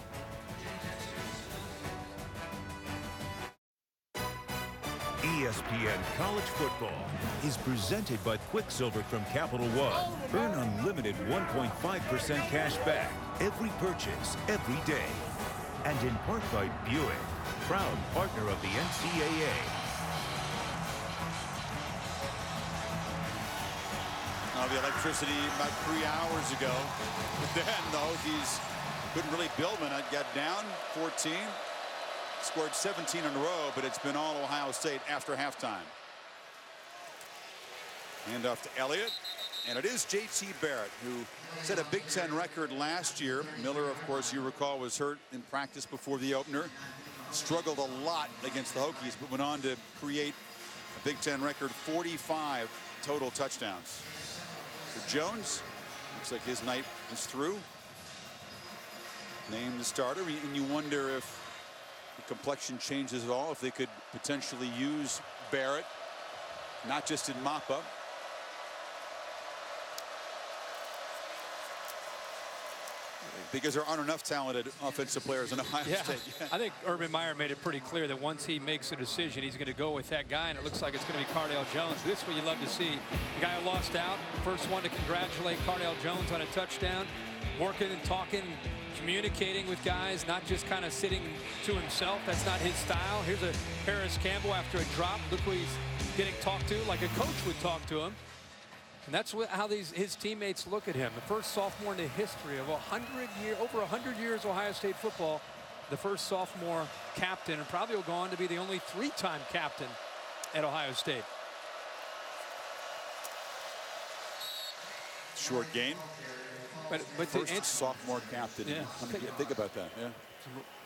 ESPN College Football is presented by Quicksilver from Capital One. Earn unlimited 1.5% cash back every purchase, every day. And in part by Buick, proud partner of the NCAA. The electricity about 3 hours ago. But then, though, he's couldn't really build one. I got down 14. Scored 17 in a row, but it's been all Ohio State after halftime. Hand off to Elliott, and it is J.T. Barrett, who set a Big Ten record last year. Miller, of course, you recall, was hurt in practice before the opener. Struggled a lot against the Hokies, but went on to create a Big Ten record 45 total touchdowns. For Jones, looks like his night is through. Named the starter, and you wonder if the complexion changes at all, if they could potentially use Barrett, not just in mop-up. Because there aren't enough talented offensive players in Ohio State. Yeah. I think Urban Meyer made it pretty clear that once he makes a decision, he's going to go with that guy, and it looks like it's going to be Cardale Jones. This is what you love to see. The guy who lost out, first one to congratulate Cardale Jones on a touchdown, working and talking, communicating with guys, not just kind of sitting to himself. That's not his style. Here's a Harris Campbell after a drop. Look who he's getting talked to, like a coach would talk to him. And that's how his teammates look at him. The first sophomore in the history of over 100 years Ohio State football. The first sophomore captain, and probably will go on to be the only three-time captain at Ohio State. Short gain. But first sophomore captain. Yeah. Think about that. Yeah.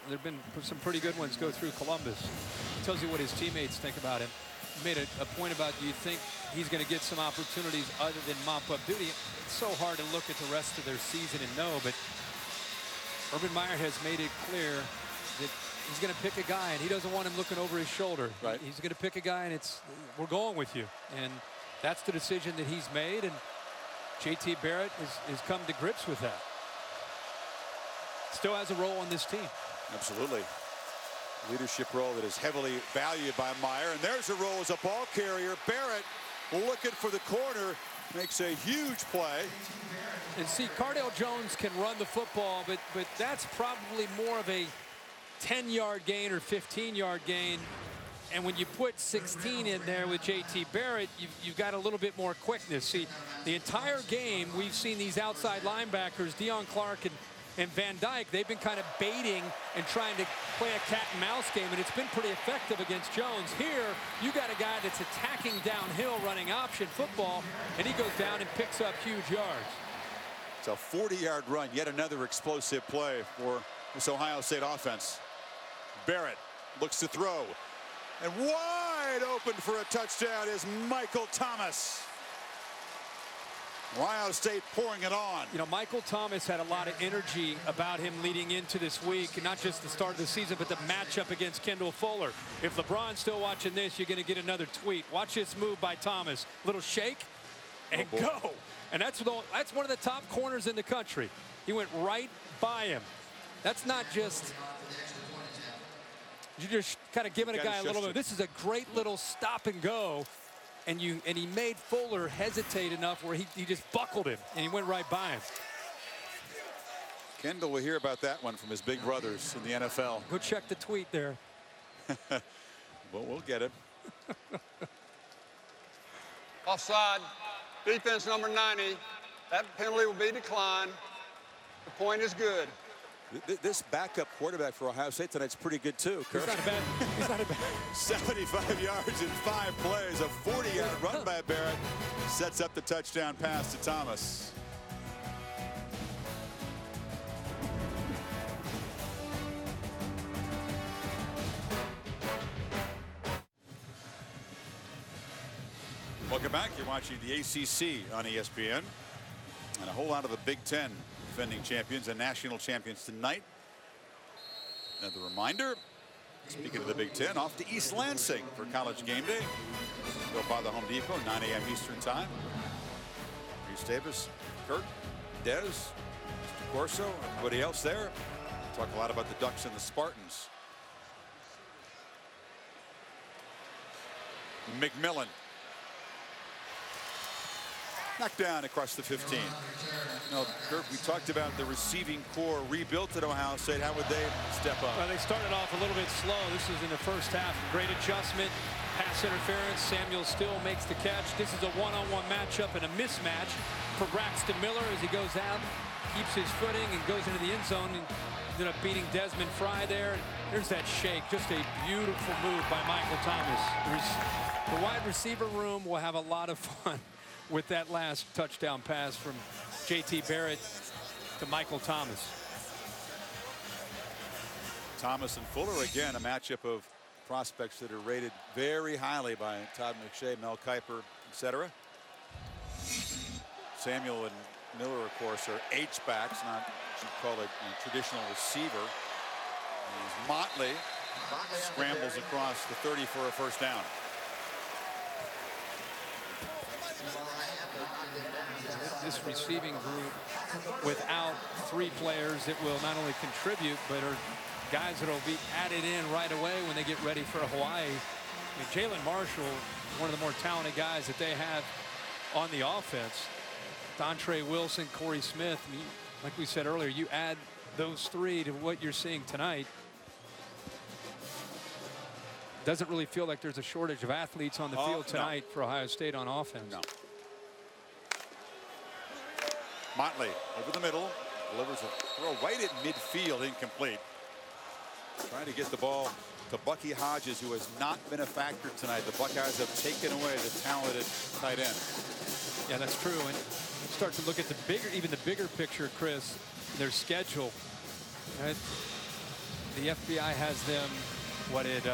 There have been some pretty good ones go through Columbus. It tells you what his teammates think about him. He made a point about, do you think he's going to get some opportunities other than mop-up duty? It's so hard to look at the rest of their season and know, but Urban Meyer has made it clear that he's going to pick a guy, and he doesn't want him looking over his shoulder. Right. He's going to pick a guy, and we're going with you. And that's the decision that he's made, and J.T. Barrett has come to grips with that. Still has a role on this team. Absolutely. Leadership role that is heavily valued by Meyer. And there's a role as a ball carrier. Barrett looking for the corner. Makes a huge play. And see, Cardale Jones can run the football, but that's probably more of a 10-yard gain or 15-yard gain. And when you put 16 in there with J.T. Barrett, you've got a little bit more quickness. See, the entire game, we've seen these outside linebackers, Deion Clark and Van Dyke, they've been kind of baiting and trying to play a cat and mouse game, and it's been pretty effective against Jones. Here, you got a guy that's attacking downhill, running option football, and he goes down and picks up huge yards. It's a 40-yard run, yet another explosive play for this Ohio State offense. Barrett looks to throw, and wide open for a touchdown is Michael Thomas. Ohio State pouring it on. You know, Michael Thomas had a lot of energy about him leading into this week, and not just the start of the season, but the matchup against Kendall Fuller. If LeBron's still watching this, you're going to get another tweet. Watch this move by Thomas. Little shake and go. And that's one of the top corners in the country. He went right by him. That's not just, you're just kind of giving a guy a little bit. This is a great little stop and go. And he made Fuller hesitate enough where he just buckled him, and he went right by him. Kendall will hear about that one from his big brothers in the NFL. Go check the tweet there. Well, we'll get it. Offside. Defense number 90. That penalty will be declined. The point is good. This backup quarterback for Ohio State tonight's pretty good too, Kurt. He's not a bad. 75 yards in 5 plays. A 40-yard run by Barrett sets up the touchdown pass to Thomas. Welcome back. You're watching the ACC on ESPN. And a whole lot of the Big Ten defending champions and national champions tonight. Another reminder, speaking of the Big Ten, off to East Lansing for College Game Day. Go by the Home Depot, 9 a.m. Eastern Time. Reese Davis, Kurt, Dez, Mr. Corso, everybody else there. Talk a lot about the Ducks and the Spartans. McMillan. Knocked down across the 15. No, Kirk, we talked about the receiving core rebuilt at Ohio State. How would they step up? Well, they started off a little bit slow. This is in the first half. Great adjustment. Pass interference. Samuel still makes the catch. This is a one-on-one matchup and a mismatch for Braxton Miller as he goes out, keeps his footing, and goes into the end zone and ended up beating Desmond Fry there. There's that shake. Just a beautiful move by Michael Thomas. The wide receiver room will have a lot of fun with that last touchdown pass from J.T. Barrett to Michael Thomas. Thomas and Fuller, again, a matchup of prospects that are rated very highly by Todd McShay, Mel Kiper, etc. Samuel and Miller, of course, are H-backs, not what you call it a traditional receiver. And Motley scrambles across the 30 for a first down. This receiving group without 3 players that will not only contribute but are guys that will be added in right away when they get ready for Hawaii. I mean, Jalen Marshall, one of the more talented guys that they have on the offense. Dontre Wilson, Corey Smith. I mean, like we said earlier, you add those 3 to what you're seeing tonight. Doesn't really feel like there's a shortage of athletes on the field tonight for Ohio State on offense. No. Motley over the middle, delivers a throw right at midfield, incomplete. Trying to get the ball to Bucky Hodges, who has not been a factor tonight. The Buckeyes have taken away the talented tight end. Yeah, that's true. And start to look at the bigger, even the bigger picture, Chris, their schedule. The FBI has them, what, at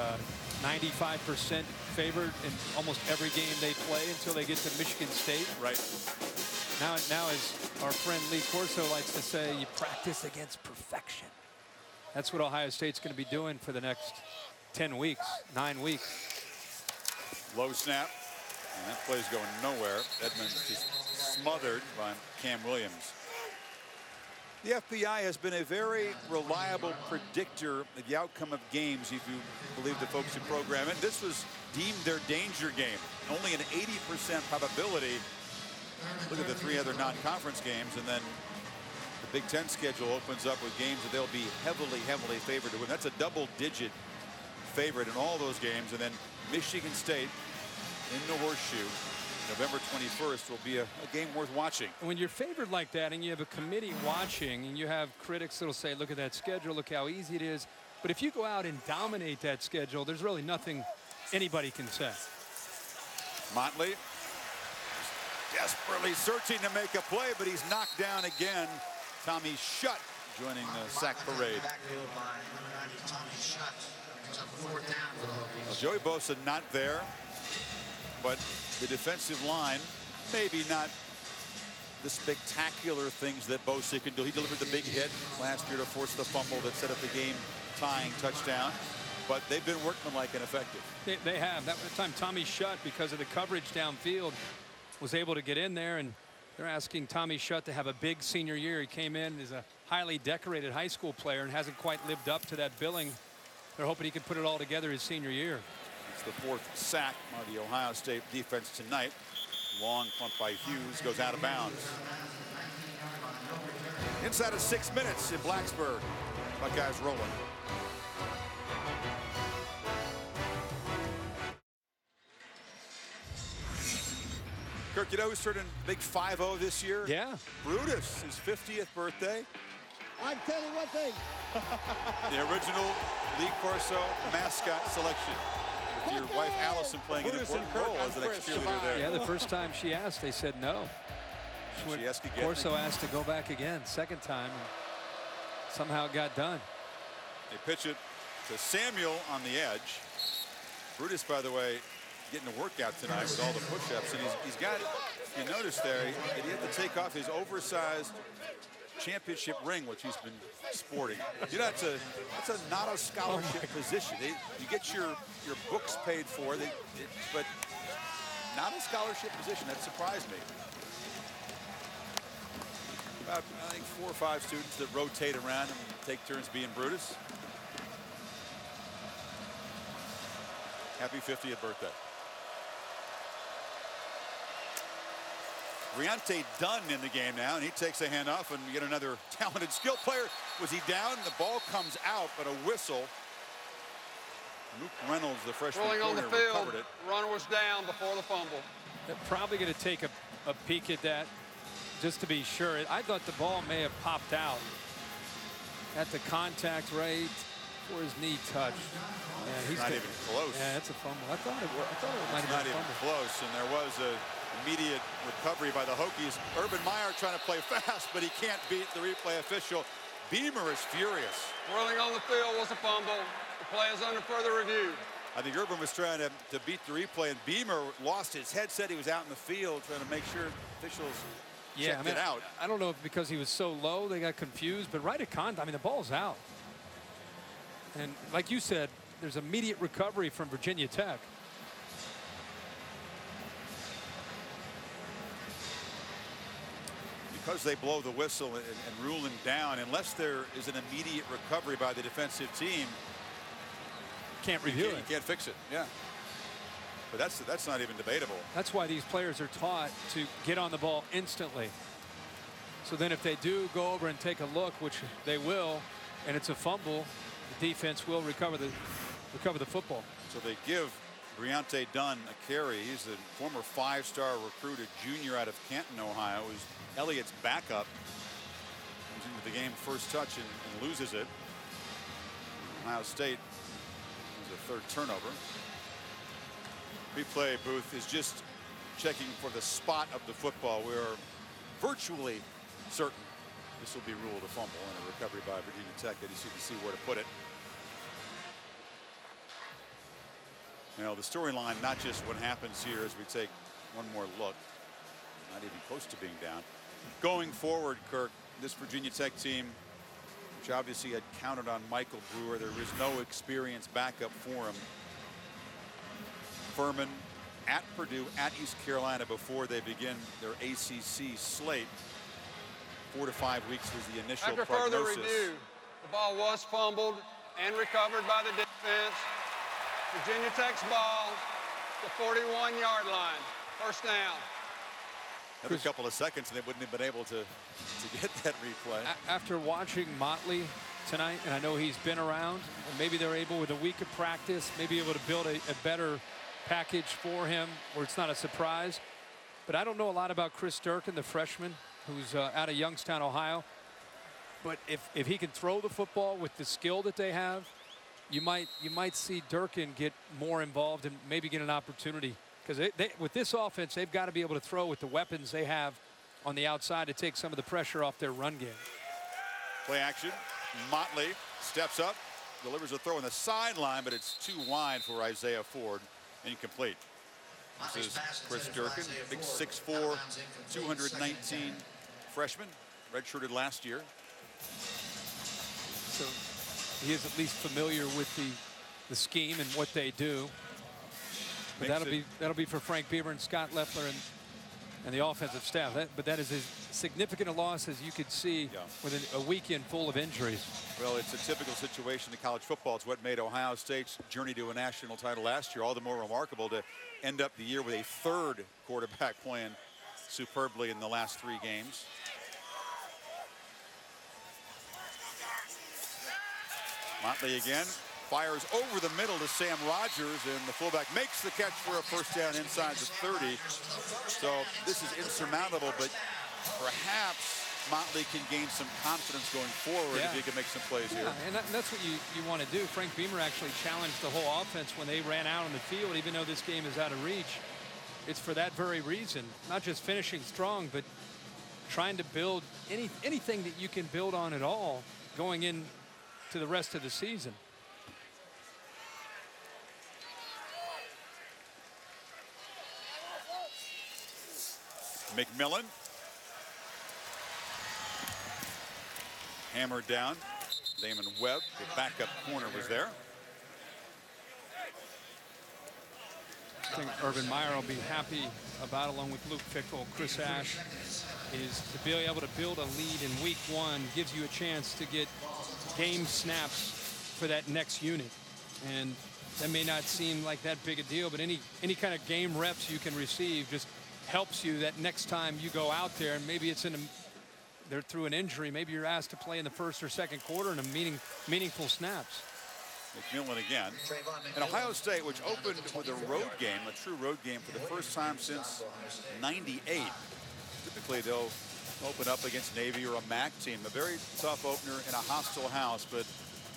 95% favored in almost every game they play until they get to Michigan State. Right. Now, as our friend Lee Corso likes to say, you practice against perfection. That's what Ohio State's going to be doing for the next 10 weeks, 9 weeks. Low snap, and that play's going nowhere. Edmonds just smothered by Cam Williams. The FBI has been a very reliable predictor of the outcome of games, if you believe the folks who program it. This was deemed their danger game. Only an 80% probability. Look at the 3 other non-conference games, and then the Big Ten schedule opens up with games that they'll be heavily favored to win. That's a double-digit favorite in all those games. And then Michigan State in the Horseshoe, November 21st, will be a game worth watching. When you're favored like that and you have a committee watching and you have critics that'll say, look at that schedule, look how easy it is. But if you go out and dominate that schedule, there's really nothing anybody can say. Motley desperately searching to make a play, but he's knocked down again. Tommy Shutt joining the sack parade. Well, Joey Bosa not there, but the defensive line, maybe not the spectacular things that Bosa can do. He delivered the big hit last year to force the fumble that set up the game-tying touchdown. But they've been workmanlike and effective. They have. That time Tommy Shutt, because of the coverage downfield, was able to get in there, and they're asking Tommy Shutt to have a big senior year. He came in as a highly decorated high school player and hasn't quite lived up to that billing. They're hoping he can put it all together his senior year. It's the 4th sack by the Ohio State defense tonight. Long punt by Hughes goes out of bounds. Inside of 6 minutes in Blacksburg. Buckeyes rolling. Kirk, you know who's turning big 5-0 this year? Yeah. Brutus, his 50th birthday. I tell you one thing. The original Lee Corso mascot selection. With your wife Allison playing an important role as an ex-cheerleader there. Yeah, the first time she asked, they said no. She asked again. Corso asked to go back again, second time, and somehow it got done. They pitch it to Samuel on the edge. Brutus, by the way, getting a workout tonight with all the push-ups, and he's got, you notice there, he had to take off his oversized championship ring, which he's been sporting. You know, that's not a scholarship position. You get your books paid for, but not a scholarship position. That surprised me. About, I think, 4 or 5 students that rotate around and take turns being Brutus. Happy 50th birthday. Briante Dunn in the game now, and he takes a handoff, and you get another talented skill player. Was he down? The ball comes out, but a whistle. Luke Reynolds, the freshman Rolling on the corner, field. recovered it. Runner was down before the fumble. They're probably going to take a peek at that just to be sure. I thought the ball may have popped out at the contact rate before his knee touched. Yeah, he's not even close. Yeah, it's a fumble. I thought it might have been a fumble. Close, and there was a immediate recovery by the Hokies. Urban Meyer trying to play fast, but he can't beat the replay official. Beamer is furious. Rolling on the field was a fumble. The play is under further review. I think Urban was trying to beat the replay, and Beamer lost his headset. He was out in the field trying to make sure officials checked it out. I don't know if because he was so low they got confused, but right at contact, I mean, the ball's out. And like you said, there's immediate recovery from Virginia Tech. Because they blow the whistle and rule him down, unless there is an immediate recovery by the defensive team, can't review it. You can't fix it. Yeah. But that's not even debatable. That's why these players are taught to get on the ball instantly. So then if they do go over and take a look, which they will, and it's a fumble, the defense will recover the football. So they give Briante Dunn a carry. He's the former 5-star recruit, a junior out of Canton, Ohio. He's Elliott's backup. Comes into the game first touch and loses it. Ohio State is a third turnover. Replay booth is just checking for the spot of the football. We are virtually certain this will be ruled a fumble and a recovery by Virginia Tech. They just need to see where to put it. You know, the storyline, not just what happens here as we take one more look, not even close to being down. Going forward, Kirk, this Virginia Tech team, which obviously had counted on Michael Brewer, there is no experienced backup for him. Furman at Purdue, at East Carolina before they begin their ACC slate. 4 to 5 weeks was the initial After prognosis. further review, the ball was fumbled and recovered by the defense. Virginia Tech's ball, the 41-yard line. First down. Another couple of seconds and they wouldn't have been able to get that replay. After watching Motley tonight, and I know he's been around, and maybe they're able with a week of practice, maybe able to build a better package for him where it's not a surprise. But I don't know a lot about Chris Durkin, the freshman who's out of Youngstown, Ohio. But if he can throw the football with the skill that they have, you might see Durkin get more involved and maybe get an opportunity, because with this offense they've got to be able to throw with the weapons they have on the outside to take some of the pressure off their run game. Play action. Motley steps up, delivers a throw on the sideline, but it's too wide for Isaiah Ford. Incomplete. This is Chris Durkin, big 6'4", 219 freshman, redshirted last year. So he is at least familiar with the scheme and what they do. But that'll be for Frank Beaver and Scott Leffler and the offensive staff. But that is as significant a loss as you could see with a weekend full of injuries. Well, it's a typical situation in college football. It's what made Ohio State's journey to a national title last year all the more remarkable, to end up the year with a third quarterback playing superbly in the last 3 games. Motley again, Fires over the middle to Sam Rogers, and the fullback makes the catch for a first down inside the 30. So this is insurmountable, but perhaps Motley can gain some confidence going forward if he can make some plays here. And that's what you want to do. Frank Beamer actually challenged the whole offense when they ran out on the field, even though this game is out of reach. It's for that very reason, not just finishing strong, but trying to build anything that you can build on at all going into the rest of the season. McMillan. Hammered down. Damon Webb, the backup corner, was there. I think Urban Meyer will be happy about, along with Luke Fickell, Chris Ash, is to be able to build a lead in week 1 gives you a chance to get game snaps for that next unit. And that may not seem like that big a deal, but any kind of game reps you can receive just helps you that next time you go out there, and maybe it's they're through an injury, maybe you're asked to play in the first or second quarter in a meaningful snaps. McMillan again. And Ohio State, which opened with a road game, a true road game for the first time since '98. Typically they'll open up against Navy or a MAC team. A very tough opener in a hostile house, but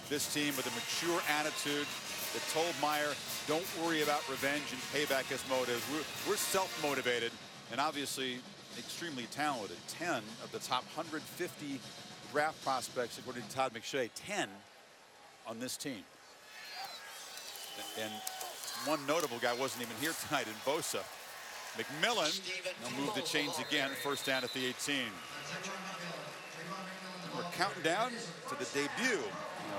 this team with a mature attitude that told Meyer, don't worry about revenge and payback as motives. We're self-motivated and obviously extremely talented. 10 of the top 150 draft prospects, according to Todd McShay, 10 on this team. And one notable guy wasn't even here tonight in Bosa. McMillan will move the chains again, first down at the 18. We're counting down to the debut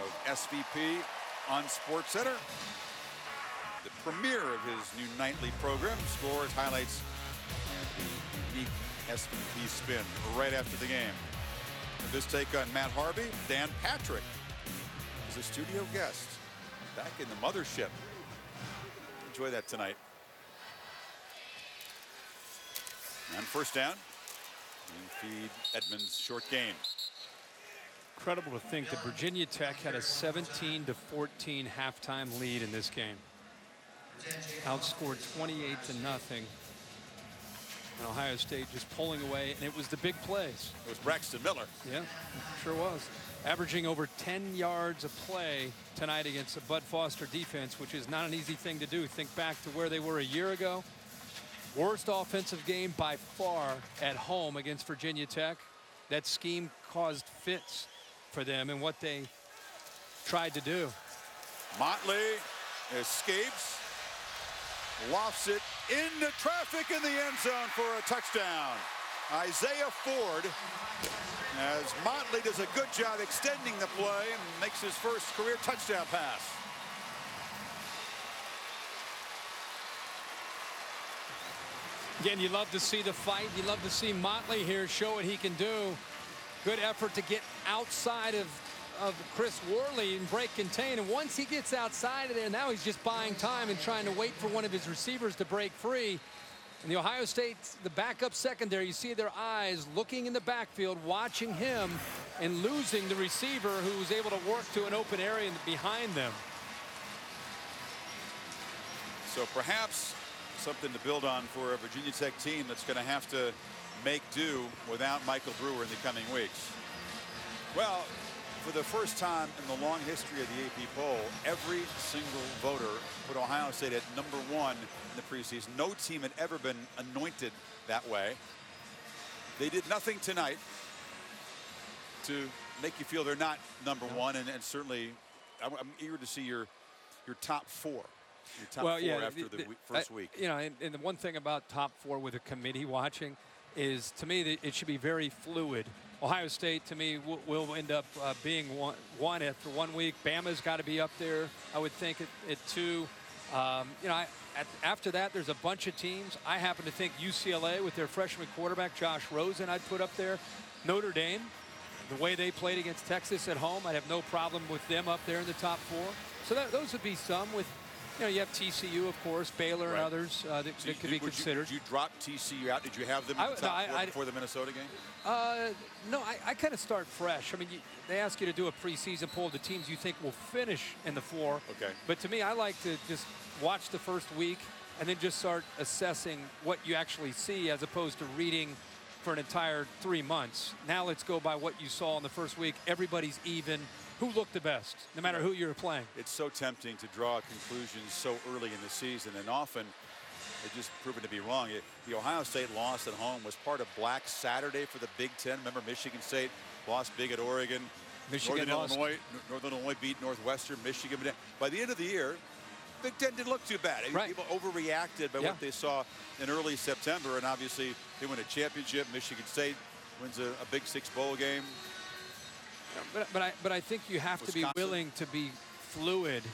of SVP on SportsCenter. The premiere of his new nightly program, scores, highlights, and the unique SVP spin right after the game. And this take on Matt Harvey, Dan Patrick is a studio guest back in the mothership. Enjoy that tonight. And first down, and feed Edmonds short gain. Incredible to think that Virginia Tech had a 17-14 halftime lead in this game. Outscored 28-0. And Ohio State just pulling away, and it was the big plays. It was Braxton Miller. Yeah, sure was. Averaging over 10 yards a play tonight against a Bud Foster defense, which is not an easy thing to do. Think back to where they were a year ago. Worst offensive game by far at home against Virginia Tech. That scheme caused fits for them and what they tried to do. Motley escapes, lofts it into traffic in the end zone for a touchdown. Isaiah Ford, as Motley does a good job extending the play and makes his first career touchdown pass. Again, you love to see the fight. You love to see Motley here show what he can do. Good effort to get outside of Chris Worley and break contain. And once he gets outside of there, now he's just buying time and trying to wait for one of his receivers to break free. And the Ohio State, the backup secondary, you see their eyes looking in the backfield, watching him, and losing the receiver who was able to work to an open area behind them. So perhaps something to build on for a Virginia Tech team that's going to have to make do without Michael Brewer in the coming weeks. Well, for the first time in the long history of the AP poll, every single voter put Ohio State at #1 in the preseason. No team had ever been anointed that way. They did nothing tonight to make you feel they're not #1, and certainly I'm eager to see your top four. Your top four after the first week. You know, and the one thing about top four with a committee watching is, to me, that it should be very fluid. Ohio State, to me, will end up being one after 1 week. Bama's got to be up there, I would think, at 2. You know, after that, there's a bunch of teams. I happen to think UCLA with their freshman quarterback, Josh Rosen, I'd put up there. Notre Dame, the way they played against Texas at home, I'd have no problem with them up there in the top 4. So those would be some with You know, you have TCU, of course, Baylor and others that could be considered. Did you drop TCU out? Did you have them in the top four before the Minnesota game? No, I kind of start fresh. I mean, they ask you to do a preseason poll of the teams you think will finish in the 4. Okay. But to me, I like to just watch the first week and then just start assessing what you actually see as opposed to reading for an entire 3 months. Now let's go by what you saw in the first week. Everybody's even. Who looked the best, no matter who you're playing? It's so tempting to draw conclusions so early in the season, and often it's just proven to be wrong. The Ohio State loss at home was part of Black Saturday for the Big Ten. Remember, Michigan State lost big at Oregon. Michigan Northern Illinois beat Northwestern. Michigan. By the end of the year, Big Ten didn't look too bad. Right. People overreacted by what they saw in early September, and obviously they win a championship. Michigan State wins a Big 6 bowl game. But I think you have to be willing to be fluid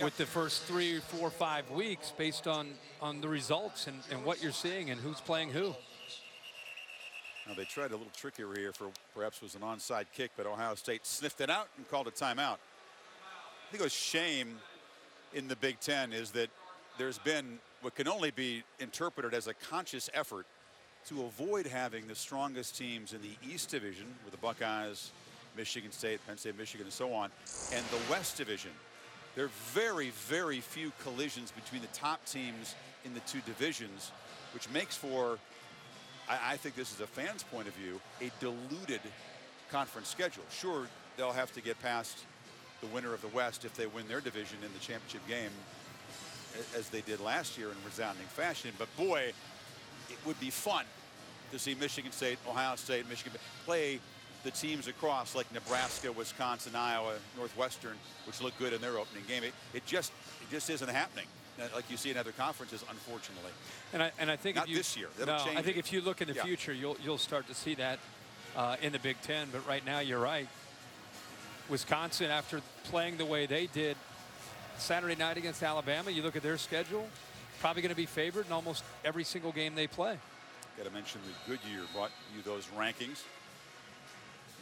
with the first 3, 4, 5 weeks based on the results and what you're seeing and who's playing who. Now they tried a little trickier here for perhaps was an onside kick, but Ohio State sniffed it out and called a timeout. I think it was shame in the Big Ten is that there's been what can only be interpreted as a conscious effort to avoid having the strongest teams in the East Division with the Buckeyes, Michigan State, Penn State, Michigan, and so on, and the West Division. There are very, very few collisions between the top teams in the 2 divisions, which makes for, I think this is a fan's point of view, a diluted conference schedule. Sure, they'll have to get past the winner of the West if they win their division in the championship game, as they did last year in resounding fashion. But boy, it would be fun to see Michigan State, Ohio State, Michigan play the teams across like Nebraska, Wisconsin, Iowa, Northwestern, which look good in their opening game. It just isn't happening like you see in other conferences, unfortunately. And I think not if you, this year. That'll change I think if you look in the future, you'll start to see that in the Big Ten. But right now, you're right. Wisconsin, after playing the way they did Saturday night against Alabama, you look at their schedule, probably going to be favored in almost every single game they play. Got to mention the Goodyear brought you those rankings.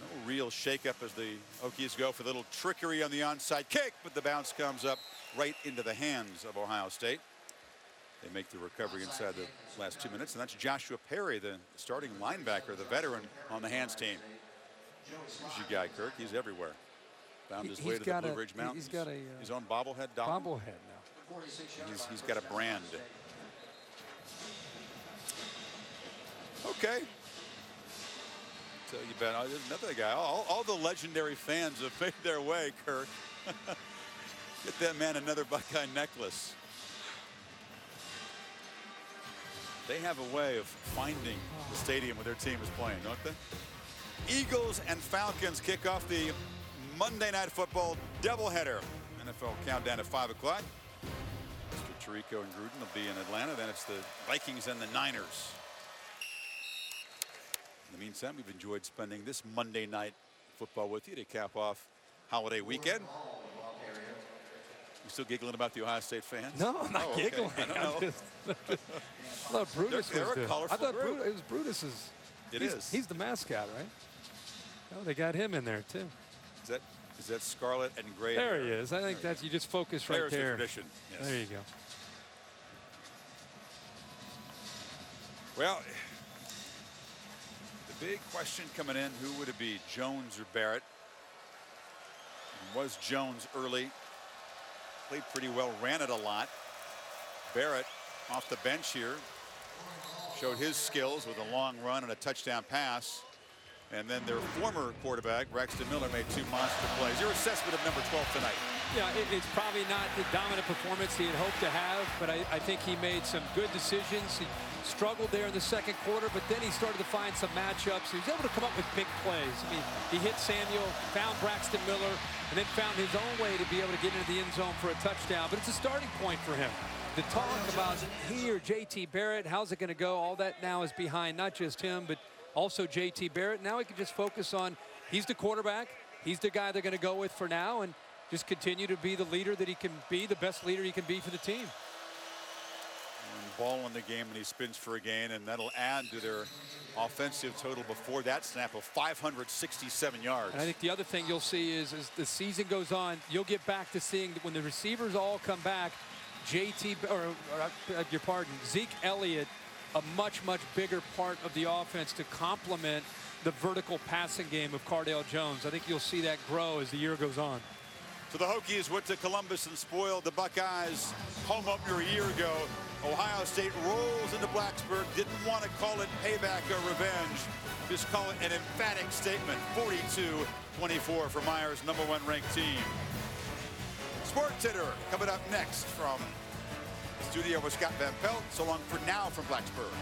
No real shakeup as the Hokies go for a little trickery on the onside kick, but the bounce comes up right into the hands of Ohio State. They make the recovery inside the last 2 minutes, and that's Joshua Perry, the starting linebacker, the veteran on the hands team. Here's your guy, Kirk. He's everywhere. Found his way to the Blue Ridge Mountains. He's got his own bobblehead. Bobblehead now. He's got a brand. Okay. Tell you about another guy. All the legendary fans have made their way, Kirk. Get that man another Buckeye necklace. They have a way of finding the stadium where their team is playing, don't they? Eagles and Falcons kick off the Monday Night Football doubleheader. NFL countdown at 5 o'clock. Mr. Tirico and Gruden will be in Atlanta. Then it's the Vikings and the Niners. In the meantime, we've enjoyed spending this Monday Night Football with you to cap off holiday weekend. You still giggling about the Ohio State fans? No, I'm not giggling. I don't know. I thought Brutus they're was a colorful I thought group. it was Brutus's. It is. He's the mascot, right? Oh, they got him in there too. Is that scarlet and gray? There he is. I think that's you just focus right There's there. the tradition. Yes. There you go. Well, the big question coming in: who would it be, Jones or Barrett? Was Jones early? Played pretty well, ran it a lot. Barrett off the bench here showed his skills with a long run and a touchdown pass. And then their former quarterback, Braxton Miller, made 2 monster plays. Your assessment of number 12 tonight? Yeah, it's probably not the dominant performance he had hoped to have, but I think he made some good decisions. He struggled there in the second quarter, but then he started to find some matchups. He was able to come up with big plays. I mean, he hit Samuel, found Braxton Miller, and then found his own way to be able to get into the end zone for a touchdown. But it's a starting point for him. The talk about he or J.T. Barrett, how's it going to go, all that now is behind not just him, but also J.T. Barrett. Now he can just focus on he's the quarterback. He's the guy they're going to go with for now and just continue to be the leader that he can be, the best leader he can be for the team. And ball in the game and he spins for a gain, and that'll add to their offensive total before that snap of 567 yards. And I think the other thing you'll see is as the season goes on, you'll get back to seeing when the receivers all come back, your pardon, Zeke Elliott a much bigger part of the offense to complement the vertical passing game of Cardale Jones. I think you'll see that grow as the year goes on. So the Hokies went to Columbus and spoiled the Buckeyes home opener a year ago. Ohio State rolls into Blacksburg. Didn't want to call it payback or revenge. Just call it an emphatic statement. 42-24 for Meyer's #1 ranked team. Sports Center coming up next from the studio with Scott Van Pelt. So long for now from Blacksburg.